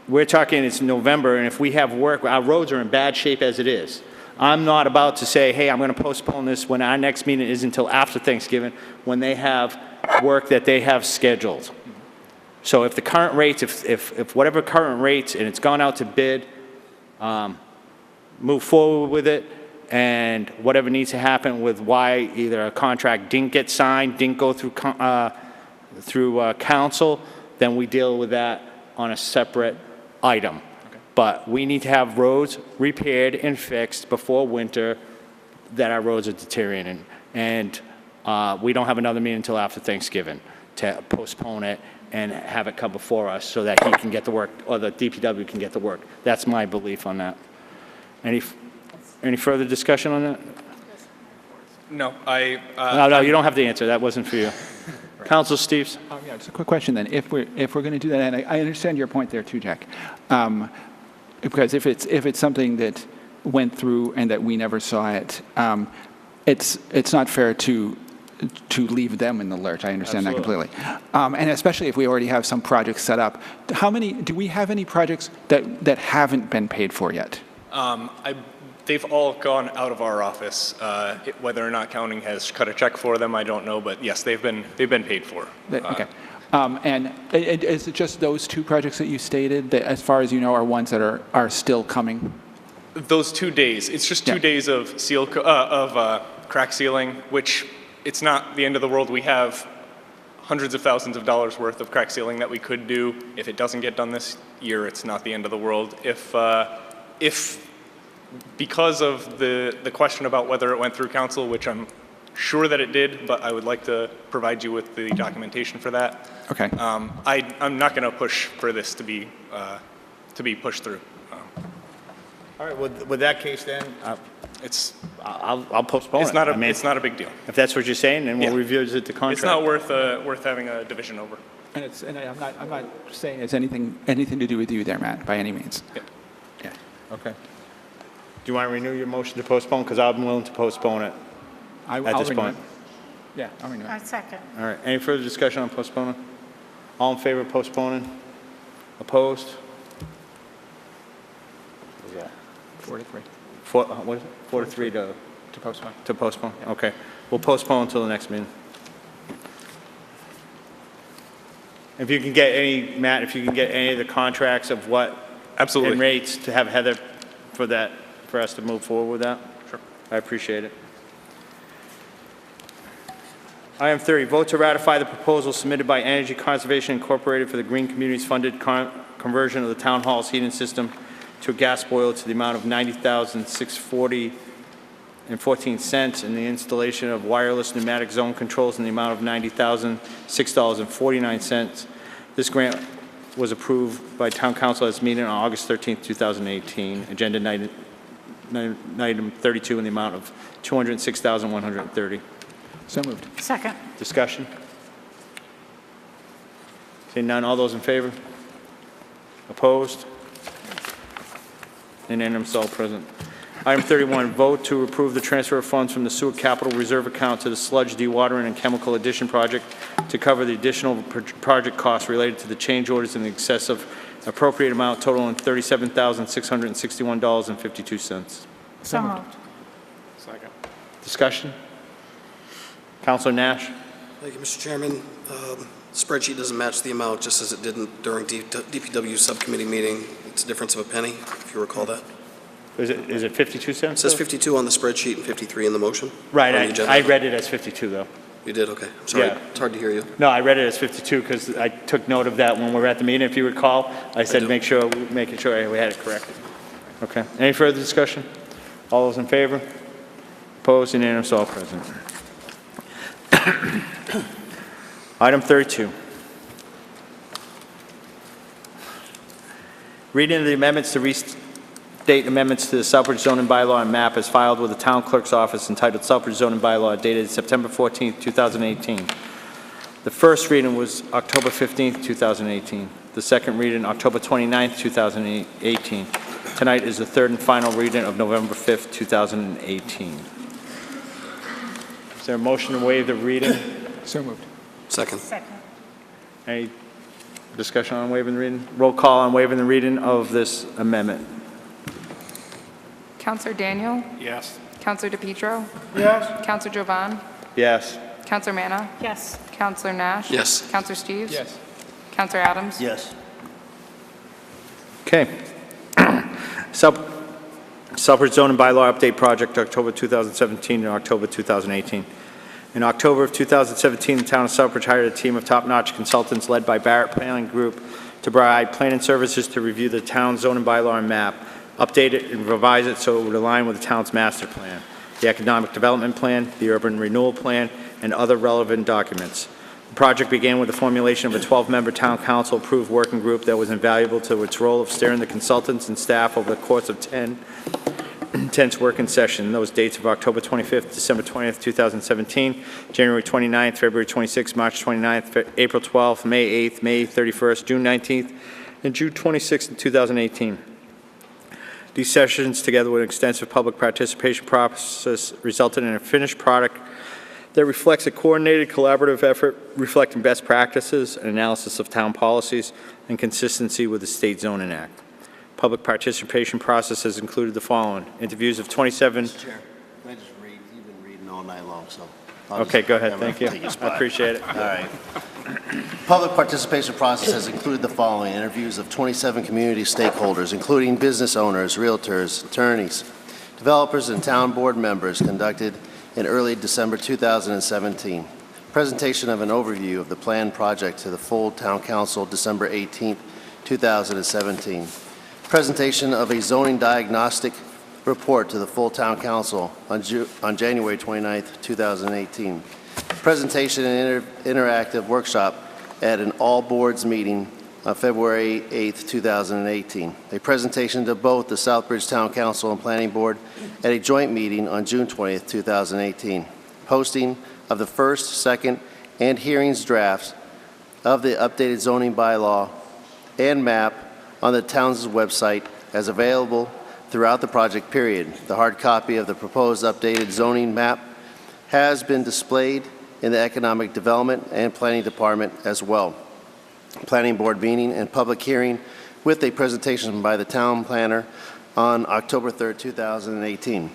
we're talking it's November, and if we have work, our roads are in bad shape as it is. I'm not about to say, hey, I'm going to postpone this when our next meeting is until after Thanksgiving, when they have work that they have scheduled. So if the current rates, if whatever current rates, and it's gone out to bid, move forward with it, and whatever needs to happen with why either a contract didn't get signed, didn't go through council, then we deal with that on a separate item. Okay. But we need to have roads repaired and fixed before winter that our roads are deteriorating. And we don't have another meeting until after Thanksgiving to postpone it and have it come before us so that he can get the work, or the DPW can get the work. That's my belief on that. Any further discussion on that? No, No, you don't have the answer. That wasn't for you. Council Steves? Yeah, just a quick question then. If we're going to do that, and I understand your point there too, Jack, because if it's something that went through and that we never saw it, it's not fair to leave them in the lurch. I understand Absolutely. That completely, and especially if we already have some projects set up. Do we have any projects that haven't been paid for yet? They've all gone out of our office. Whether or not counting has cut a check for them, I don't know, but yes, they've been paid for. Okay. And is it just those two projects that you stated that, as far as you know, are ones that are still coming? Those 2 days. It's just 2 days of crack sealing, which it's not the end of the world. We have hundreds of thousands of dollars worth of crack sealing that we could do. If it doesn't get done this year, it's not the end of the world. If because of the question about whether it went through council, which I'm sure that it did, but I would like to provide you with the documentation for that. Okay. I'm not going to push for this to be pushed through. All right. With that case, then I'll postpone it. It's not a big deal. If that's what you're saying, then we'll revisit the contract. It's not worth having a division over. And I'm not saying it's anything to do with you there, Matt, by any means. Yeah. Okay. Do you want to renew your motion to postpone? Because I'm willing to postpone it at this point. Yeah, I'll renew it. I second. All right. Any further discussion on postponing? All in favor of postponing? Opposed? What is that? 4 to 3. What is it? 4 to 3 to postpone. To postpone? Yeah. Okay. We'll postpone until the next meeting. If you can get any, Matt, if you can get any of the contracts of what Absolutely. and rates to have Heather for us to move forward with that. Sure. I appreciate it. Item 30, vote to ratify the proposal submitted by Energy Conservation Incorporated for the Green Communities funded conversion of the town hall's heating system to a gas boiler to the amount of $90,640.14 and the installation of wireless pneumatic zone controls in the amount of $90,006.49. This grant was approved by Town Council at its meeting on August 13, 2018. Agenda item 32 in the amount of $206,130. So moved. Second. Discussion? Seeing none, all those in favor? Opposed? Unanimous, all present. Item 31, vote to approve the transfer of funds from the Sewer Capital Reserve Account to the Sludge Dewatering and Chemical Addition Project to cover the additional project costs related to the change orders in the excess of appropriate amount totaling $37,661.52. So moved. Second. Discussion? Councilor Nash? Thank you, Mr. Chairman. Spreadsheet doesn't match the amount, just as it didn't during DPW subcommittee meeting. It's a difference of a penny, if you recall that. Is it 52 cents? It says 52 on the spreadsheet and 53 in the motion. Right, I read it as 52 though. You did, okay. I'm sorry, Yeah. It's hard to hear you. No, I read it as 52 because I took note of that when we were at the meeting, if you recall. I said making sure we had it corrected. Okay, any further discussion? All those in favor? Opposed, unanimous, all present. Item 32. Reading of the amendments to restate amendments to the Southbridge zoning bylaw and map as filed with the town clerk's office entitled Southbridge zoning bylaw dated September 14th, 2018. The first reading was October 15th, 2018. The second reading, October 29th, 2018. Tonight is the third and final reading of November 5th, 2018. Is there a motion to waive the reading? So moved. Second. Any discussion on waiving the reading? Roll call on waiving the reading of this amendment. Counselor Daniel? Yes. Counselor DePietro? Yes. Counselor Jovan? Yes. Counselor Manna? Yes. Counselor Nash? Yes. Counselor Steves? Yes. Counselor Adams? Yes. Okay. Southbridge zoning bylaw update project, October 2017 and October 2018. In October of 2017, the town of Southbridge hired a team of top-notch consultants led by Barrett Planning Group to provide planning services to review the town's zoning bylaw and map, update it and revise it so it would align with the town's master plan, the economic development plan, the urban renewal plan, and other relevant documents. The project began with the formulation of a 12-member town council-approved working group that was invaluable to its role of steering the consultants and staff over the course of 10 intense working session. Those dates of October 25th, December 20th, 2017, January 29th, February 26th, March 29th, April 12th, May 8th, May 31st, June 19th, and June 26th, 2018. These sessions, together with an extensive public participation process, resulted in a finished product that reflects a coordinated, collaborative effort reflecting best practices, an analysis of town policies, and consistency with the State Zoning Act. Public participation process has included the following: interviews of 27. Mr. Chair, can I just read? You've been reading all night long, so. Okay, go ahead. Thank you. Take your I spot. appreciate it. All right. Public participation process has included the following: interviews of 27 community stakeholders, including business owners, realtors, attorneys, developers, and town board members, conducted in early December 2017. Presentation of an overview of the planned project to the full town council, December 18th, 2017. Presentation of a zoning diagnostic report to the full town council on January 29th, 2018. Presentation and interactive workshop at an all boards meeting on February 8th, 2018. A presentation to both the Southbridge Town Council and Planning Board at a joint meeting on June 20th, 2018. Posting of the first, second, and hearings drafts of the updated zoning bylaw and map on the town's website as available throughout the project period. The hard copy of the proposed updated zoning map has been displayed in the Economic Development and Planning Department as well. Planning Board meeting and public hearing with a presentation by the town planner on October 3rd, 2018.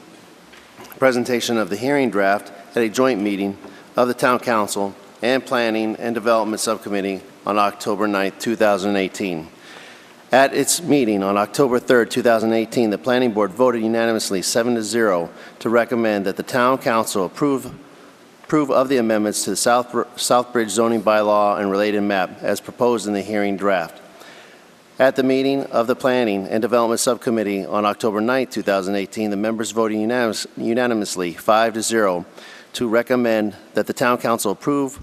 Presentation of the hearing draft at a joint meeting of the Town Council and Planning and Development Subcommittee on October 9th, 2018. At its meeting on October 3rd, 2018, the Planning Board voted unanimously 7-0 to recommend that the Town Council approve of the amendments to the Southbridge zoning bylaw and related map as proposed in the hearing draft. At the meeting of the Planning and Development Subcommittee on October 9th, 2018, the members voted unanimously 5-0 to recommend that the Town Council approve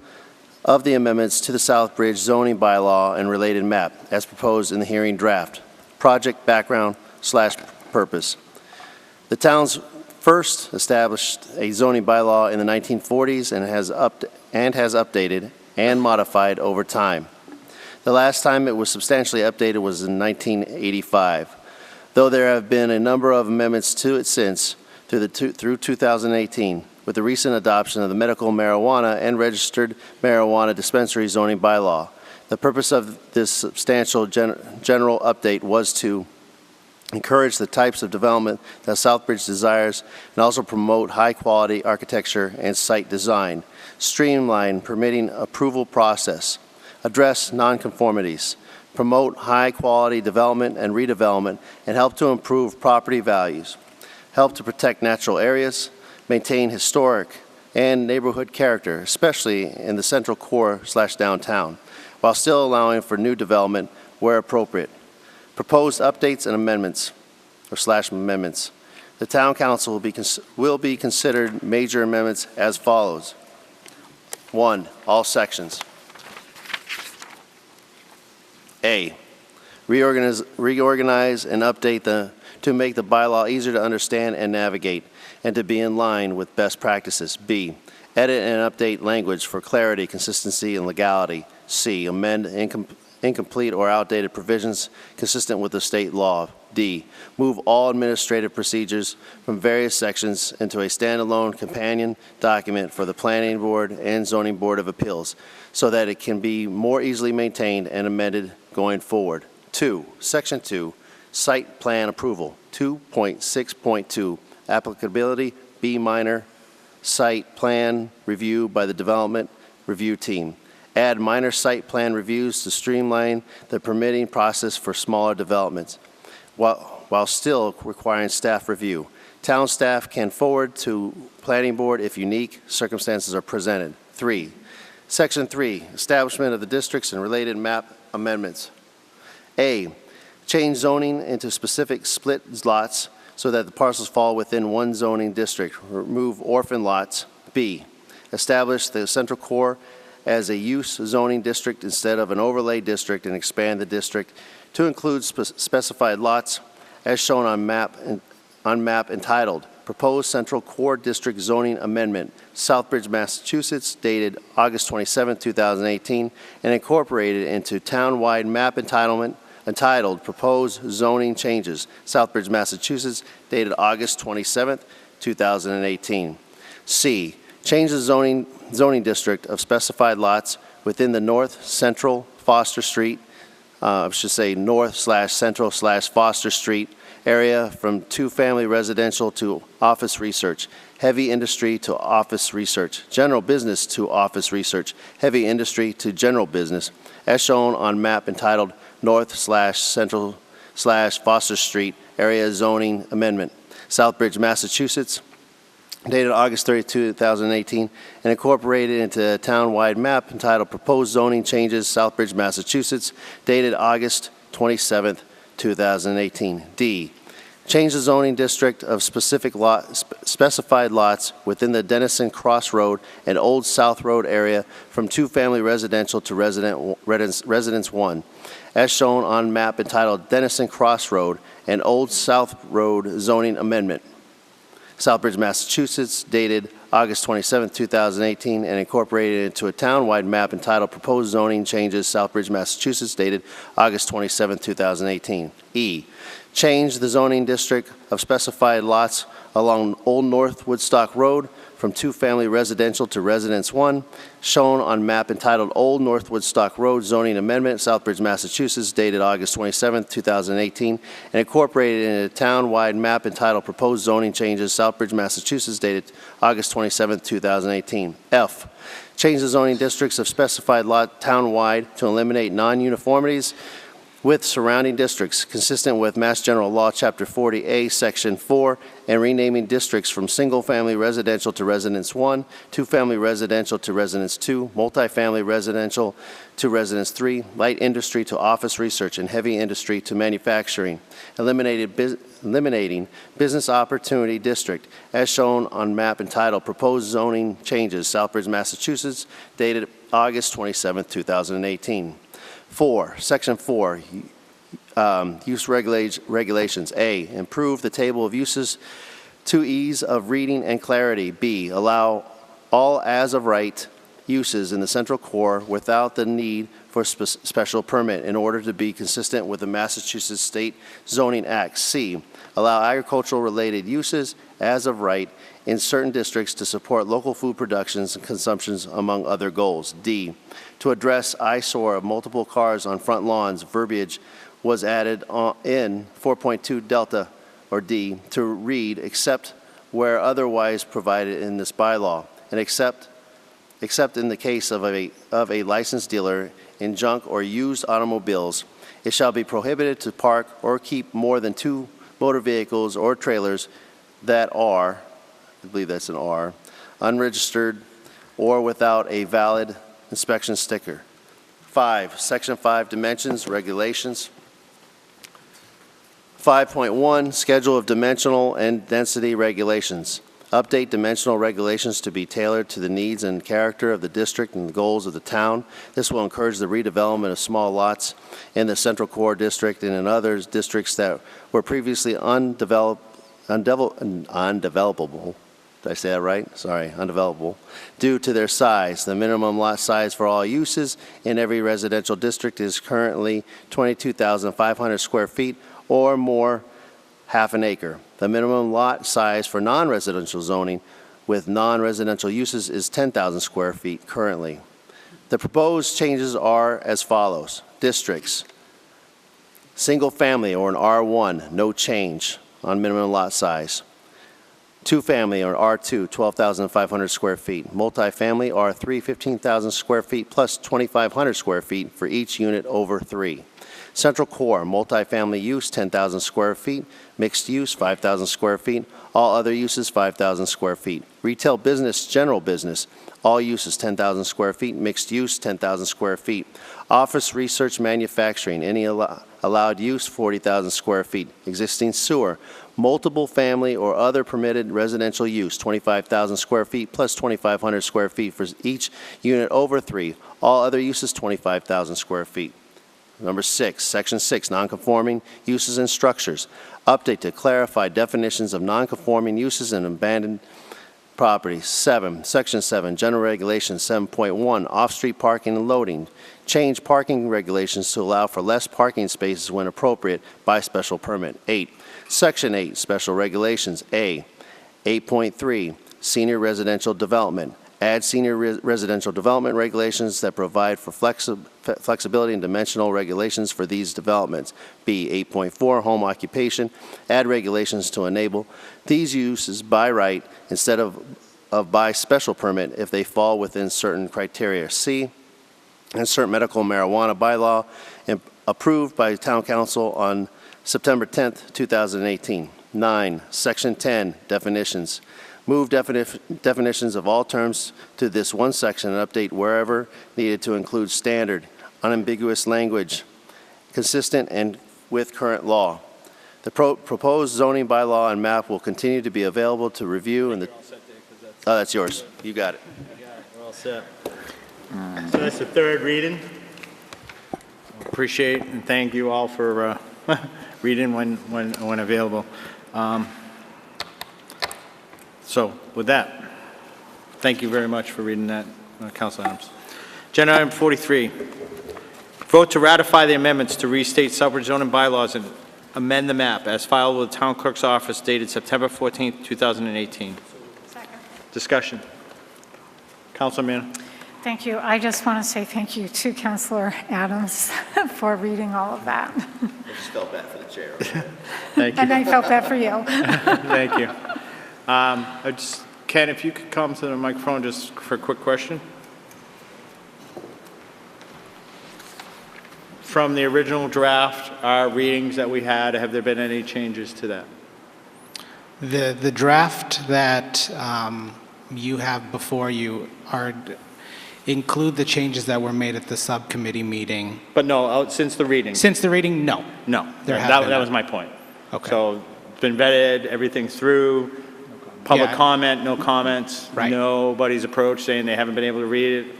of the amendments to the Southbridge zoning bylaw and related map as proposed in the hearing draft. Project background/purpose. The town's first established a zoning bylaw in the 1940s and has updated and modified over time. The last time it was substantially updated was in 1985, though there have been a number of amendments to it since through 2018. With the recent adoption of the medical marijuana and registered marijuana dispensary zoning bylaw. The purpose of this substantial general update was to encourage the types of development that Southbridge desires and also promote high-quality architecture and site design, streamline permitting approval process, address nonconformities, promote high-quality development and redevelopment, and help to improve property values, help to protect natural areas, maintain historic and neighborhood character, especially in the central core/downtown, while still allowing for new development where appropriate. Proposed updates and amendments, /amendments. The Town Council will be considered major amendments as follows. 1, all sections. A, reorganize and update to make the bylaw easier to understand and navigate, and to be in line with best practices. B, edit and update language for clarity, consistency, and legality. C, amend incomplete or outdated provisions consistent with the state law. D, move all administrative procedures from various sections into a standalone companion document for the Planning Board and Zoning Board of Appeals so that it can be more easily maintained and amended going forward. 2, Section 2, Site Plan Approval. 2.6.2, Applicability, B minor, Site Plan Review by the Development Review Team. Add minor site plan reviews to streamline the permitting process for smaller developments, while still requiring staff review. Town staff can forward to Planning Board if unique circumstances are presented. 3, Section 3, Establishment of the districts and related map amendments. A, change zoning into specific split lots so that the parcels fall within one zoning district. Remove orphan lots. B, establish the central core as a use zoning district instead of an overlay district and expand the district to include specified lots as shown on map entitled Proposed Central Core District Zoning Amendment, Southbridge, Massachusetts, dated August 27, 2018, and incorporated into town-wide map entitled Proposed Zoning Changes, Southbridge, Massachusetts, dated August 27, 2018. C, change the zoning district of specified lots within the North Central Foster Street, North/Central/Foster Street area from two-family residential to office research, heavy industry to office research, general business to office research, heavy industry to general business, as shown on map entitled North/Central/Foster Street Area Zoning Amendment, Southbridge, Massachusetts, dated August 30, 2018, and incorporated into a town-wide map entitled Proposed Zoning Changes, Southbridge, Massachusetts, dated August 27, 2018. D, change the zoning district of specified lots within the Dennison Cross Road and Old South Road area from two-family residential to Residence 1, as shown on map entitled Dennison Cross Road and Old South Road Zoning Amendment, Southbridge, Massachusetts, dated August 27, 2018, and incorporated into a town-wide map entitled Proposed Zoning Changes, Southbridge, Massachusetts, dated August 27, 2018. E, change the zoning district of specified lots along Old North Woodstock Road from two-family residential to Residence 1, shown on map entitled Old North Woodstock Road Zoning Amendment, Southbridge, Massachusetts, dated August 27, 2018, and incorporated in a town-wide map entitled Proposed Zoning Changes, Southbridge, Massachusetts, dated August 27, 2018. F, change the zoning districts of specified lot town-wide to eliminate non-uniformities with surrounding districts consistent with Mass General Law, Chapter 40A, Section 4, and renaming districts from single-family residential to Residence 1, two-family residential to Residence 2, multifamily residential to Residence 3, light industry to office research, and heavy industry to manufacturing, eliminating Business Opportunity District, as shown on map entitled Proposed Zoning Changes, Southbridge, Massachusetts, dated August 27, 2018. 4, Section 4, Use Regulations. A, improve the table of uses to ease of reading and clarity. B, allow all as-of-right uses in the central core without the need for special permit in order to be consistent with the Massachusetts State Zoning Act. C, allow agricultural-related uses as of right in certain districts to support local food productions and consumptions, among other goals. D, to address eyesore of multiple cars on front lawns, verbiage was added in 4.2 Delta or D to read except where otherwise provided in this bylaw, and except in the case of a licensed dealer in junk or used automobiles, it shall be prohibited to park or keep more than 2 motor vehicles or trailers that are, I believe that's an R, unregistered or without a valid inspection sticker. 5, Section 5, Dimensions, Regulations. 5.1, Schedule of Dimensional and Density Regulations. Update dimensional regulations to be tailored to the needs and character of the district and the goals of the town. This will encourage the redevelopment of small lots in the Central Core District and in other districts that were previously undevelopable. Did I say that right? Sorry, undevelopable. Due to their size, the minimum lot size for all uses in every residential district is currently 22,500 square feet or more, half an acre. The minimum lot size for non-residential zoning with non-residential uses is 10,000 square feet currently. The proposed changes are as follows. Districts. Single family or an R1, no change on minimum lot size. Two family or R2, 12,500 square feet. Multifamily R3, 15,000 square feet plus 2,500 square feet for each unit over 3. Central Core, multifamily use, 10,000 square feet. Mixed use, 5,000 square feet. All other uses, 5,000 square feet. Retail business, general business, all uses, 10,000 square feet. Mixed use, 10,000 square feet. Office, research, manufacturing, any allowed use, 40,000 square feet. Existing sewer, multiple family or other permitted residential use, 25,000 square feet plus 2,500 square feet for each unit over 3. All other uses, 25,000 square feet. Number 6, Section 6, nonconforming uses and structures. Update to clarify definitions of nonconforming uses and abandoned property. 7, Section 7, General Regulations 7.1, off-street parking and loading. Change parking regulations to allow for less parking spaces when appropriate by special permit. 8, Section 8, Special Regulations. A, 8.3, Senior Residential Development. Add senior residential development regulations that provide for flexibility and dimensional regulations for these developments. B, 8.4, home occupation. Add regulations to enable these uses by right instead of by special permit if they fall within certain criteria. C, insert medical marijuana bylaw approved by Town Council on September 10th, 2018. 9, Section 10, definitions. Move definitions of all terms to this one section and update wherever needed to include standard, unambiguous language, consistent and with current law. The proposed zoning bylaw and map will continue to be available to review. And that's yours. You got it. We're all set. So that's the third reading. Appreciate and thank you all for reading when available. So with that, thank you very much for reading that, Councilor Adams. Agenda item 43, vote to ratify the amendments to restate Southbridge zoning bylaws and amend the map as filed with the Town Clerk's office dated September 14th, 2018. Second. Discussion. Councilor Mann. Thank you. I just want to say thank you to Councilor Adams for reading all of that. I just felt bad for the chair. Thank you. And I felt that for you. Thank you. Ken, if you could come to the microphone just for a quick question. From the original draft, our readings that we had, have there been any changes to that? The draft that you have before you include the changes that were made at the subcommittee meeting. But no, since the reading? Since the reading, no. No, There have been that was my point. Okay. So it's been vetted, everything's through, public Yeah. comment, no comments, Right. nobody's approached saying they haven't been able to read it.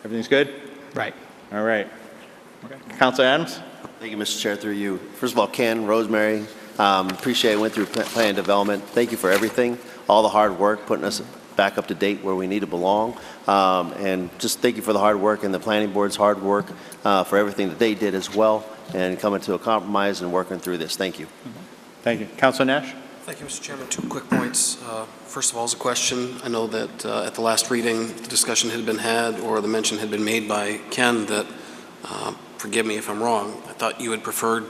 Everything's good? Right. All right. Councilor Adams? Thank you, Mr. Chair, through you. First of all, Ken, Rosemary, appreciate it, went through plan development. Thank you for everything, all the hard work, putting us back up to date where we need to belong. And just thank you for the hard work and the planning board's hard work for everything that they did as well and coming to a compromise and working through this. Thank you. Thank you. Councilor Nash? Thank you, Mr. Chairman. 2 quick points. First of all, as a question, I know that at the last reading, the discussion had been had or the mention had been made by Ken that, forgive me if I'm wrong, I thought you had preferred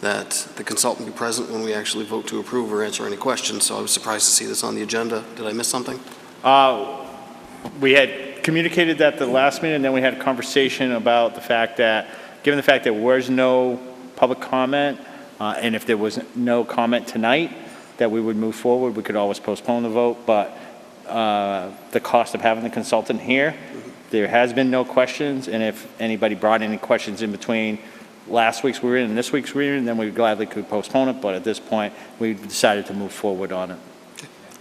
that the consultant be present when we actually vote to approve or answer any questions, so I was surprised to see this on the agenda. Did I miss something? We had communicated that at the last meeting, and then we had a conversation about the fact that, given the fact that there was no public comment, and if there was no comment tonight, that we would move forward. We could always postpone the vote, but the cost of having the consultant here, there has been no questions, and if anybody brought any questions in between last week's reading and this week's reading, then we gladly could postpone it, but at this point, we decided to move forward on it.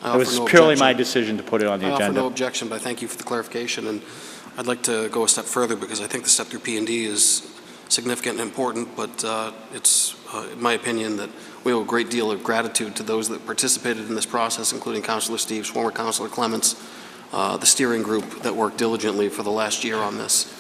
It was purely my decision to put it on the I offer no agenda. objection, but I thank you for the clarification, and I'd like to go a step further because I think the step through P&D is significant and important, but it's, in my opinion, that we owe a great deal of gratitude to those that participated in this process, including Councilor Steves, former Councilor Clements, the steering group that worked diligently for the last year on this.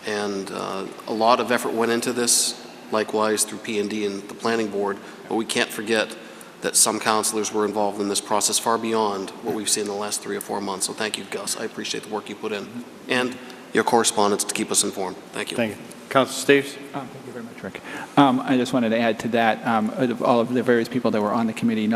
And a lot of effort went into this, likewise through P&D and the Planning Board, but we can't forget that some councilors were involved in this process far beyond what we've seen in the last 3 or 4 months. So thank you, Gus. I appreciate the work you put in and your correspondence to keep us informed. Thank you. Thank you. Councilor Steves? Thank you very much, Rick. I just wanted to add to that, of all of the various people that were on the committee,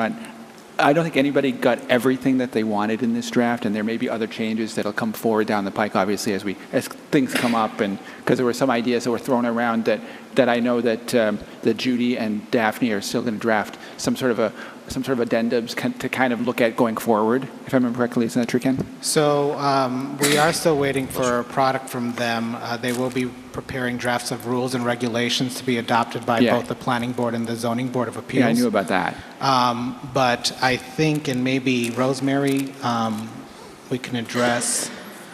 I don't think anybody got everything that they wanted in this draft, and there may be other changes that'll come forward down the pike, obviously, as things come up, and because there were some ideas that were thrown around that I know that Judy and Daphne are still going to draft some sort of addendums to kind of look at going forward, if I remember correctly. Isn't that true, Ken? So we are still waiting for a product from them. They will be preparing drafts of rules and regulations to be adopted by both the Planning Board and the Zoning Board of Appeals. Yeah, I knew about that. But I think, and maybe Rosemary, we can address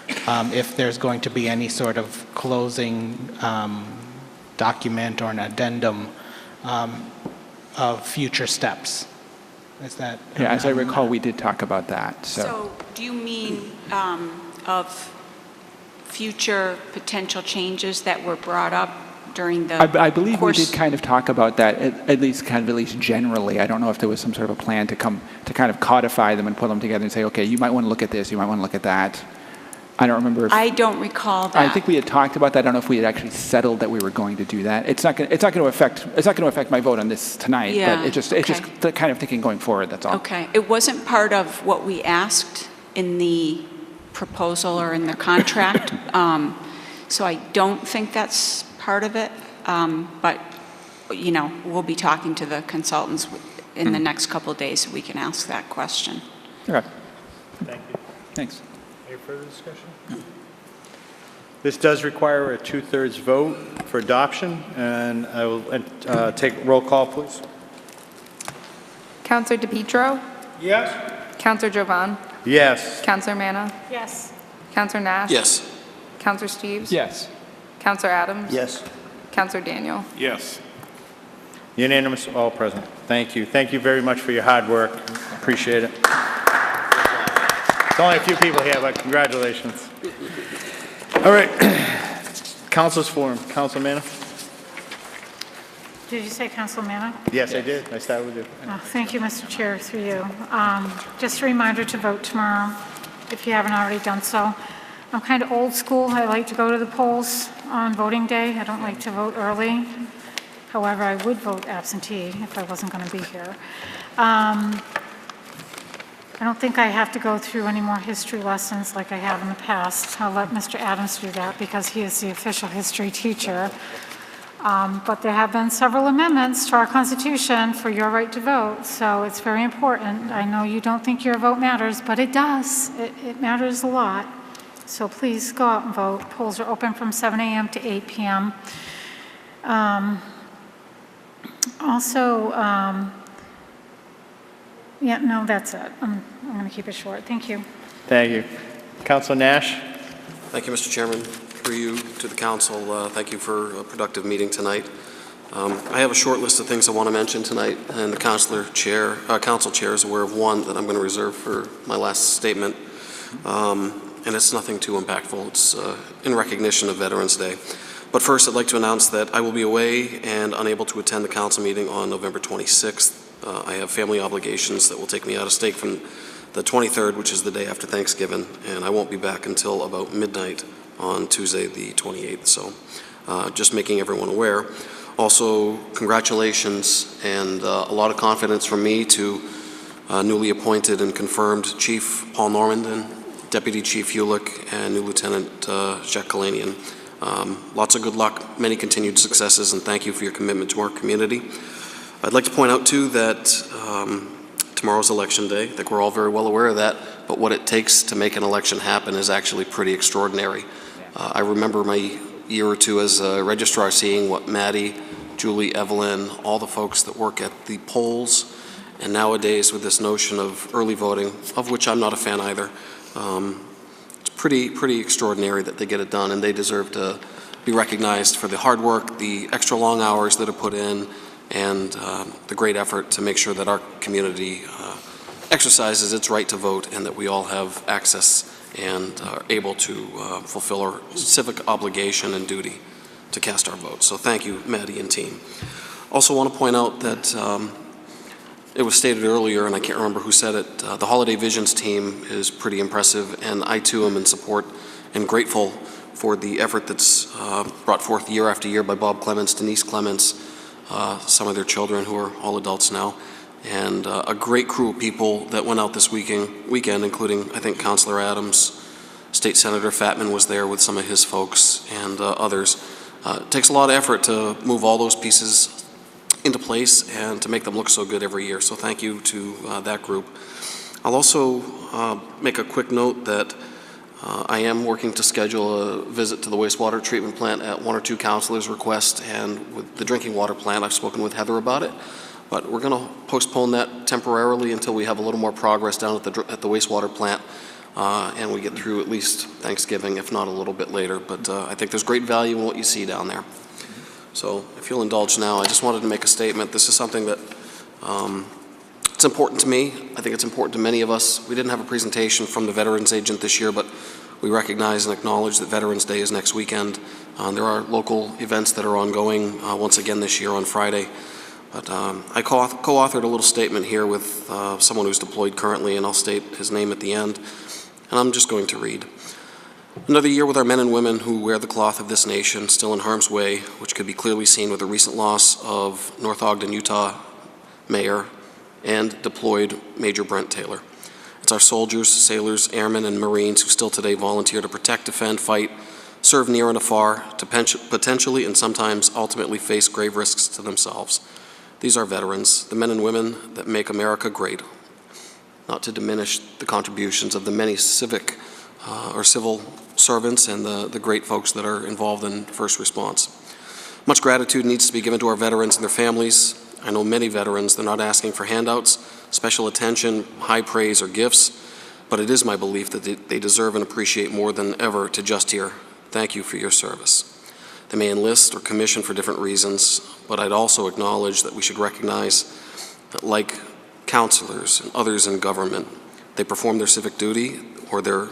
if there's going to be any sort of closing document or an addendum of future steps. Is that? Yeah, as I recall, we did talk about that. So do you mean of future potential changes that were brought up during the I believe course? we did kind of talk about that, at least generally. I don't know if there was some sort of a plan to kind of codify them and put them together and say, okay, you might want to look at this, you might want to look at that. I don't remember. I don't recall that. I think we had talked about that. I don't know if we had actually settled that we were going to do that. It's not going to affect my vote on this tonight. Yeah, But it's just the kind of thinking going forward. That's all. Okay. It wasn't part of what we asked in the proposal or in the contract. So I don't think that's part of it. But, we'll be talking to the consultants in the next couple of days so we can ask that question. Okay. Thank you. Thanks. Any further discussion? This does require a 2/3 vote for adoption, and I will take roll call, please. Counselor DePietro? Yes. Counselor Jovan? Yes. Counselor Manna? Yes. Counselor Nash? Yes. Counselor Steves? Yes. Counselor Adams? Yes. Counselor Daniel? Yes. Unanimous, all present. Thank you. Thank you very much for your hard work. Appreciate it. There's only a few people here, but congratulations. All right. Council's forum. Council Manna? Did you say Council Manna? Yes, I did. I started with you. Oh, thank you, Mr. Chair, through you. Just a reminder to vote tomorrow, if you haven't already done so. I'm kind of old school. I like to go to the polls on voting day. I don't like to vote early. However, I would vote absentee if I wasn't going to be here. I don't think I have to go through any more history lessons like I have in the past. I'll let Mr. Adams do that because he is the official history teacher. But there have been several amendments to our Constitution for your right to vote, so it's very important. I know you don't think your vote matters, but it does. It matters a lot. So please go out and vote. Polls are open from 7 a.m. to 8 p.m. Yeah, no, that's it. I'm going to keep it short. Thank you. Thank you. Councilor Nash? Thank you, Mr. Chairman. Through you to the council, thank you for a productive meeting tonight. I have a short list of things I want to mention tonight, and the council chair is aware of one that I'm going to reserve for my last statement. And it's nothing too impactful. It's in recognition of Veterans Day. But first, I'd like to announce that I will be away and unable to attend the council meeting on November 26th. I have family obligations that will take me out of state from the 23rd, which is the day after Thanksgiving, and I won't be back until about midnight on Tuesday the 28th. So just making everyone aware. Also, congratulations and a lot of confidence from me to newly appointed and confirmed Chief Paul Normandin, Deputy Chief Ulick, and new Lieutenant Jacques Kalanian. Lots of good luck, many continued successes, and thank you for your commitment to our community. I'd like to point out, too, that tomorrow's election day. I think we're all very well aware of that, but what it takes to make an election happen is actually pretty extraordinary. I remember my year or two as a registrar seeing what Maddie, Julie, Evelyn, all the folks that work at the polls And nowadays, with this notion of early voting, of which I'm not a fan either, it's pretty extraordinary that they get it done, and they deserve to be recognized for the hard work, the extra long hours that are put in, and the great effort to make sure that our community exercises its right to vote and that we all have access and are able to fulfill our civic obligation and duty to cast our votes. So thank you, Maddie and team. Also want to point out that it was stated earlier, and I can't remember who said it, the Holiday Visions team is pretty impressive, and I too am in support and grateful for the effort that's brought forth year after year by Bob Clements, Denise Clements, some of their children who are all adults now, and a great crew of people that went out this weekend, including, I think, Councilor Adams, State Senator Fatman was there with some of his folks, and others. It takes a lot of effort to move all those pieces into place and to make them look so good every year. So thank you to that group. I'll also make a quick note that I am working to schedule a visit to the wastewater treatment plant at one or two councilors' request, and with the drinking water plant, I've spoken with Heather about it. But we're going to postpone that temporarily until we have a little more progress down at the wastewater plant, and we get through at least Thanksgiving, if not a little bit later. But I think there's great value in what you see down there. So if you'll indulge now, I just wanted to make a statement. This is something that it's important to me. I think it's important to many of us. We didn't have a presentation from the Veterans Agent this year, but we recognize and acknowledge that Veterans Day is next weekend. There are local events that are ongoing once again this year on Friday. But I co-authored a little statement here with someone who's deployed currently, and I'll state his name at the end. And I'm just going to read. Another year with our men and women who wear the cloth of this nation still in harm's way, which could be clearly seen with the recent loss of North Ogden, Utah Mayor and deployed Major Brent Taylor. It's our soldiers, sailors, airmen, and Marines who still today volunteer to protect, defend, fight, serve near and afar, to potentially and sometimes ultimately face grave risks to themselves. These are veterans, the men and women that make America great, not to diminish the contributions of the many civic or civil servants and the great folks that are involved in first response. Much gratitude needs to be given to our veterans and their families. I know many veterans, they're not asking for handouts, special attention, high praise, or gifts, but it is my belief that they deserve and appreciate more than ever to just hear, thank you for your service. They may enlist or commission for different reasons, but I'd also acknowledge that we should recognize that, like counselors and others in government, they perform their civic duty or their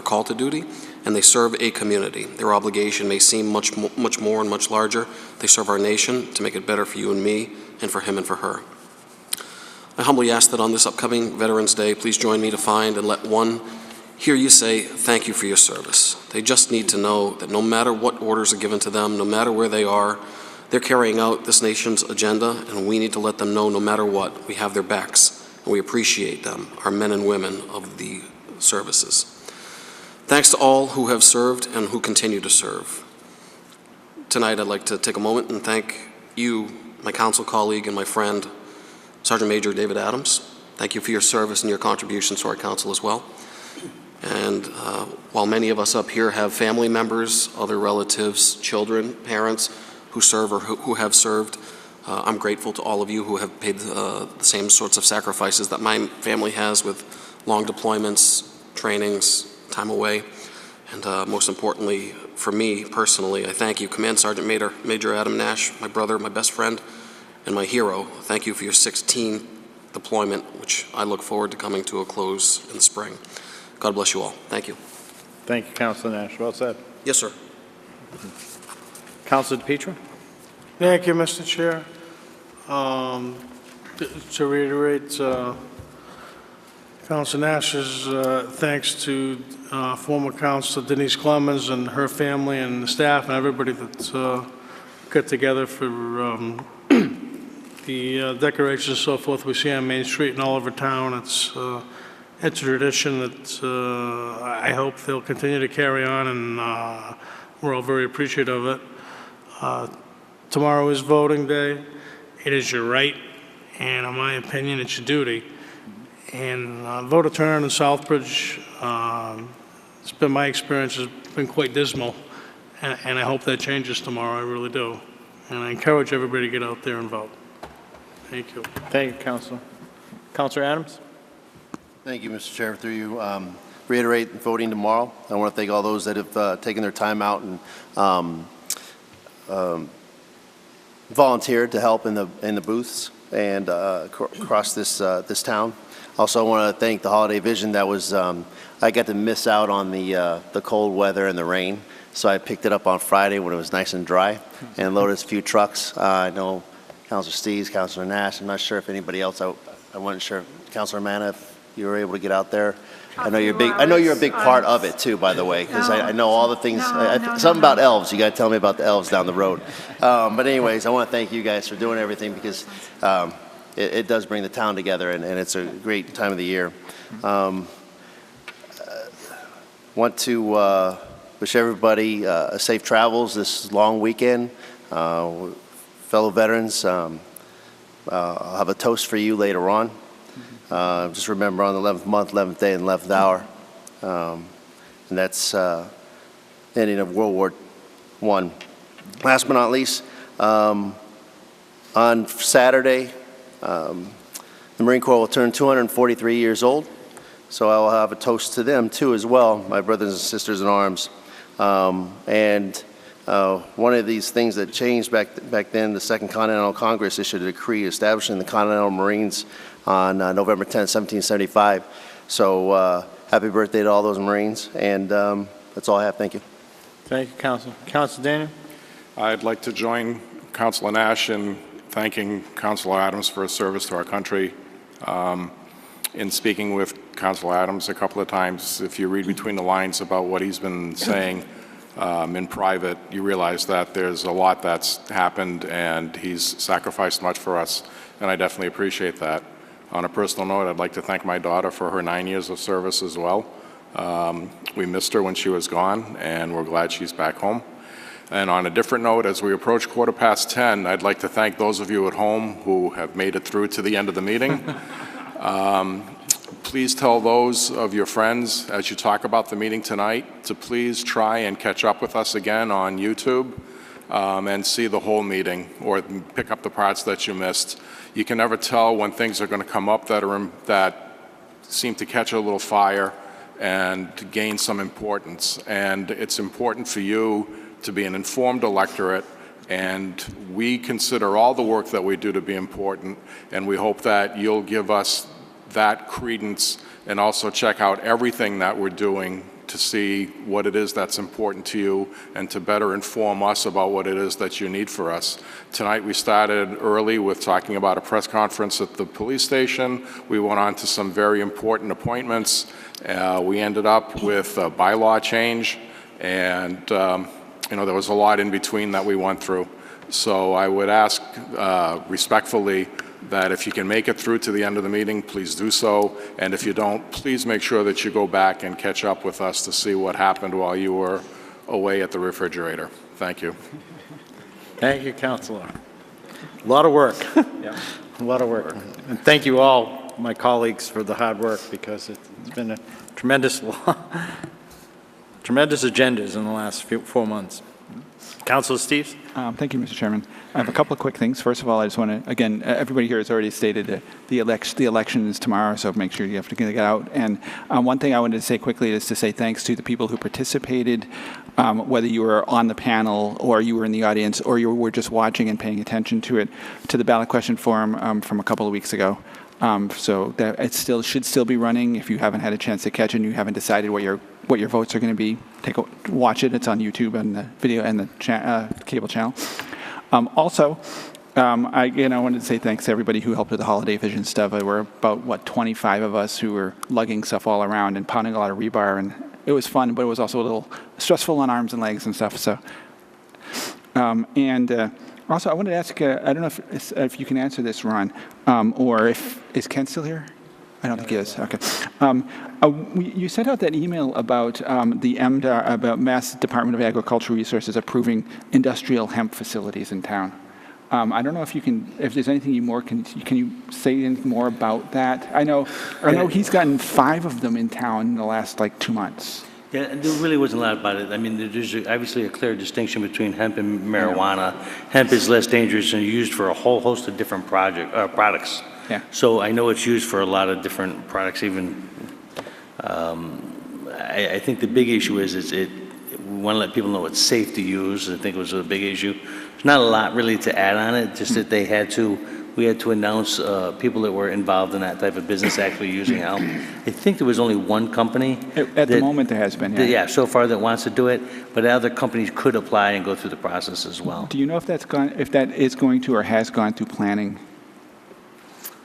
call to duty, and they serve a community. Their obligation may seem much more and much larger. They serve our nation to make it better for you and me, and for him and for her. I humbly ask that on this upcoming Veterans Day, please join me to find and let one hear you say, thank you for your service. They just need to know that no matter what orders are given to them, no matter where they are, they're carrying out this nation's agenda, and we need to let them know no matter what, we have their backs, and we appreciate them, our men and women of the services. Thanks to all who have served and who continue to serve. Tonight, I'd like to take a moment and thank you, my council colleague and my friend, Sergeant Major David Adams. Thank you for your service and your contributions to our council as well. And while many of us up here have family members, other relatives, children, parents who serve or who have served, I'm grateful to all of you who have paid the same sorts of sacrifices that my family has with long deployments, trainings, time away. And most importantly, for me personally, I thank you, Command Sergeant Major Adam Nash, my brother, my best friend, and my hero. Thank you for your 16th deployment, which I look forward to coming to a close in the spring. God bless you all. Thank you. Thank you, Councilor Nash. Well said. Yes, sir. Councilor DePietro. Thank you, Mr. Chair. To reiterate Councilor Nash's thanks to former Councilor Denise Clemens and her family and the staff and everybody that's got together for the decorations and so forth we see on Main Street and all over town. It's a tradition that I hope they'll continue to carry on, and we're all very appreciative of it. Tomorrow is voting day. It is your right, and in my opinion, it's your duty. And voter turnout in Southbridge, it's been my experience, has been quite dismal, and I hope that changes tomorrow, I really do. And I encourage everybody to get out there and vote. Thank you. Thank you, Councilor. Counselor Adams? Thank you, Mr. Chair. Through you, reiterate voting tomorrow. I want to thank all those that have taken their time out and volunteered to help in the booths and across this town. Also, I want to thank the Holiday Vision. That was I got to miss out on the cold weather and the rain, so I picked it up on Friday when it was nice and dry and loaded a few trucks. I know Councilor Steves, Councilor Nash. I'm not sure if anybody else. I wasn't sure, Councilor Manna, if you were able to get out there. I know you're big. I know you're a big part of it too, by the way, because I know all the things. Something about elves. You got to tell me about the elves down the road. But anyways, I want to thank you guys for doing everything because it does bring the town together, and it's a great time of the year. Want to wish everybody safe travels this long weekend. Fellow veterans, I'll have a toast for you later on. Just remember on the 11th month, 11th day, and 11th hour. And that's ending of World War I. Last but not least, on Saturday, the Marine Corps will turn 243 years old. So I will have a toast to them too as well, my brothers and sisters in arms. One of these things that changed back then, the Second Continental Congress issued a decree establishing the Continental Marines on November 10, 1775. So happy birthday to all those Marines, and that's all I have. Thank you. Thank you, Council. Councilor Daniel? I'd like to join Councilor Nash in thanking Councilor Adams for his service to our country. In speaking with Councilor Adams a couple of times, if you read between the lines about what he's been saying in private, you realize that there's a lot that's happened and he's sacrificed much for us, and I definitely appreciate that. On a personal note, I'd like to thank my daughter for her 9 years of service as well. We missed her when she was gone, and we're glad she's back home. And on a different note, as we approach 10:15, I'd like to thank those of you at home who have made it through to the end of the meeting. Please tell those of your friends, as you talk about the meeting tonight, to please try and catch up with us again on YouTube and see the whole meeting, or pick up the parts that you missed. You can never tell when things are going to come up that seem to catch a little fire and to gain some importance. And it's important for you to be an informed electorate, and we consider all the work that we do to be important, and we hope that you'll give us that credence and also check out everything that we're doing to see what it is that's important to you and to better inform us about what it is that you need for us. Tonight we started early with talking about a press conference at the police station. We went on to some very important appointments. We ended up with a bylaw change, and there was a lot in between that we went through. So I would ask respectfully that if you can make it through to the end of the meeting, please do so. And if you don't, please make sure that you go back and catch up with us to see what happened while you were away at the refrigerator. Thank you. Thank you, Councilor. A lot of work. Yeah. A lot of work. And thank you all, my colleagues, for the hard work, because it's been a tremendous agendas in the last 4 months. Councilor Steves? Thank you, Mr. Chairman. I have a couple of quick things. First of all, I just want to, again, everybody here has already stated that the election is tomorrow, so make sure you have to get out. And one thing I wanted to say quickly is to say thanks to the people who participated, whether you were on the panel or you were in the audience or you were just watching and paying attention to it, to the ballot question forum from a couple of weeks ago. So that it should still be running. If you haven't had a chance to catch it and you haven't decided what your votes are going to be, watch it. It's on YouTube and the video and the cable channel. Also, I wanted to say thanks to everybody who helped with the Holiday Vision stuff. There were about 25 of us who were lugging stuff all around and pounding a lot of rebar, and it was fun, but it was also a little stressful on arms and legs and stuff. So, also, I wanted to ask, I don't know if you can answer this, Ron, or is Ken still here? I don't think he is. Okay. You sent out that email about the MDR, about Mass Department of Agricultural Resources approving industrial hemp facilities in town. I don't know if there's anything more, can you say anything more about that? I know he's gotten 5 of them in town in the last 2 months. Yeah, there really wasn't a lot about it. I mean, there's obviously a clear distinction between hemp and marijuana. Hemp is less dangerous and used for a whole host of different products. Yeah. So I know it's used for a lot of different products, even, I think the big issue is we want to let people know it's safe to use. I think it was a big issue. There's not a lot really to add on it, just that we had to announce people that were involved in that type of business actually using help. I think there was only one company. At the moment, there has been, yeah. Yeah, so far that wants to do it, but other companies could apply and go through the process as well. Do you know if that is going to or has gone through planning?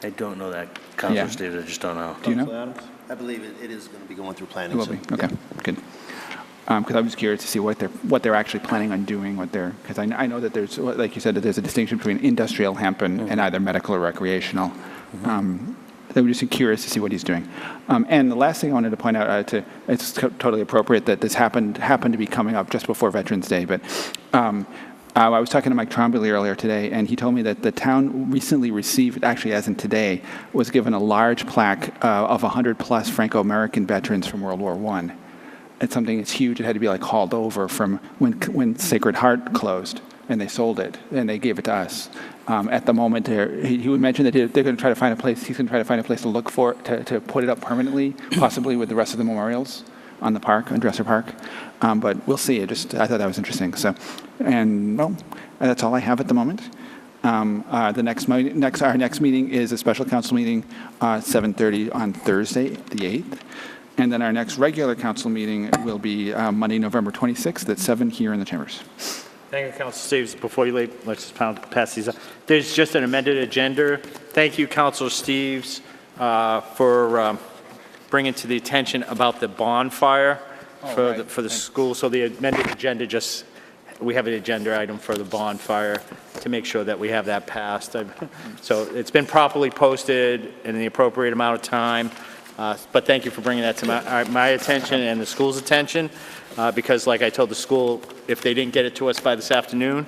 I don't know that, Councilor Yeah. Steve, I just don't know. Do you know? I believe it is going to be going through It planning. will be, okay, good. Because I was curious to see what they're actually planning on doing, because I know that there's, like you said, that there's a distinction between industrial hemp and either medical or recreational. I was just curious to see what he's doing. And the last thing I wanted to point out, it's totally appropriate that this happened to be coming up just before Veterans Day, but I was talking to Mike Trombley earlier today, and he told me that the town recently received, actually as in today, was given a large plaque of 100-plus Franco-American veterans from World War I. It's something that's huge. It had to be like hauled over from when Sacred Heart closed, and they sold it, and they gave it to us. At the moment, he would mention that they're going to try to find a place. He's going to try to find a place to look for to put it up permanently, possibly with the rest of the memorials on the park, on Dresser Park. But we'll see. I thought that was interesting. So, and well, that's all I have at the moment. Our next meeting is a special council meeting, 7:30 on Thursday, the 8th. And then our next regular council meeting will be Monday, November 26th at 7 here in the chambers. Thank you, Councilor Steves. Before you leave, let's just pass these up. There's just an amended agenda. Thank you, Councilor Steves, for bringing to the attention about the bonfire for the school. So the amended agenda we have an agenda item for the bonfire to make sure that we have that passed. So it's been properly posted in the appropriate amount of time. But thank you for bringing that to my attention and the school's attention, because like I told the school, if they didn't get it to us by this afternoon,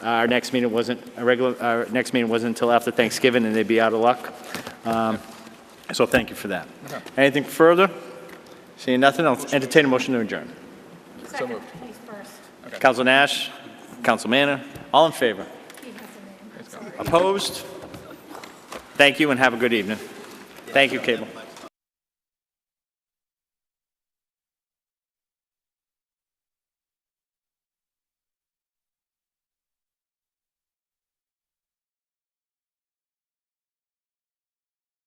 our next meeting wasn't until after Thanksgiving, and they'd be out of luck. So thank you for that. Okay. Anything further? Seeing nothing, I'll entertain a motion to adjourn. So moved. He's first. Okay. Council Nash, Council Manna, all in favor? Opposed? Thank you and have a good evening. Thank you, Cable.